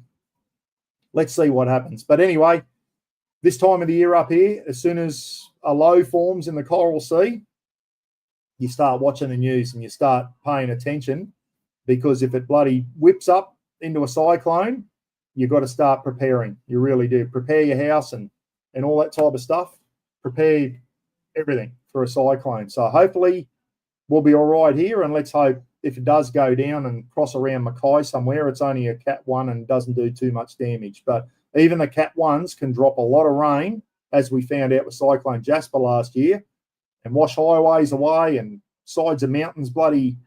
Let's see what happens. But anyway, this time of the year up here, as soon as a low forms in the Coral Sea, you start watching the news and you start paying attention, because if it bloody whips up into a cyclone, you've got to start preparing. You really do. Prepare your house and all that type of stuff. Prepare everything for a cyclone. So hopefully we'll be all right here, and let's hope if it does go down and cross around Mackay somewhere, it's only a Cat 1 and doesn't do too much damage. But even the Cat 1s can drop a lot of rain, as we found out with Cyclone Jasper last year, and wash highways away and sides of mountains bloody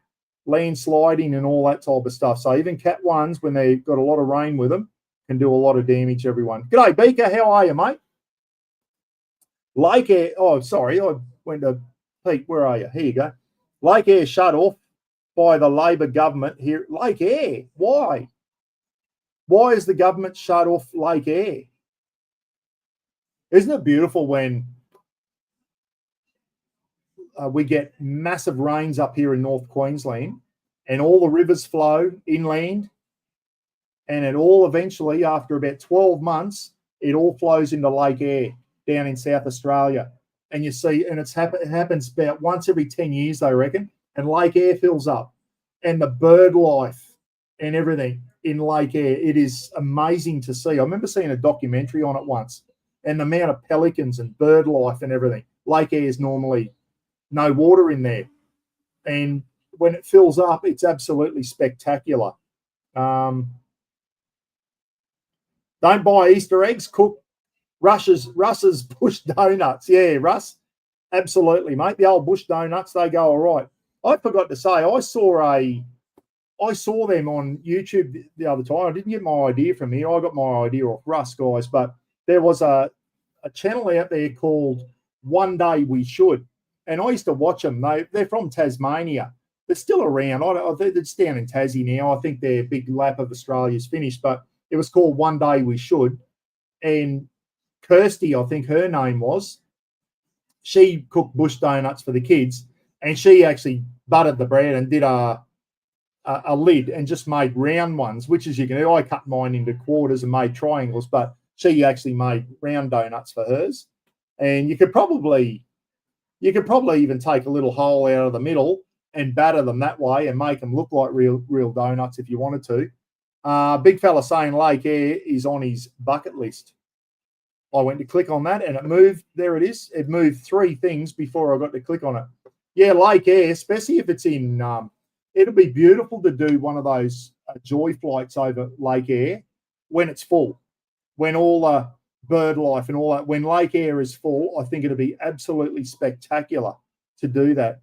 landsliding and all that type of stuff. So even Cat 1s, when they've got a lot of rain with them, can do a lot of damage, everyone. G'day, Beaker. How are you, mate? Lake Air. Oh, sorry. I went to Pete. Where are you? Here you go. Lake Air shut off by the Labor government here. Lake Air. Why? Why is the government shut off Lake Air? Isn't it beautiful when we get massive rains up here in North Queensland and all the rivers flow inland, and it all eventually, after about 12 months, it all flows into Lake Air down in South Australia. And you see, and it happens about once every 10 years, they reckon, and Lake Air fills up. And the bird life and everything in Lake Air, it is amazing to see. I remember seeing a documentary on it once, and the amount of pelicans and bird life and everything. Lake Air is normally no water in there. And when it fills up, it's absolutely spectacular. Don't buy Easter eggs, cook Russ's bush donuts. Yeah, Russ, absolutely, mate. The old bush donuts, they go all right. I forgot to say, I saw them on YouTube the other time. I didn't get my idea from here. I got my idea off Russ, guys. But there was a channel out there called One Day We Should. And I used to watch them. They're from Tasmania. They're still around. It's down in Tassie now. I think their big lap of Australia's finished. But it was called One Day We Should. And Kirsty, I think her name was, she cooked bush donuts for the kids. And she actually buttered the bread and did a lid and just made round ones, which is you can do. I cut mine into quarters and made triangles, but she actually made round donuts for hers. And you could probably even take a little hole out of the middle and batter them that way and make them look like real donuts if you wanted to. Big fella saying Lake Air is on his bucket list. I went to click on that and it moved. There it is. It moved 3 things before I got to click on it. Yeah, Lake Air, especially if it's in, it'll be beautiful to do one of those joy flights over Lake Air when it's full, when all the bird life and all that, when Lake Air is full, I think it'll be absolutely spectacular to do that.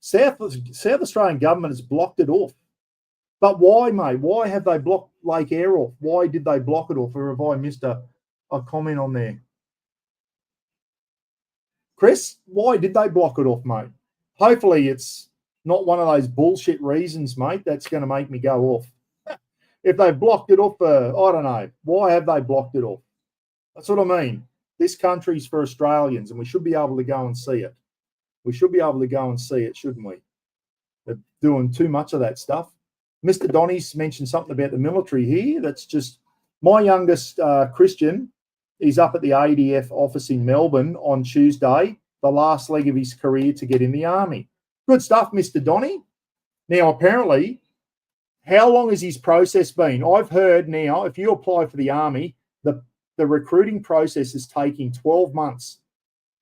South Australian government has blocked it off. But why, mate? Why have they blocked Lake Air off? Why did they block it off? Or have I missed a comment on there? Chris, why did they block it off, mate? Hopefully it's not one of those bullshit reasons, mate, that's going to make me go off. If they blocked it off, I don't know. Why have they blocked it off? That's what I mean. This country's for Australians, and we should be able to go and see it. We should be able to go and see it, shouldn't we? They're doing too much of that stuff. Mr. Donny's mentioned something about the military here. That's just my youngest Christian. He's up at the ADF office in Melbourne on Tuesday, the last leg of his career to get in the army. Good stuff, Mr. Donny. Now, apparently, how long has his process been? I've heard now, if you apply for the army, the recruiting process is taking 12 months.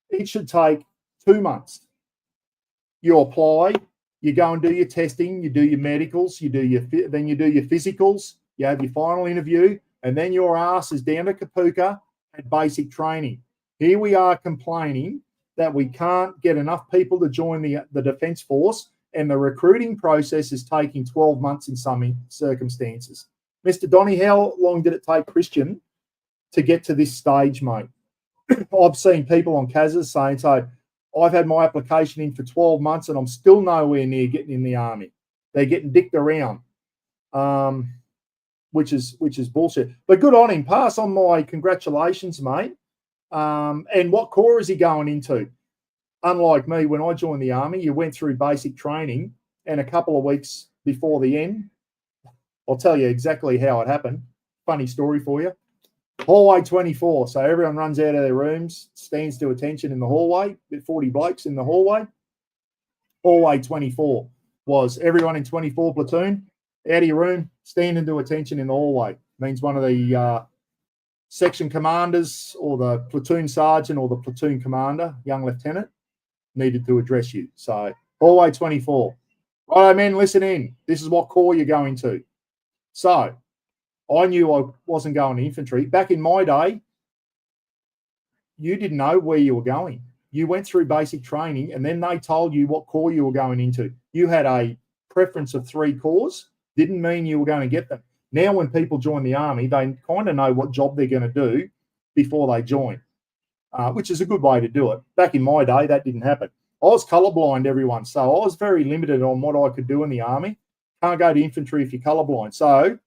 It should take 2 months. You apply, you go and do your testing, you do your medicals, then you do your physicals, you have your final interview, and then your ass is down to Kapuka at basic training. Here we are complaining that we can't get enough people to join the Defence Force, and the recruiting process is taking 12 months in some circumstances. Mr. Donny, how long did it take Christian to get to this stage, mate? I've seen people on Kazas saying, so I've had my application in for 12 months and I'm still nowhere near getting in the army. They're getting dicked around, which is bullshit. But good on him. Pass on my congratulations, mate. And what corps is he going into? Unlike me, when I joined the army, you went through basic training, and a couple of weeks before the end, I'll tell you exactly how it happened. Funny story for you. Hallway 24. So everyone runs out of their rooms, stands to attention in the hallway, 40 blokes in the hallway. Hallway 24 was everyone in 24 platoon, out of your room, standing to attention in the hallway. Means one of the section commanders or the platoon sergeant or the platoon commander, young lieutenant, needed to address you. So hallway 24. Right, men, listen in. This is what corps you're going to. So I knew I wasn't going to infantry. Back in my day, you didn't know where you were going. You went through basic training and then they told you what corps you were going into. You had a preference of 3 corps. Didn't mean you were going to get them. Now when people join the army, they kind of know what job they're going to do before they join, which is a good way to do it. Back in my day, that didn't happen. I was colourblind, everyone, so I was very limited on what I could do in the army. Can't go to infantry if you're colourblind. So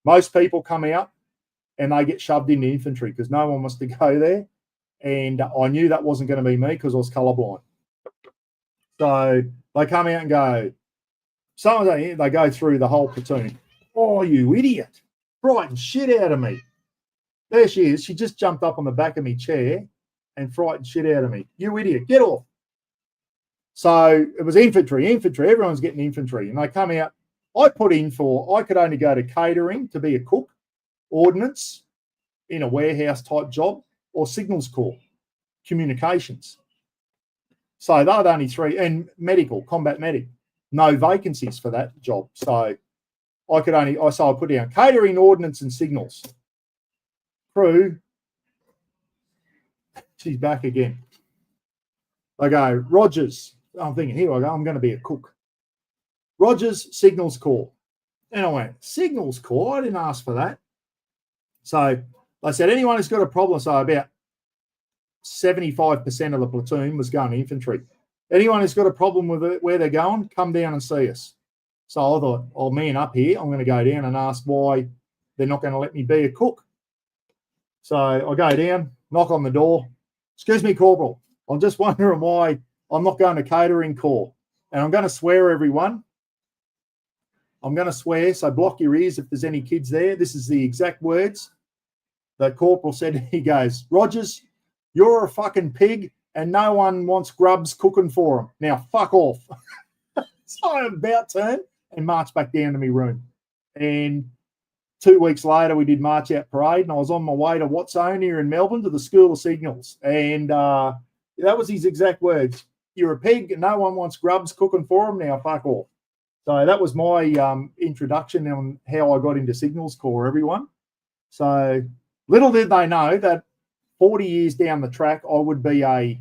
most people come out and they get shoved into infantry because no one wants to go there. And I knew that wasn't going to be me because I was colourblind. So they come out and go, some of them, they go through the whole platoon. Oh, you idiot. Frightened shit out of me. There she is. She just jumped up on the back of my chair and frightened shit out of me. You idiot. Get off. So it was infantry. Everyone's getting infantry. And they come out. I could only go to catering to be a cook, ordnance in a warehouse type job, or signals corps, communications. So they're the only 3, and medical, combat medic. No vacancies for that job. So I put down catering, ordnance, and signals. Crew, she's back again. I go, Rogers. I'm thinking, here I go, I'm going to be a cook. Rogers, Signals Corps. And I went, Signals Corps? I didn't ask for that. So they said, anyone who's got a problem, so about 75% of the platoon was going to infantry. Anyone who's got a problem with it, where they're going, come down and see us. So I thought, I'll man up here. I'm going to go down and ask why they're not going to let me be a cook. So I go down, knock on the door. Excuse me, Corporal. I'm just wondering why I'm not going to catering corps. And I'm going to swear, everyone. I'm going to swear, so block your ears if there's any kids there. This is the exact words the corporal said. He goes, Rogers, you're a fucking pig and no one wants grubs cooking for them. Now, fuck off. So I about turned and marched back down to my room. And 2 weeks later, we did march out parade, and I was on my way to Watson here in Melbourne to the School of Signals. And that was his exact words. You're a pig and no one wants grubs cooking for them. Now, fuck off. So that was my introduction on how I got into Signals Corps, everyone. So little did they know that 40 years down the track, I would be a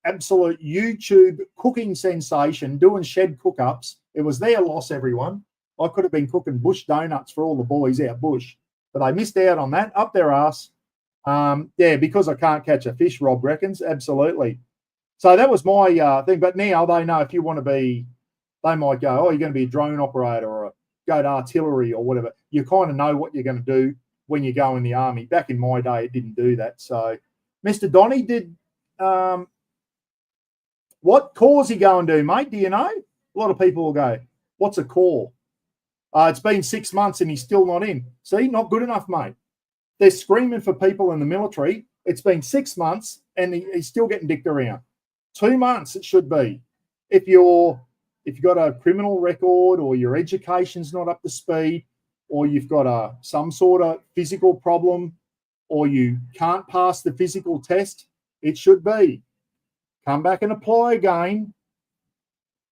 absolute YouTube cooking sensation, doing shed cook-ups. It was their loss, everyone. I could have been cooking bush donuts for all the boys out bush, but they missed out on that, up their ass. Because I can't catch a fish, Rob reckons. Absolutely. So that was my thing. But now they know if you want to be, they might go, oh, you're going to be a drone operator or go to artillery or whatever. You kind of know what you're going to do when you go in the army. Back in my day, it didn't do that. So Mr. Donny, did what core's he go and do, mate? Do you know? A lot of people will go, what's a core? It's been 6 months and he's still not in. See, not good enough, mate. They're screaming for people in the military. It's been 6 months and he's still getting dicked around. 2 months it should be. If you've got a criminal record or your education's not up to speed or you've got some sort of physical problem or you can't pass the physical test, it should be. Come back and apply again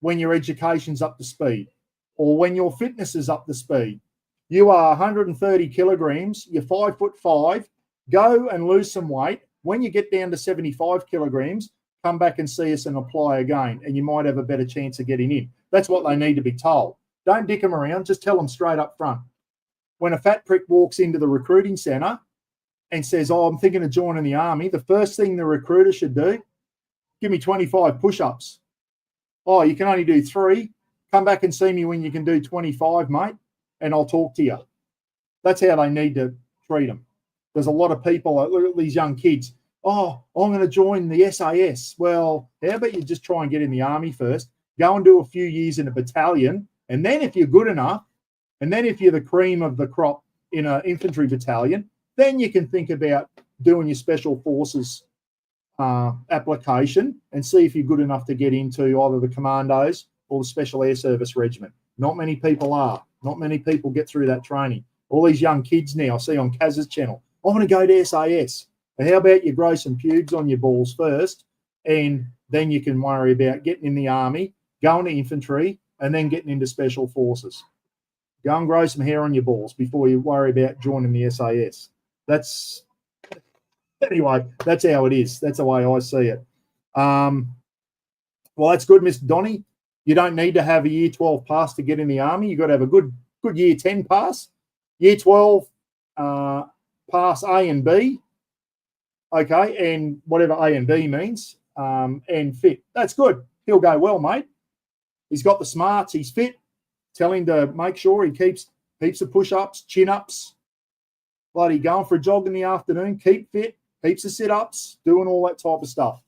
when your education's up to speed or when your fitness is up to speed. You are 130 kilograms, you're 5'5", go and lose some weight. When you get down to 75 kilograms, come back and see us and apply again, and you might have a better chance of getting in. That's what they need to be told. Don't dick them around, just tell them straight up front. When a fat prick walks into the recruiting centre and says, I'm thinking of joining the army, the first thing the recruiter should do, give me 25 push-ups. Oh, you can only do 3. Come back and see me when you can do 25, mate, and I'll talk to you. That's how they need to treat them. There's a lot of people, look at these young kids. Oh, I'm going to join the SAS. Well, how about you just try and get in the army first, go and do a few years in a battalion, and then if you're good enough, and then if you're the cream of the crop in an infantry battalion, then you can think about doing your special forces application and see if you're good enough to get into either the commandos or the Special Air Service Regiment. Not many people are. Not many people get through that training. All these young kids now, I see on Kaz's channel, I want to go to SAS. But how about you grow some pubes on your balls first, and then you can worry about getting in the army, going to infantry, and then getting into special forces. Go and grow some hair on your balls before you worry about joining the SAS. Anyway, that's how it is. That's the way I see it. Well, that's good, Mr. Donny. You don't need to have a year 12 pass to get in the army. You've got to have a good year 10 pass. Year 12 pass A and B. Okay, and whatever A and B means, and fit. That's good. He'll go well, mate. He's got the smarts. He's fit. Tell him to make sure he keeps heaps of push-ups, chin-ups, bloody going for a jog in the afternoon, keep fit, heaps of sit-ups, doing all that type of stuff.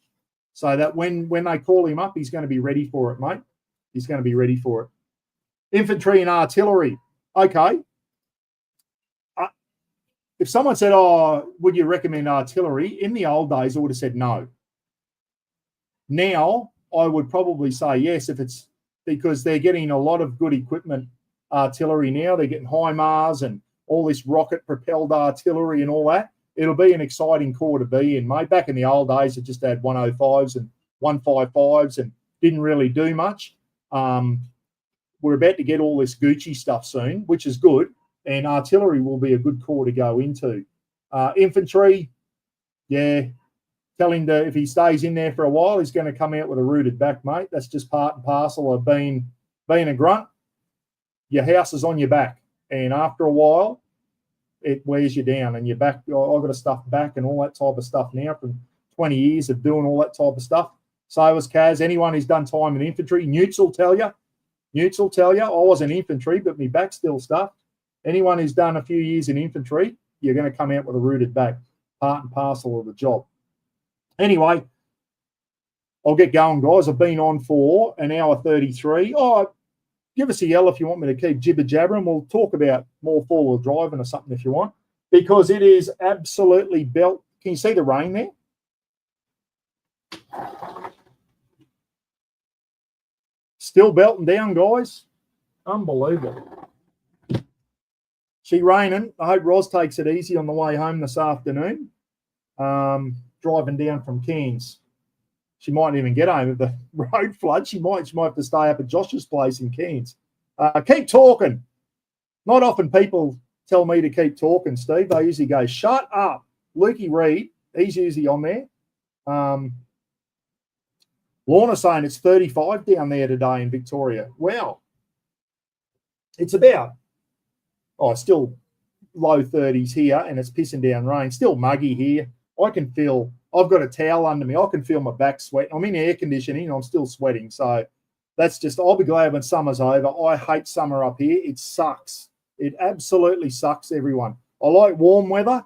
So that when they call him up, he's going to be ready for it, mate. He's going to be ready for it. Infantry and artillery. Okay. If someone said, oh, would you recommend artillery? In the old days, I would have said no. Now, I would probably say yes, if it's because they're getting a lot of good equipment, artillery now. They're getting HIMARS and all this rocket-propelled artillery and all that. It'll be an exciting corps to be in, mate. Back in the old days, it just had 105s and 155s and didn't really do much. We're about to get all this Gucci stuff soon, which is good, and artillery will be a good corps to go into. Infantry, yeah, tell him to, if he stays in there for a while, he's going to come out with a rooted back, mate. That's just part and parcel of being a grunt. Your house is on your back, and after a while, it wears you down, and your back, I've got a stuffed back and all that type of stuff now from 20 years of doing all that type of stuff. So was Kaz. Anyone who's done time in infantry, Newts will tell you. I wasn't infantry, but my back's still stuffed. Anyone who's done a few years in infantry, you're going to come out with a rooted back, part and parcel of the job. Anyway, I'll get going, guys. I've been on for an hour 33. Oh, give us a yell if you want me to keep jibber-jabbering. We'll talk about more four-wheel driving or something if you want, because it is absolutely belt. Can you see the rain there? Still belting down, guys. Unbelievable. She raining. I hope Roz takes it easy on the way home this afternoon. Driving down from Cairns. She mightn't even get home if the road floods. She might have to stay up at Josh's place in Cairns. Keep talking. Not often people tell me to keep talking, Steve. They usually go, shut up. Lukey Reed, he's usually on there. Lorna saying it's 35 down there today in Victoria. Wow. It's about, still low 30s here, and it's pissing down rain. Still muggy here. I can feel, I've got a towel under me. I can feel my back sweating. I'm in air conditioning. I'm still sweating. So that's just, I'll be glad when summer's over. I hate summer up here. It sucks. It absolutely sucks, everyone. I like warm weather.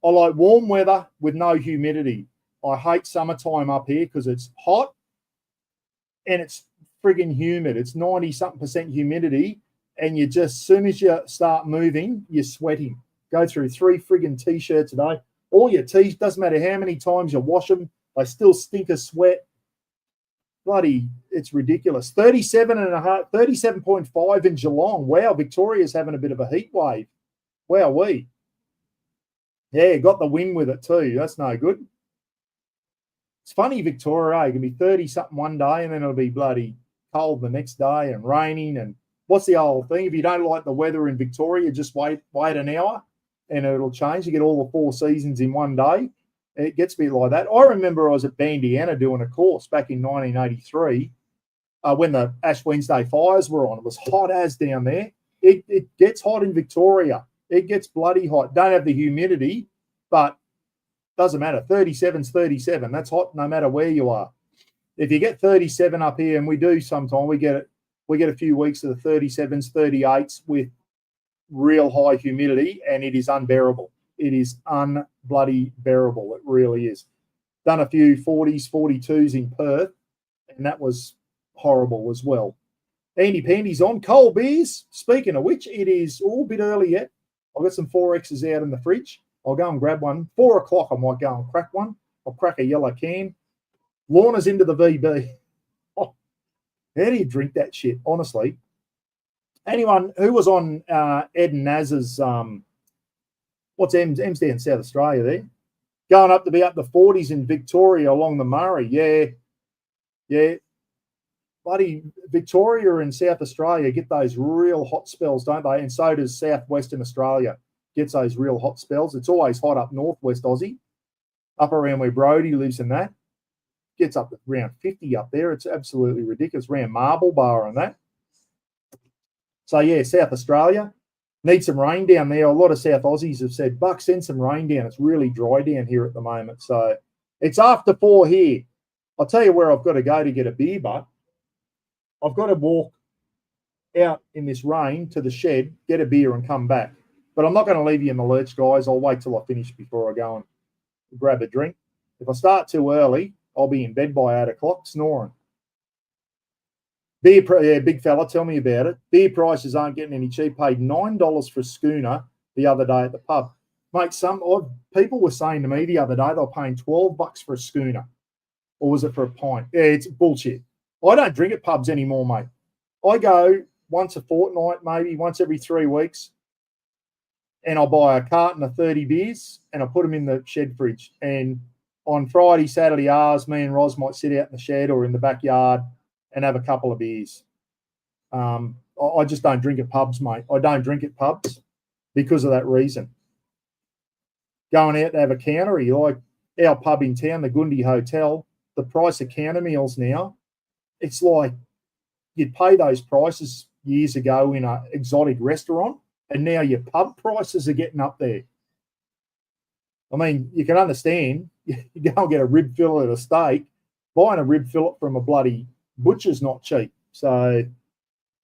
I like warm weather with no humidity. I hate summertime up here because it's hot and it's friggin' humid. It's 90-something% humidity, and you just, as soon as you start moving, you're sweating. Go through 3 friggin' T-shirts a day. All your T-shirts, doesn't matter how many times you wash them, they still stink of sweat. Bloody, it's ridiculous. 37.5 in Geelong. Wow, Victoria's having a bit of a heat wave. Wowee. Yeah, got the wind with it too. That's no good. It's funny, Victoria, it can be 30-something one day and then it'll be bloody cold the next day and raining. And what's the old thing? If you don't like the weather in Victoria, just wait an hour and it'll change. You get all the 4 seasons in one day. It gets a bit like that. I remember I was at Bandiana doing a course back in 1983 when the Ash Wednesday fires were on. It was hot as down there. It gets hot in Victoria. It gets bloody hot. Don't have the humidity, but doesn't matter. 37's 37. That's hot no matter where you are. If you get 37 up here, and we do sometimes, we get a few weeks of the 37s, 38s with real high humidity, and it is unbearable. It is unbloody bearable. It really is. Done a few 40s, 42s in Perth, and that was horrible as well. Andy Pandy's on. Cold beers. Speaking of which, it is all a bit early yet. I've got some 4Xs out in the fridge. I'll go and grab one. 4 o'clock, I might go and crack one. I'll crack a yellow can. Lorna's into the VB. Oh, how do you drink that shit, honestly? Anyone who was on Ed and Naz's, what's M's down South Australia there? Going up to be up the 40s in Victoria along the Murray. Yeah. Bloody Victoria and South Australia get those real hot spells, don't they? And so does southwestern Australia. Gets those real hot spells. It's always hot up northwest Aussie, up around where Brody lives and that. Gets up to around 50 up there. It's absolutely ridiculous. Around Marble Bar and that. So, yeah, South Australia. Need some rain down there. A lot of South Aussies have said, Buck, send some rain down. It's really dry down here at the moment. So, it's after 4 here. I'll tell you where I've got to go to get a beer, but I've got to walk out in this rain to the shed, get a beer and come back. But I'm not going to leave you in the lurch, guys. I'll wait till I finish before I go and grab a drink. If I start too early, I'll be in bed by 8 o'clock snoring. Beer, big fella, tell me about it. Beer prices aren't getting any cheap. Paid $9 for a schooner the other day at the pub. Mate, people were saying to me the other day they were paying $12 for a schooner. Or was it for a pint? Yeah, it's bullshit. I don't drink at pubs anymore, mate. I go once a fortnight, maybe once every 3 weeks, and I'll buy a carton of 30 beers and I'll put them in the shed fridge. And on Friday, Saturday hours, me and Roz might sit out in the shed or in the backyard and have a couple of beers. I just don't drink at pubs, mate. I don't drink at pubs because of that reason. Going out to have a countery, like our pub in town, the Gundi Hotel, the price of counter meals now, it's like you'd pay those prices years ago in an exotic restaurant, and now your pub prices are getting up there. I mean, you can understand, you go and get a rib fillet at a steak, buying a rib fillet from a bloody butcher's not cheap. So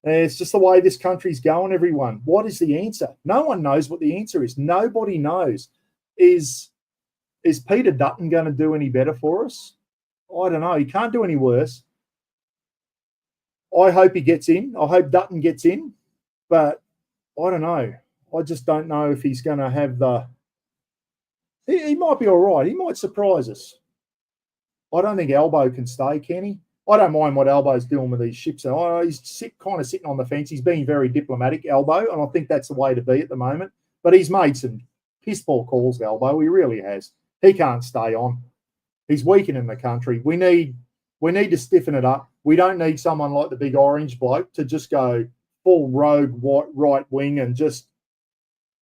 it's just the way this country's going, everyone. What is the answer? No one knows what the answer is. Nobody knows. Is Peter Dutton going to do any better for us? I don't know. He can't do any worse. I hope he gets in. I hope Dutton gets in. But I don't know. I just don't know if he's going to have the... He might be all right. He might surprise us. I don't think Albo can stay, can he? I don't mind what Albo's doing with these ships. He's kind of sitting on the fence. He's being very diplomatic, Albo, and I think that's the way to be at the moment. But he's made some piss-ball calls, Albo. He really has. He can't stay on. He's weakening the country. We need to stiffen it up. We don't need someone like the big orange bloke to just go full rogue right wing and just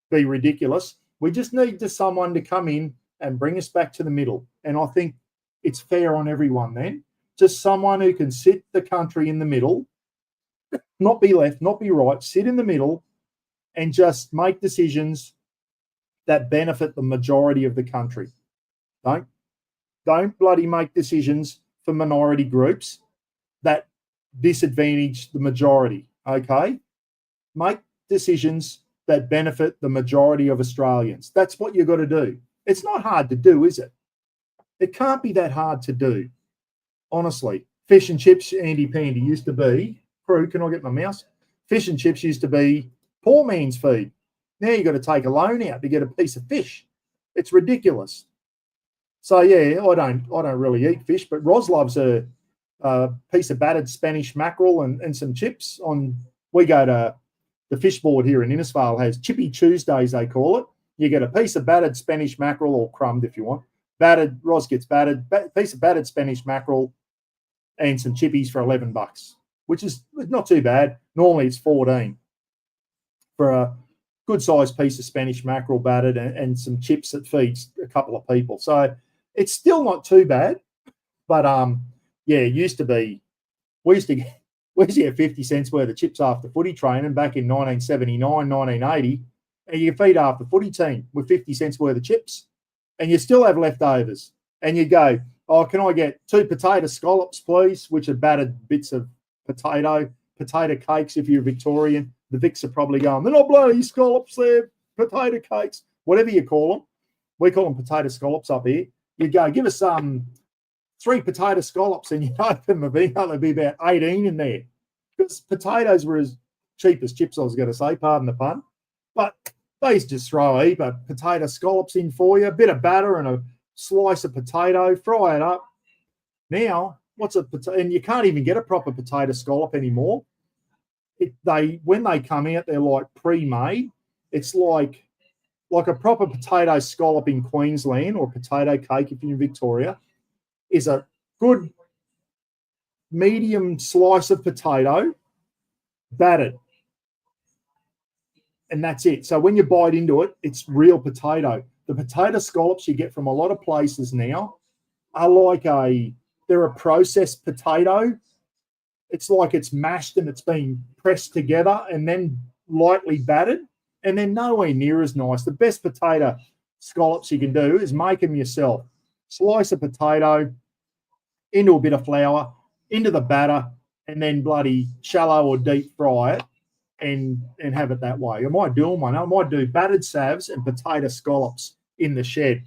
be ridiculous. We just need someone to come in and bring us back to the middle. And I think it's fair on everyone then. Just someone who can sit the country in the middle, not be left, not be right, sit in the middle and just make decisions that benefit the majority of the country. Don't bloody make decisions for minority groups that disadvantage the majority, okay? Make decisions that benefit the majority of Australians. That's what you've got to do. It's not hard to do, is it? It can't be that hard to do, honestly. Fish and chips, Andy Pandy, used to be, crew, can I get my mouse? Fish and chips used to be poor man's feed. Now you've got to take a loan out to get a piece of fish. It's ridiculous. So yeah, I don't really eat fish, but Ros loves a piece of battered Spanish mackerel and some chips. We go to the fish board here in Innisfail, has Chippy Tuesdays, they call it. You get a piece of battered Spanish mackerel, or crumbed if you want. Battered, Ros gets battered, piece of battered Spanish mackerel and some chippies for $11, which is not too bad. Normally it's 14 for a good sized piece of Spanish mackerel battered and some chips that feeds a couple of people. So it's still not too bad, but yeah, it used to be. We used to get 50 cents worth of chips after footy training back in 1979, 1980, and you feed half the footy team with 50 cents worth of chips, and you still have leftovers. And you go, oh, can I get 2 potato scallops, please, which are battered bits of potato cakes if you're Victorian. The Vics are probably going, they're not bloody scallops, they're potato cakes, whatever you call them. We call them potato scallops up here. You go, give us 3 potato scallops, and you open them, there'll be about 18 in there. Because potatoes were as cheap as chips, I was going to say, pardon the pun. But they used to just throw a heap of potato scallops in for you, a bit of batter and a slice of potato, fry it up. Now, what's a potato? And you can't even get a proper potato scallop anymore. When they come out, they're like pre-made. It's like a proper potato scallop in Queensland, or potato cake if you're in Victoria, is a good medium slice of potato battered. And that's it. So when you bite into it, it's real potato. The potato scallops you get from a lot of places now are they're a processed potato. It's like it's mashed and it's been pressed together and then lightly battered, and they're nowhere near as nice. The best potato scallops you can do is make them yourself. Slice a potato into a bit of flour, into the batter, and then bloody shallow or deep fry it and have it that way. I might do one. I might do battered salves and potato scallops in the shed,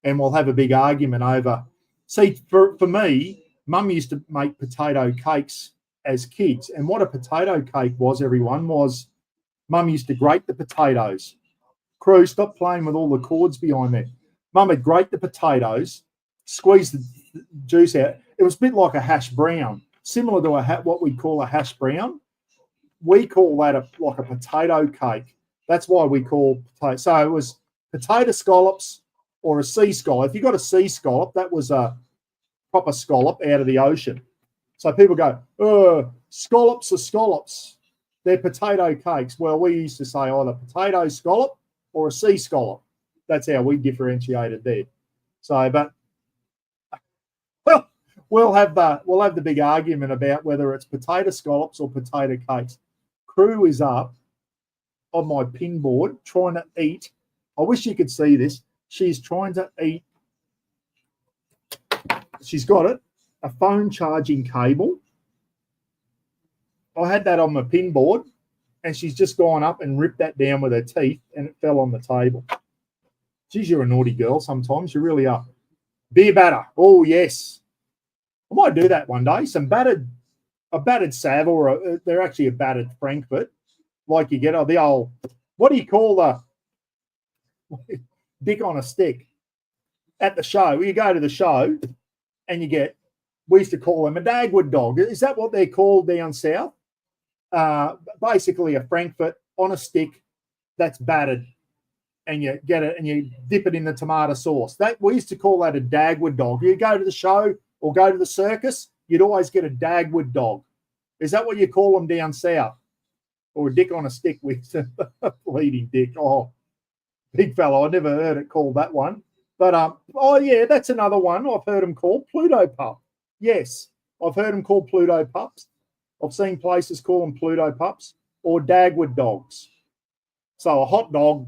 and we'll have a big argument over. See, for me, Mum used to make potato cakes as kids, and what a potato cake was, everyone, was Mum used to grate the potatoes. Crew, stop playing with all the cords behind there. Mum would grate the potatoes, squeeze the juice out. It was a bit like a hash brown, similar to what we call a hash brown. We call that like a potato cake. That's why we call potato. So it was potato scallops or a sea scallop. If you got a sea scallop, that was a proper scallop out of the ocean. So people go, oh, scallops are scallops. They're potato cakes. Well, we used to say either potato scallop or a sea scallop. That's how we differentiated there. So, but well, we'll have the big argument about whether it's potato scallops or potato cakes. Crew is up on my pin board trying to eat. I wish you could see this. She's trying to eat. She's got it. A phone charging cable. I had that on my pin board, and she's just gone up and ripped that down with her teeth, and it fell on the table. Geez, you're a naughty girl sometimes. You really are. Beer batter. Oh, yes. I might do that one day. A battered Sav, or they're actually a battered Frankfurt, like you get the old, what do you call the dick on a stick at the show? You go to the show and you get, we used to call them a Dagwood dog. Is that what they're called down south? Basically a Frankfurt on a stick that's battered, and you get it and you dip it in the tomato sauce. That we used to call that a Dagwood dog. You go to the show or go to the circus, you'd always get a Dagwood dog. Is that what you call them down south? Or a dick on a stick with a bleeding dick? Oh, big fella. I never heard it called that one. But, oh, yeah, that's another one I've heard them called. Pluto pup. Yes, I've heard them called Pluto pups. I've seen places call them Pluto pups or Dagwood dogs. So a hot dog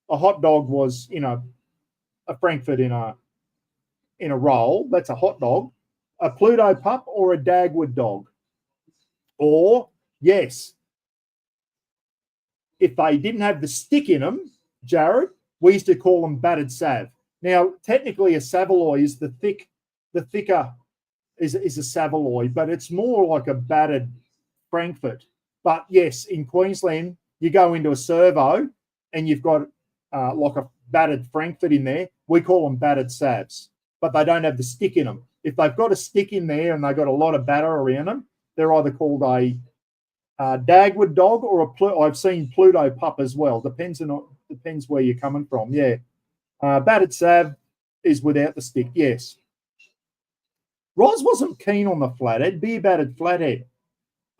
was, a Frankfurt in a roll. That's a hot dog. A Pluto pup or a Dagwood dog. Or, yes, if they didn't have the stick in them, Jared, we used to call them battered Sav. Now, technically, a saveloy is the thicker is a saveloy, but it's more like a battered Frankfurt. But yes, in Queensland, you go into a servo and you've got like a battered Frankfurt in there. We call them battered savs, but they don't have the stick in them. If they've got a stick in there and they've got a lot of batter around them, they're either called a Dagwood dog or I've seen Pluto pup as well. Depends where you're coming from. Yeah, battered sav is without the stick. Yes. Roz wasn't keen on the flathead, beer battered flathead.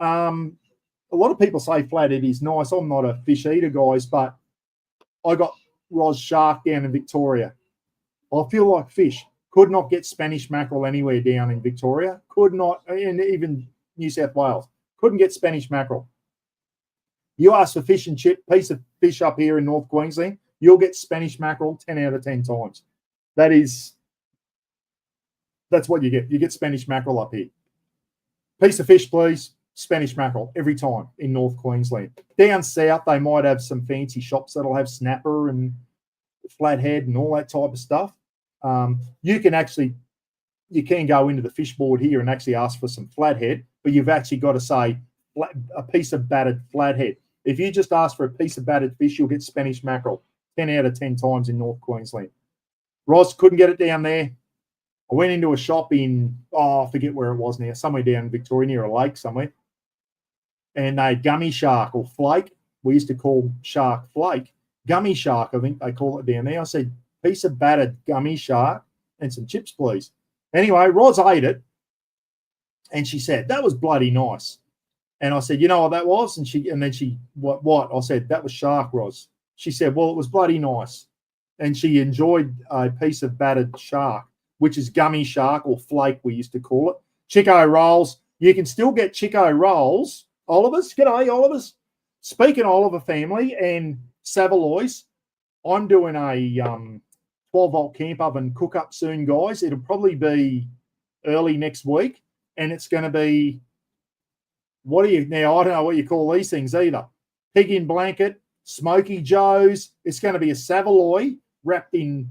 A lot of people say flathead is nice. I'm not a fish eater, guys, but I got Roz shark down in Victoria. I feel like fish. Could not get Spanish mackerel anywhere down in Victoria. Could not, and even New South Wales. Couldn't get Spanish mackerel. You ask for fish and chip, piece of fish up here in North Queensland, you'll get Spanish mackerel 10 out of 10 times. That's what you get. You get Spanish mackerel up here. Piece of fish, please. Spanish mackerel every time in North Queensland. Down south, they might have some fancy shops that'll have snapper and flathead and all that type of stuff. You can go into the fish board here and actually ask for some flathead, but you've actually got to say a piece of battered flathead. If you just ask for a piece of battered fish, you'll get Spanish mackerel 10 out of 10 times in North Queensland. Roz couldn't get it down there. I went into a shop in, I forget where it was now, somewhere down in Victoria, near a lake somewhere. And they had gummy shark or flake. We used to call shark flake. Gummy shark, I think they call it down there. I said, piece of battered gummy shark and some chips, please. Anyway, Roz ate it. And she said, that was bloody nice. And I said, you know what that was? And then she, what? I said, that was shark, Roz. She said, well, it was bloody nice. And she enjoyed a piece of battered shark, which is gummy shark or flake, we used to call it. Chico rolls. You can still get Chico rolls. Olivers, g'day, Olivers. Speaking of Oliver family and Saveloys, I'm doing a 12-volt camp oven cook-up soon, guys. It'll probably be early next week, and it's going to be, I don't know what you call these things either. Pig in blanket, Smoky Joe's. It's going to be a Saveloy wrapped in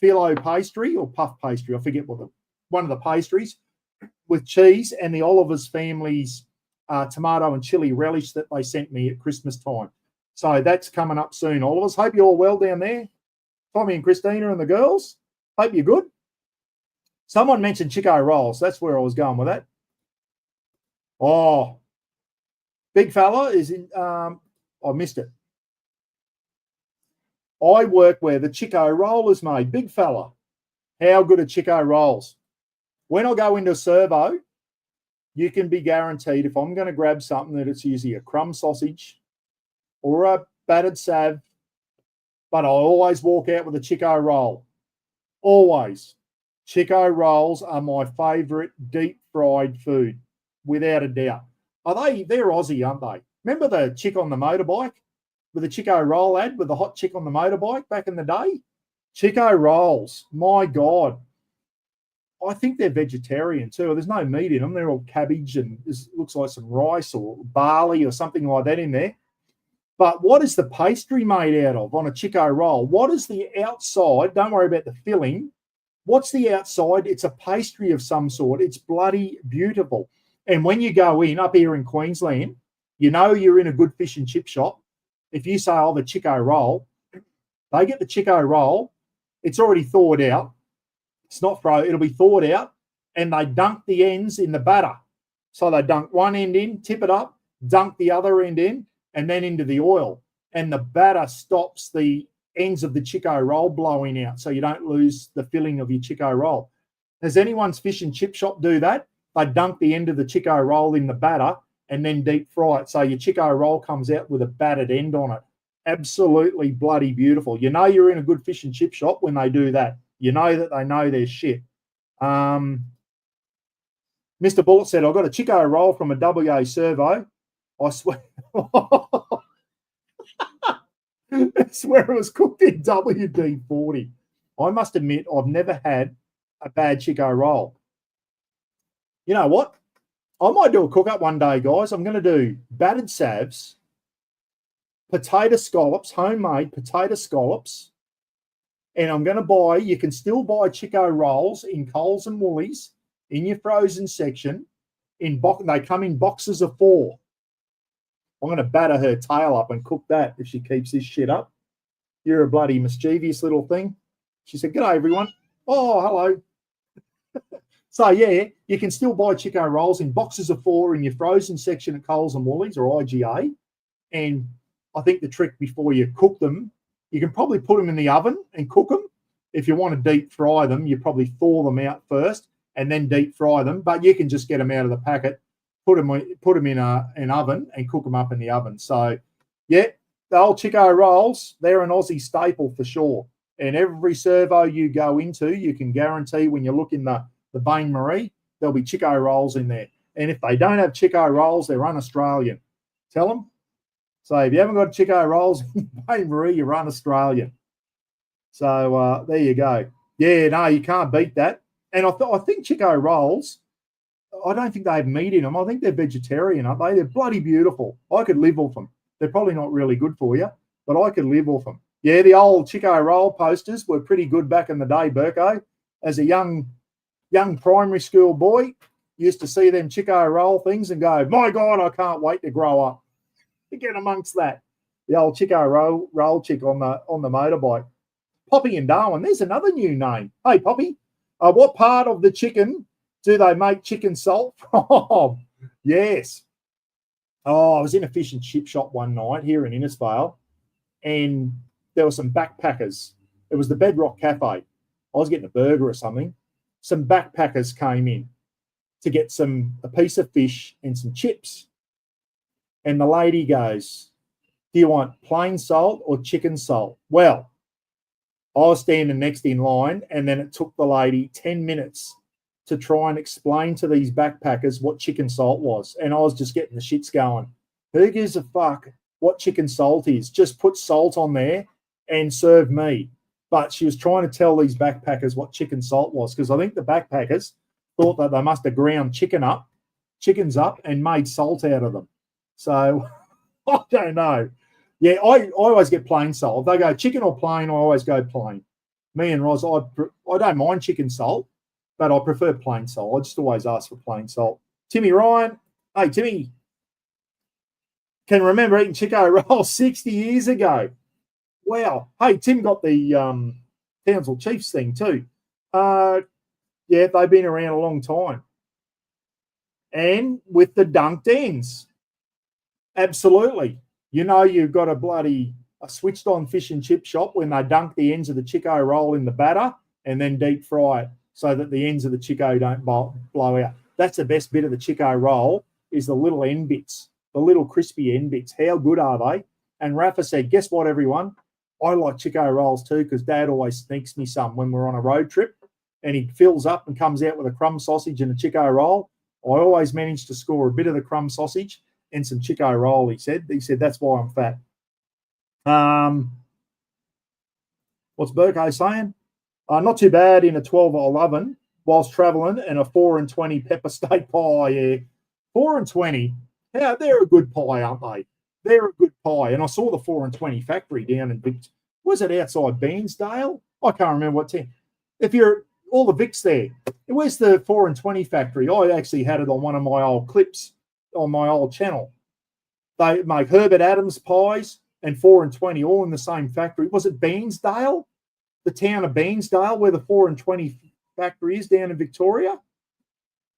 phyllo pastry or puff pastry. I forget one of the pastries with cheese and the Oliver's family's tomato and chili relish that they sent me at Christmas time. So that's coming up soon, Oliver's. Hope you're all well down there. Tommy and Christina and the girls. Hope you're good. Someone mentioned Chico rolls. That's where I was going with that. Oh, big fella is in, I missed it. I work where the Chico roll is made. Big fella. How good are Chico rolls? When I go into a servo, you can be guaranteed if I'm going to grab something that it's usually a crumb sausage or a battered sav, but I always walk out with a Chico roll. Always. Chico rolls are my favourite deep fried food, without a doubt. They're Aussie, aren't they? Remember the chick on the motorbike with the Chico roll ad with the hot chick on the motorbike back in the day? Chico rolls, my God. I think they're vegetarian too. There's no meat in them. They're all cabbage and this looks like some rice or barley or something like that in there. But what is the pastry made out of on a Chico roll? What is the outside? Don't worry about the filling. What's the outside? It's a pastry of some sort. It's bloody beautiful. And when you go in up here in Queensland, you know you're in a good fish and chip shop. If you say, oh, the Chico roll, they get the Chico roll. It's already thawed out. It's not frozen. It'll be thawed out, and they dunk the ends in the batter. So they dunk one end in, tip it up, dunk the other end in, and then into the oil. And the batter stops the ends of the Chico roll blowing out, so you don't lose the filling of your Chico roll. Does anyone's fish and chip shop do that? They dunk the end of the Chico roll in the batter and then deep fry it. So your Chico roll comes out with a battered end on it. Absolutely bloody beautiful. You know you're in a good fish and chip shop when they do that. You know that they know their shit. Mr. Bullet said, I got a Chico roll from a WA servo. I swear. I swear it was cooked in WD-40. I must admit, I've never had a bad Chico roll. You know what? I might do a cook-up one day, guys. I'm going to do battered salves, potato scallops, homemade potato scallops, And I'm going to buy, you can still buy Chico rolls in Coles and Woolies in your frozen section. They come in boxes of 4. I'm going to batter her tail up and cook that if she keeps this shit up. You're a bloody mischievous little thing. She said, "G'day, everyone." Oh, hello. So, yeah, you can still buy Chico rolls in boxes of 4 in your frozen section at Coles and Woolies or IGA. And I think the trick before you cook them, you can probably put them in the oven and cook them. If you want to deep fry them, you probably thaw them out first and then deep fry them. But you can just get them out of the packet, put them in an oven and cook them up in the oven. So, yeah, the old Chico rolls, they're an Aussie staple for sure. And every servo you go into, you can guarantee when you look in the Bain Marie, there'll be Chico rolls in there. And if they don't have Chico rolls, they're un-Australian. Tell them. So if you haven't got Chico rolls in Bain Marie, you're un-Australian. So there you go. Yeah, no, you can't beat that. And I think Chico rolls, I don't think they have meat in them. I think they're vegetarian, aren't they? They're bloody beautiful. I could live off them. They're probably not really good for you, but I could live off them. Yeah, the old Chico roll posters were pretty good back in the day, Burko. As a young primary school boy, used to see them Chico roll things and go, my God, I can't wait to grow up. To get amongst that. The old Chico roll chick on the motorbike. Poppy and Darwin, there's another new name. Hey, Poppy, what part of the chicken do they make chicken salt from? Yes. Oh, I was in a fish and chip shop one night here in Innisfail, and there were some backpackers. It was the Bedrock Cafe. I was getting a burger or something. Some backpackers came in to get a piece of fish and some chips. And the lady goes, "Do you want plain salt or chicken salt?" Well, I was standing next in line, and then it took the lady 10 minutes to try and explain to these backpackers what chicken salt was. And I was just getting the shits going. Who gives a fuck what chicken salt is? Just put salt on there and serve me. But she was trying to tell these backpackers what chicken salt was, because I think the backpackers thought that they must have ground chickens up and made salt out of them. So I don't know. Yeah, I always get plain salt. If they go chicken or plain, I always go plain. Me and Roz, I don't mind chicken salt, but I prefer plain salt. I just always ask for plain salt. Timmy Ryan. Hey, Timmy. Can remember eating Chico rolls 60 years ago. Wow. Hey, Tim got the Townsville Chiefs thing too. Yeah, they've been around a long time. And with the dunked ends. Absolutely. You know, you've got a switched on fish and chip shop when they dunk the ends of the Chico roll in the batter and then deep fry it so that the ends of the Chico don't blow out. That's the best bit of the Chico roll, is the little end bits, the little crispy end bits. How good are they? And Rafa said, guess what, everyone? I like Chico rolls too, because Dad always sneaks me some when we're on a road trip, and he fills up and comes out with a crumb sausage and a Chico roll. I always manage to score a bit of the crumb sausage and some Chico roll, he said. He said, that's why I'm fat. What's Burko saying? Not too bad in a 12 or 11 whilst travelling, and a 4 and 20 pepper steak pie. Yeah, 4 and 20. Yeah, they're a good pie, aren't they? They're a good pie. And I saw the 4 and 20 factory down in was it outside Bairnsdale? I can't remember what town. If you're all the Vicks there, where's the 4 and 20 factory? I actually had it on one of my old clips on my old channel. They make Herbert Adams pies and 4 and 20 all in the same factory. Was it Bairnsdale? The town of Bairnsdale, where the 4 and 20 factory is down in Victoria?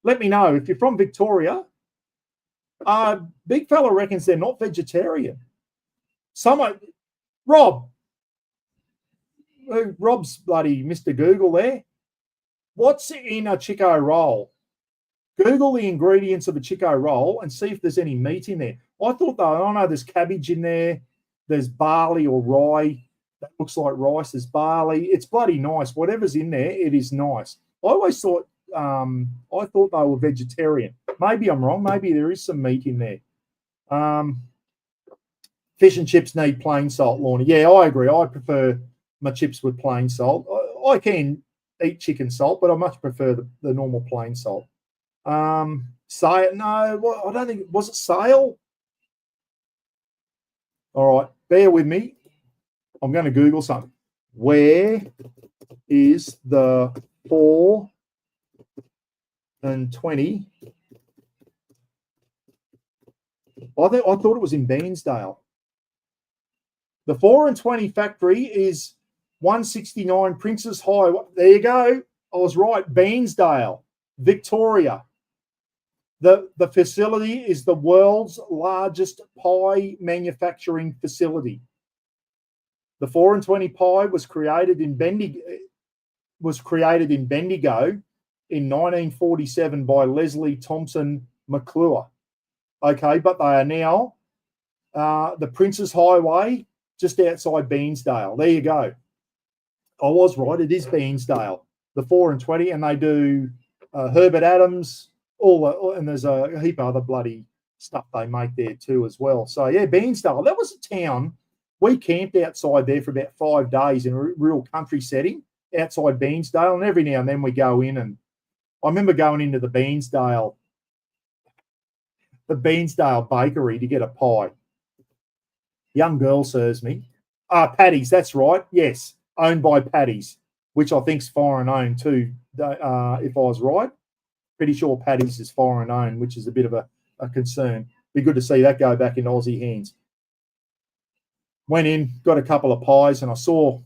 Let me know if you're from Victoria. Big fella reckons they're not vegetarian. Rob's bloody Mr. Google there. What's in a Chico roll? Google the ingredients of a Chico roll and see if there's any meat in there. I thought, though, I know there's cabbage in there. There's barley or rye. That looks like rice. There's barley. It's bloody nice. Whatever's in there, it is nice. I always thought, they were vegetarian. Maybe I'm wrong. Maybe there is some meat in there. Fish and chips need plain salt, Lorna. Yeah, I agree. I prefer my chips with plain salt. I can eat chicken salt, but I much prefer the normal plain salt. No, I don't think, was it sale? All right, bear with me. I'm going to Google something. Where is the 4 and 20? I thought it was in Bairnsdale. The 4 and 20 factory is 169 Princes Highway. There you go. I was right. Bairnsdale, Victoria. The facility is the world's largest pie manufacturing facility. The 4 and 20 pie was created in Bendigo in 1947 by Leslie Thompson McClure. Okay, but they are now the Princes Highway just outside Bairnsdale. There you go. I was right. It is Bairnsdale, the 4 and 20, and they do Herbert Adams, and there's a heap of other bloody stuff they make there too as well. So, yeah, Bairnsdale. That was a town. We camped outside there for about 5 days in a real country setting outside Bairnsdale, and every now and then we go in, and I remember going into the Bairnsdale bakery to get a pie. Young girl serves me. Paddy's, that's right. Yes, owned by Paddy's, which I think's foreign owned too, if I was right. Pretty sure Paddy's is foreign owned, which is a bit of a concern. Be good to see that go back in Aussie hands. Went in, got a couple of pies, and I saw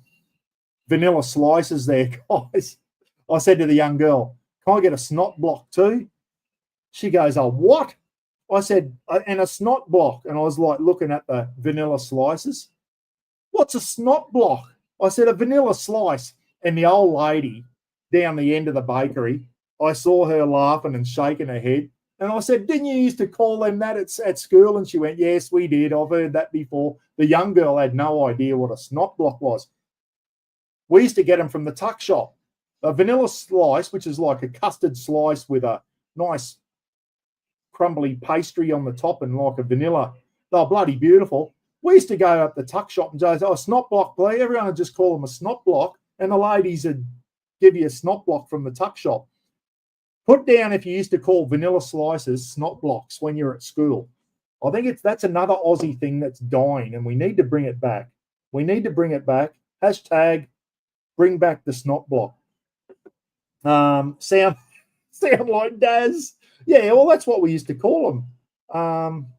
vanilla slices there, guys. I said to the young girl, "Can I get a snot block too?" She goes, "Oh, what?" I said, "And a snot block." And I was like looking at the vanilla slices. "What's a snot block?" I said, "A vanilla slice." And the old lady down the end of the bakery, I saw her laughing and shaking her head. And I said, "Didn't you used to call them that at school?" And she went, "Yes, we did. I've heard that before." The young girl had no idea what a snot block was. We used to get them from the tuck shop. A vanilla slice, which is like a custard slice with a nice crumbly pastry on the top and like a vanilla. They're bloody beautiful. We used to go up the tuck shop and say, "Oh, snot block, please." Everyone would just call them a snot block. And the ladies would give you a snot block from the tuck shop. Put down if you used to call vanilla slices snot blocks when you're at school. I think that's another Aussie thing that's dying, and we need to bring it back. We need to bring it back. Hashtag bring back the snot block. Sound like Daz. Yeah, well, that's what we used to call them.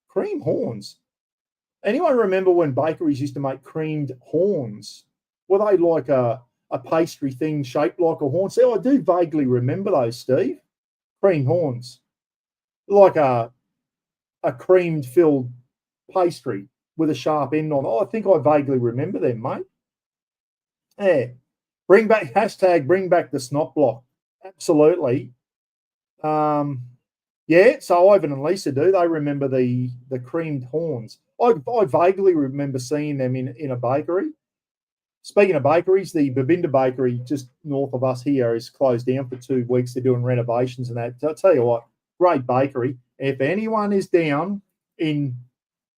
Cream horns. Anyone remember when bakeries used to make creamed horns? Were they like a pastry thing shaped like a horn? See, I do vaguely remember those, Steve. Cream horns. Like a creamed filled pastry with a sharp end on it. I think I vaguely remember them, mate. Yeah. Bring back the snot block. Absolutely. Yeah, so Ivan and Lisa do. They remember the creamed horns. I vaguely remember seeing them in a bakery. Speaking of bakeries, the Babinda bakery just north of us here is closed down for 2 weeks. They're doing renovations and that. I'll tell you what, great bakery. If anyone is down in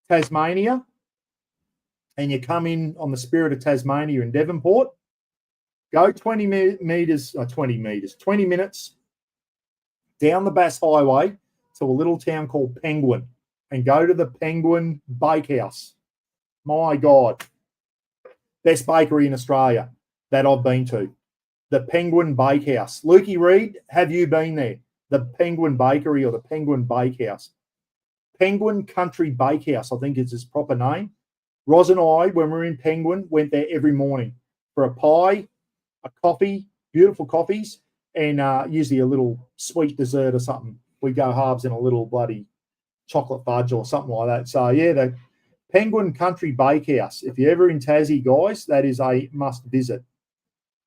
Tasmania and you come in on the Spirit of Tasmania in Devonport, go 20 minutes down the Bass Highway to a little town called Penguin and go to the Penguin Bakehouse. My God. Best bakery in Australia that I've been to. The Penguin Bakehouse. Lukey Reed, have you been there? The Penguin Bakery or the Penguin Bakehouse. Penguin Country Bakehouse, I think is its proper name. Roz and I, when we were in Penguin, went there every morning for a pie, a coffee, beautiful coffees, and usually a little sweet dessert or something. We go halves in a little bloody chocolate fudge or something like that. So, yeah, the Penguin Country Bakehouse. If you're ever in Tassie, guys, that is a must visit.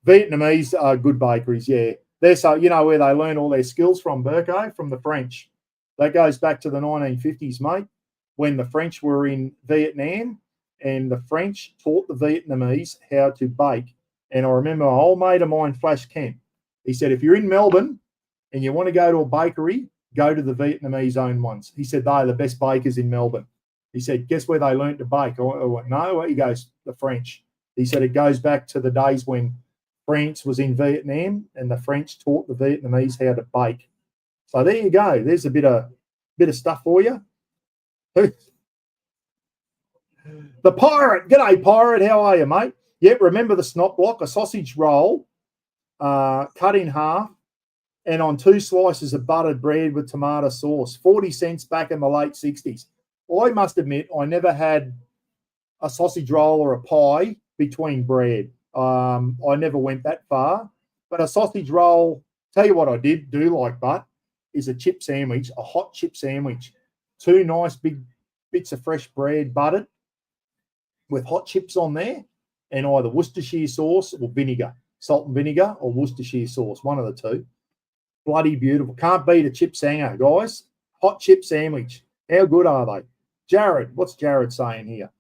Vietnamese are good bakeries, yeah. They're so, you know where they learn all their skills from, Burko? From the French. That goes back to the 1950s, mate, when the French were in Vietnam and the French taught the Vietnamese how to bake. And I remember an old mate of mine, Flash Kent, he said, if you're in Melbourne and you want to go to a bakery, go to the Vietnamese-owned ones. He said, they're the best bakers in Melbourne. He said, guess where they learned to bake? I went, no. He goes, the French. He said, it goes back to the days when France was in Vietnam and the French taught the Vietnamese how to bake. So there you go. There's a bit of stuff for you. The Pirate. G'day, Pirate. How are you, mate? Yep, remember the snot block, a sausage roll cut in half and on 2 slices of buttered bread with tomato sauce, 40 cents back in the late 60s. I must admit, I never had a sausage roll or a pie between bread. I never went that far. But a sausage roll, tell you what I did do like, but is a chip sandwich, a hot chip sandwich. 2 nice big bits of fresh bread buttered with hot chips on there and either Worcestershire sauce or vinegar, salt and vinegar or Worcestershire sauce, one of the two. Bloody beautiful. Can't beat a chip sanger, guys. Hot chip sandwich. How good are they? Jared, what's Jared saying here?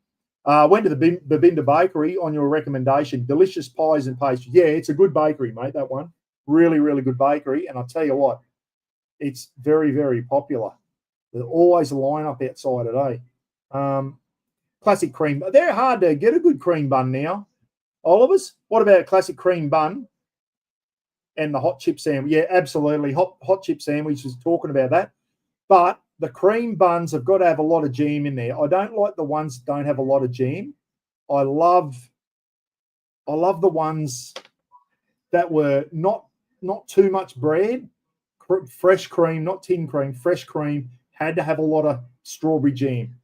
Went to the Babinda Bakery on your recommendation. Delicious pies and pastries. Yeah, it's a good bakery, mate, that one. Really, really good bakery. And I'll tell you what, it's very, very popular. There's always a line-up outside today. Classic cream. They're hard to get a good cream bun now. Oliver's, what about a classic cream bun and the hot chip sandwich? Yeah, absolutely. Hot chip sandwich is talking about that. But the cream buns have got to have a lot of jam in there. I don't like the ones that don't have a lot of jam. I love the ones that were not too much bread, fresh cream, not tin cream, fresh cream, had to have a lot of strawberry jam,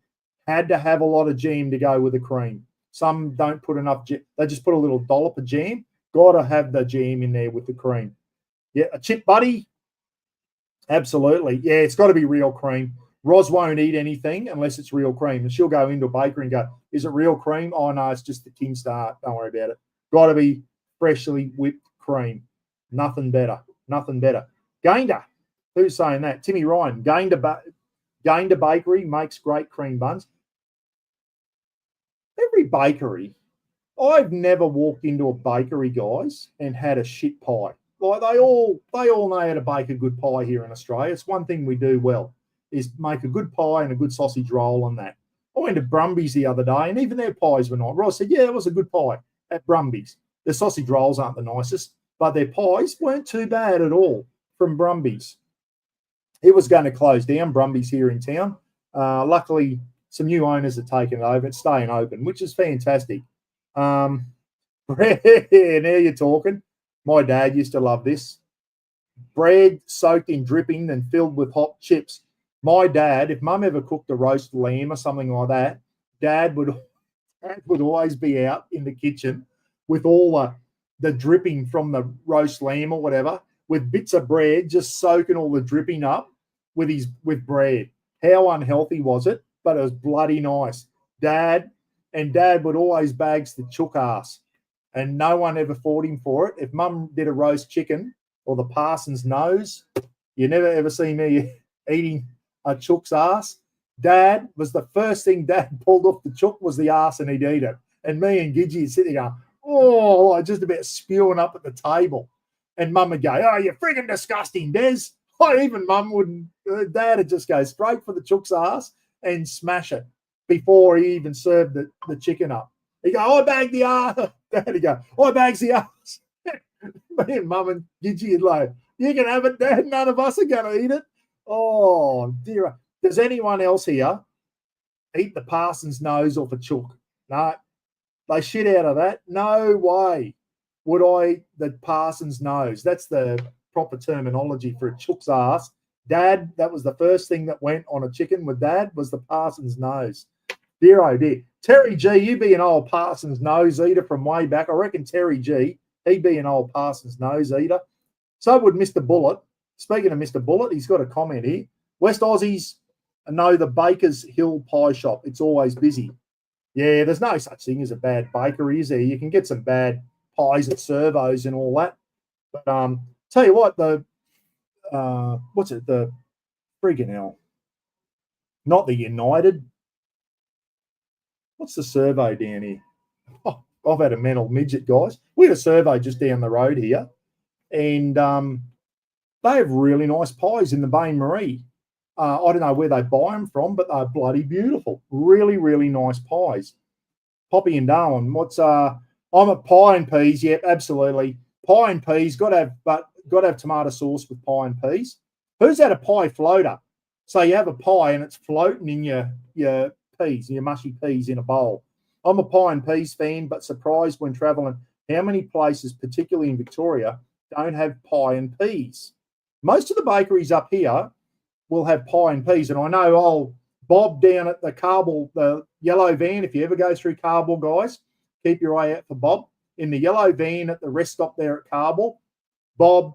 had to have a lot of jam to go with the cream. Some don't put enough jam. They just put a little dollop of jam. Got to have the jam in there with the cream. Yeah, a chip buddy, absolutely. Yeah, it's got to be real cream. Ros won't eat anything unless it's real cream. And she'll go into a bakery and go, is it real cream? Oh, no, it's just the Kingstar. Don't worry about it. Got to be freshly whipped cream. Nothing better. Nothing better. Gainda. Who's saying that? Timmy Ryan. Gainda Bakery makes great cream buns. Every bakery, I've never walked into a bakery, guys, and had a shit pie. Like they all know how to bake a good pie here in Australia. It's one thing we do well is make a good pie and a good sausage roll on that. I went to Brumby's the other day, and even their pies were nice. Ross said, yeah, it was a good pie at Brumby's. The sausage rolls aren't the nicest, but their pies weren't too bad at all from Brumby's. It was going to close down, Brumby's here in town. Luckily, some new owners have taken it over. It's staying open, which is fantastic. Now you're talking. My dad used to love this. Bread soaked in dripping and filled with hot chips. My dad, if Mum ever cooked a roast lamb or something like that, Dad would always be out in the kitchen with all the dripping from the roast lamb or whatever, with bits of bread, just soaking all the dripping up with bread. How unhealthy was it? But it was bloody nice. Dad would always bags the chook ass, and no one ever fought him for it. If Mum did a roast chicken or the parson's nose, you never ever see me eating a chook's ass. Dad was the first thing Dad pulled off the chook was the ass, and he'd eat it. And me and Gidgey would sit there going, oh, just about spewing up at the table. And Mum would go, oh, you're frigging disgusting, Des. Even Mum wouldn't. Dad would just go straight for the chook's ass and smash it before he even served the chicken up. He'd go, I bag the ass. Dad would go, I bags the ass. Me and Mum and Gidgey would like, you can have it, Dad. None of us are going to eat it. Oh, dear. Does anyone else here eat the parson's nose off a chook? No. They shit out of that? No way would I eat the parson's nose. That's the proper terminology for a chook's ass. Dad, that was the first thing that went on a chicken with Dad was the parson's nose. Dear, oh dear. Terry G, you be an old parson's nose eater from way back. I reckon Terry G, he'd be an old parson's nose eater. So would Mr. Bullet. Speaking of Mr. Bullet, he's got a comment here. West Aussies know the Baker's Hill Pie Shop. It's always busy. Yeah, there's no such thing as a bad bakery, is there? You can get some bad pies at servos and all that. But tell you what, the friggin' hell. Not the United. What's the servo down here? Oh, I've had a mental midget, guys. We had a servo just down the road here, and they have really nice pies in the Bain Marie. I don't know where they buy them from, but they're bloody beautiful. Really, really nice pies. Poppy and Darwin, I'm at pie and peas. Yep, absolutely. Pie and peas, got to have tomato sauce with pie and peas. Who's had a pie floater? So you have a pie and it's floating in your peas, your mushy peas in a bowl. I'm a pie and peas fan, but surprised when traveling how many places, particularly in Victoria, don't have pie and peas. Most of the bakeries up here will have pie and peas. And I know old Bob down at the Carball, the yellow van, if you ever go through Carball, guys, keep your eye out for Bob. In the yellow van at the rest stop there at Carball, Bob,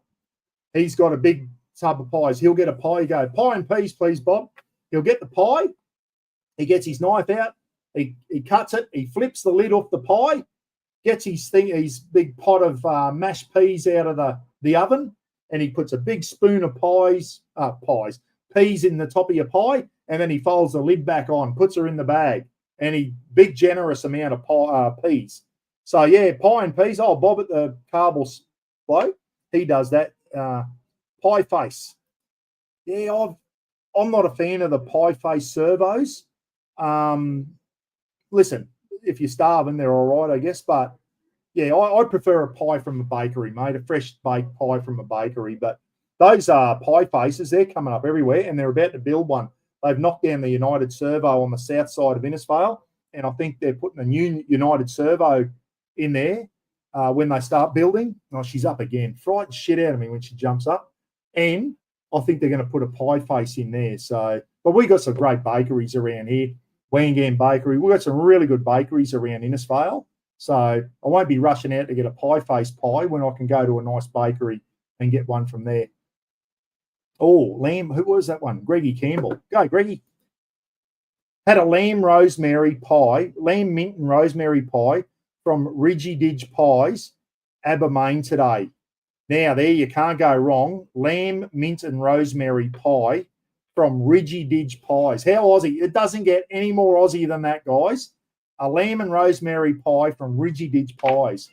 he's got a big tub of pies. He'll get a pie. You go, pie and peas, please, Bob. He'll get the pie. He gets his knife out. He cuts it. He flips the lid off the pie, gets his big pot of mashed peas out of the oven, and he puts a big spoon of peas in the top of your pie, and then he folds the lid back on, puts her in the bag, and big generous amount of peas. So yeah, pie and peas. Oh, Bob at the Carball bloke, he does that. Pie face. Yeah, I'm not a fan of the pie face servos. Listen, if you're starving, they're all right, I guess. But yeah, I prefer a pie from a bakery, mate, a fresh baked pie from a bakery. But those pie faces, they're coming up everywhere, and they're about to build one. They've knocked down the United Servo on the south side of Innisfail, and I think they're putting a new United Servo in there when they start building. Oh, she's up again. Frightened shit out of me when she jumps up. And I think they're going to put a pie face in there. So, but we got some great bakeries around here. Wangam Bakery. We've got some really good bakeries around Innisfail. So I won't be rushing out to get a pie face pie when I can go to a nice bakery and get one from there. Oh, lamb. Who was that one? Greggy Campbell. Go, Greggy. Had a lamb mint and rosemary pie from Ridgy Didge Pies, Abermain today. Now, there you can't go wrong. Lamb, mint and rosemary pie from Ridgy Didge Pies. How Aussie? It doesn't get any more Aussie than that, guys. A lamb and rosemary pie from Ridgy Didge Pies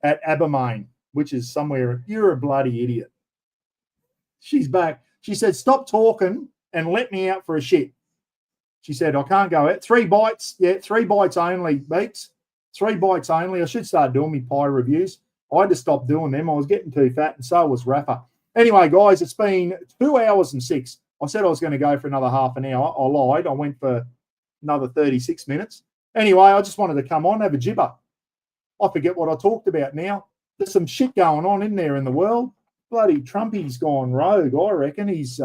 at Abermain, which is somewhere. You're a bloody idiot. She's back. She said, stop talking and let me out for a shit. She said, I can't go out. 3 bites. Yeah, 3 bites only, Beats. 3 bites only. I should start doing my pie reviews. I had to stop doing them. I was getting too fat, and so was Rafa. Anyway, guys, it's been 2 hours and 6. I said I was going to go for another half an hour. I lied. I went for another 36 minutes. Anyway, I just wanted to come on, have a jibber. I forget what I talked about now. There's some shit going on in there in the world. Bloody Trumpy's gone rogue, I reckon. He's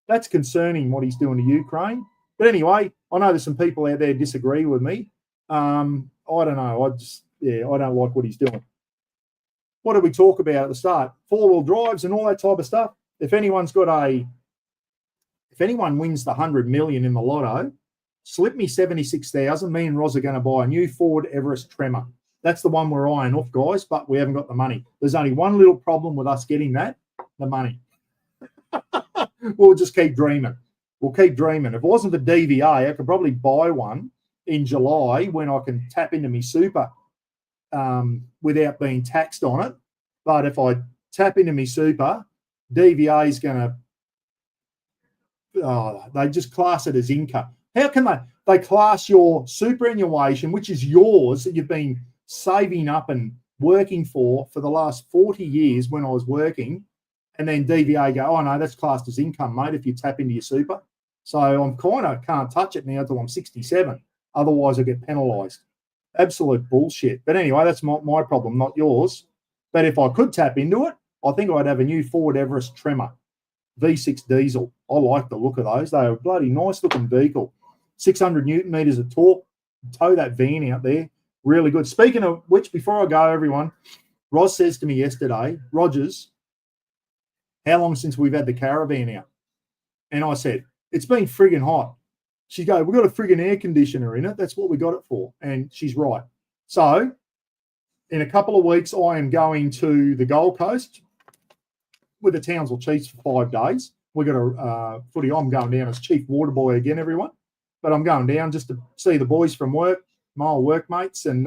that's concerning what he's doing to Ukraine. But anyway, I know there's some people out there disagree with me. I don't know. I don't like what he's doing. What did we talk about at the start? 4-wheel drives and all that type of stuff. If anyone wins the 100 million in the lotto, slip me 76,000. Me and Roz are going to buy a new Ford Everest Tremor. That's the one we're eyeing off, guys, but we haven't got the money. There's only one little problem with us getting that, the money. We'll just keep dreaming. We'll keep dreaming. If it wasn't for DVA, I could probably buy one in July when I can tap into my super without being taxed on it. But if I tap into my super, DVA is going to, they just class it as income. How can they class your superannuation, which is yours, that you've been saving up and working for the last 40 years when I was working, and then DVA go, oh, no, that's classed as income, mate, if you tap into your super. So I'm kind of can't touch it now until I'm 67. Otherwise, I get penalised. Absolute bullshit. But anyway, that's my problem, not yours. But if I could tap into it, I think I'd have a new Ford Everest Tremor, V6 diesel. I like the look of those. They're a bloody nice-looking vehicle. 600 Newton meters of torque. Tow that van out there. Really good. Speaking of which, before I go, everyone, Roz says to me yesterday, Rogers, how long since we've had the caravan out? And I said, it's been friggin' hot. She goes, we've got a friggin' air conditioner in it. That's what we got it for. And she's right. So in a couple of weeks, I am going to the Gold Coast with the Townsville Chiefs for 5 days. We've got a footy. I'm going down as chief water boy again, everyone. But I'm going down just to see the boys from work, my old workmates, and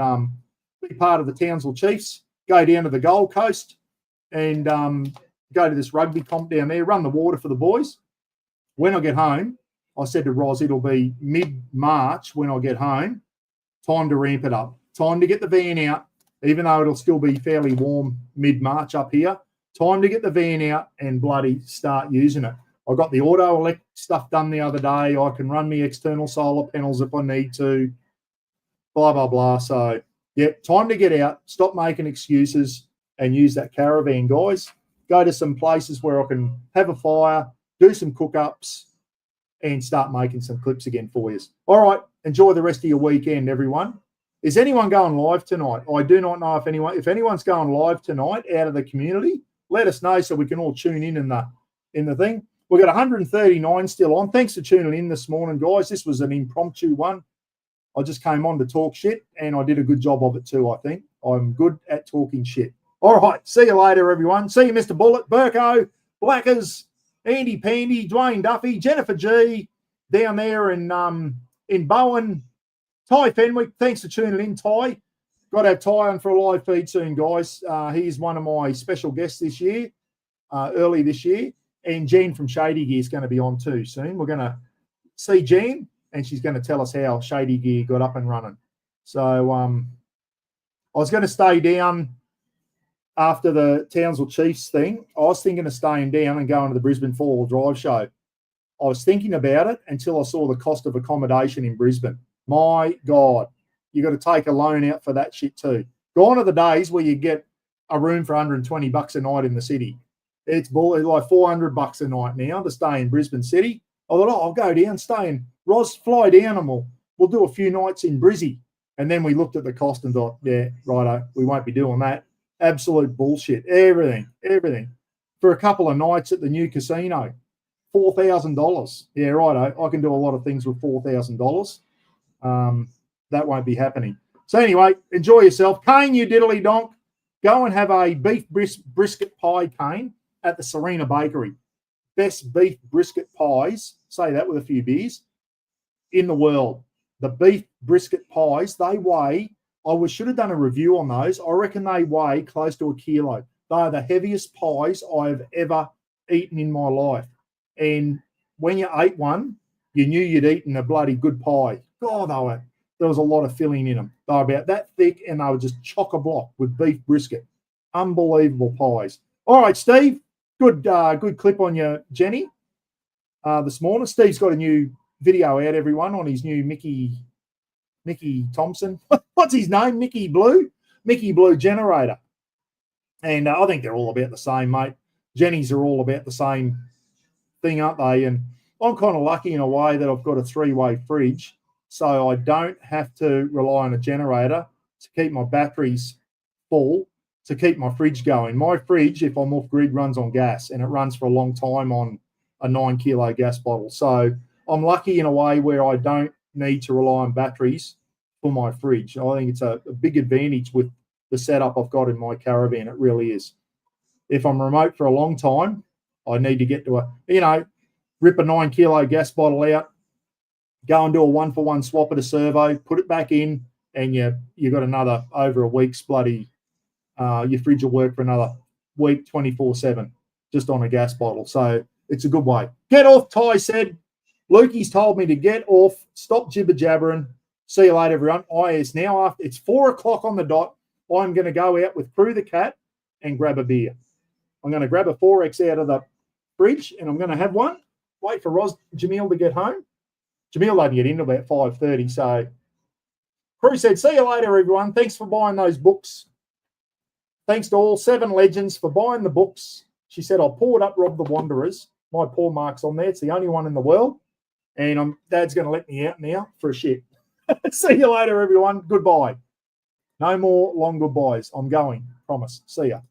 be part of the Townsville Chiefs. Go down to the Gold Coast and go to this rugby comp down there, run the water for the boys. When I get home, I said to Roz, it'll be mid-March when I get home. Time to ramp it up. Time to get the van out, even though it'll still be fairly warm mid-March up here. Time to get the van out and bloody start using it. I got the auto elect stuff done the other day. I can run me external solar panels if I need to, blah, blah, blah. So, yeah, time to get out, stop making excuses and use that caravan, guys. Go to some places where I can have a fire, do some cook-ups, and start making some clips again for you. All right, enjoy the rest of your weekend, everyone. Is anyone going live tonight? I do not know if anyone's going live tonight out of the community. Let us know so we can all tune in the thing. We've got 139 still on. Thanks for tuning in this morning, guys. This was an impromptu one. I just came on to talk shit, and I did a good job of it too, I think. I'm good at talking shit. All right, see you later, everyone. See you, Mr. Bullet, Burko, Blackers, Andy Pandy, Dwayne Duffy, Jennifer G, down there in Bowen, Ty Fenwick. Thanks for tuning in, Ty. Got to have Ty on for a live feed soon, guys. He's one of my special guests this year, early this year. And Jean from Shady Gear is going to be on too soon. We're going to see Jean, and she's going to tell us how Shady Gear got up and running. So I was going to stay down after the Townsville Chiefs thing. I was thinking of staying down and going to the Brisbane 4-wheel drive show. I was thinking about it until I saw the cost of accommodation in Brisbane. My God, you got to take a loan out for that shit too. Gone are the days where you get a room for $120 a night in the city. It's like $400 a night now to stay in Brisbane City. I thought, I'll go down, stay in Ros, fly down, and we'll do a few nights in Brizzy. And then we looked at the cost and thought, yeah, righto, we won't be doing that. Absolute bullshit. Everything. For a couple of nights at the new casino, $4,000. Yeah, righto, I can do a lot of things with $4,000. That won't be happening. So anyway, enjoy yourself. Kane, you diddly donk. Go and have a beef brisket pie, Kane, at the Serena Bakery. Best beef brisket pies, say that with a few beers, in the world. The beef brisket pies, they weigh, should have done a review on those. I reckon they weigh close to 1 kilo. They are the heaviest pies I've ever eaten in my life. And when you ate one, you knew you'd eaten a bloody good pie. God, there was a lot of filling in them. They were about that thick, and they were just chock-a-block with beef brisket. Unbelievable pies. All right, Steve, good clip on your Jenny this morning. Steve's got a new video out, everyone, on his new Mickey Thompson. What's his name? Mickey Blue generator. And I think they're all about the same, mate. Jennies are all about the same thing, aren't they? And I'm kind of lucky in a way that I've got a 3-way fridge, so I don't have to rely on a generator to keep my batteries full, to keep my fridge going. My fridge, if I'm off grid, runs on gas, and it runs for a long time on a 9-kilo gas bottle. So I'm lucky in a way where I don't need to rely on batteries for my fridge. I think it's a big advantage with the setup I've got in my caravan. It really is. If I'm remote for a long time, I need to get to rip a 9-kilo gas bottle out, go and do a 1-for-1 swap at a servo, put it back in, and you got another over a week's bloody, your fridge will work for another week 24/7 just on a gas bottle. So it's a good way. Get off, Ty said. Lukey's told me to get off. Stop jibber jabbering. See you later, everyone. It's 4 o'clock on the dot. I'm going to go out with Crew the Cat and grab a beer. I'm going to grab a 4X out of the fridge, and I'm going to have one. Wait for Jamil to get home. Jamil doesn't get in until about 5:30. So Crew said, see you later, everyone. Thanks for buying those books. Thanks to all 7 legends for buying the books. She said, I'll pour it up Rob the Wanderers. My paw mark's on there. It's the only one in the world. And Dad's going to let me out now for a shit. See you later, everyone. Goodbye. No more long goodbyes. I'm going. Promise. See ya.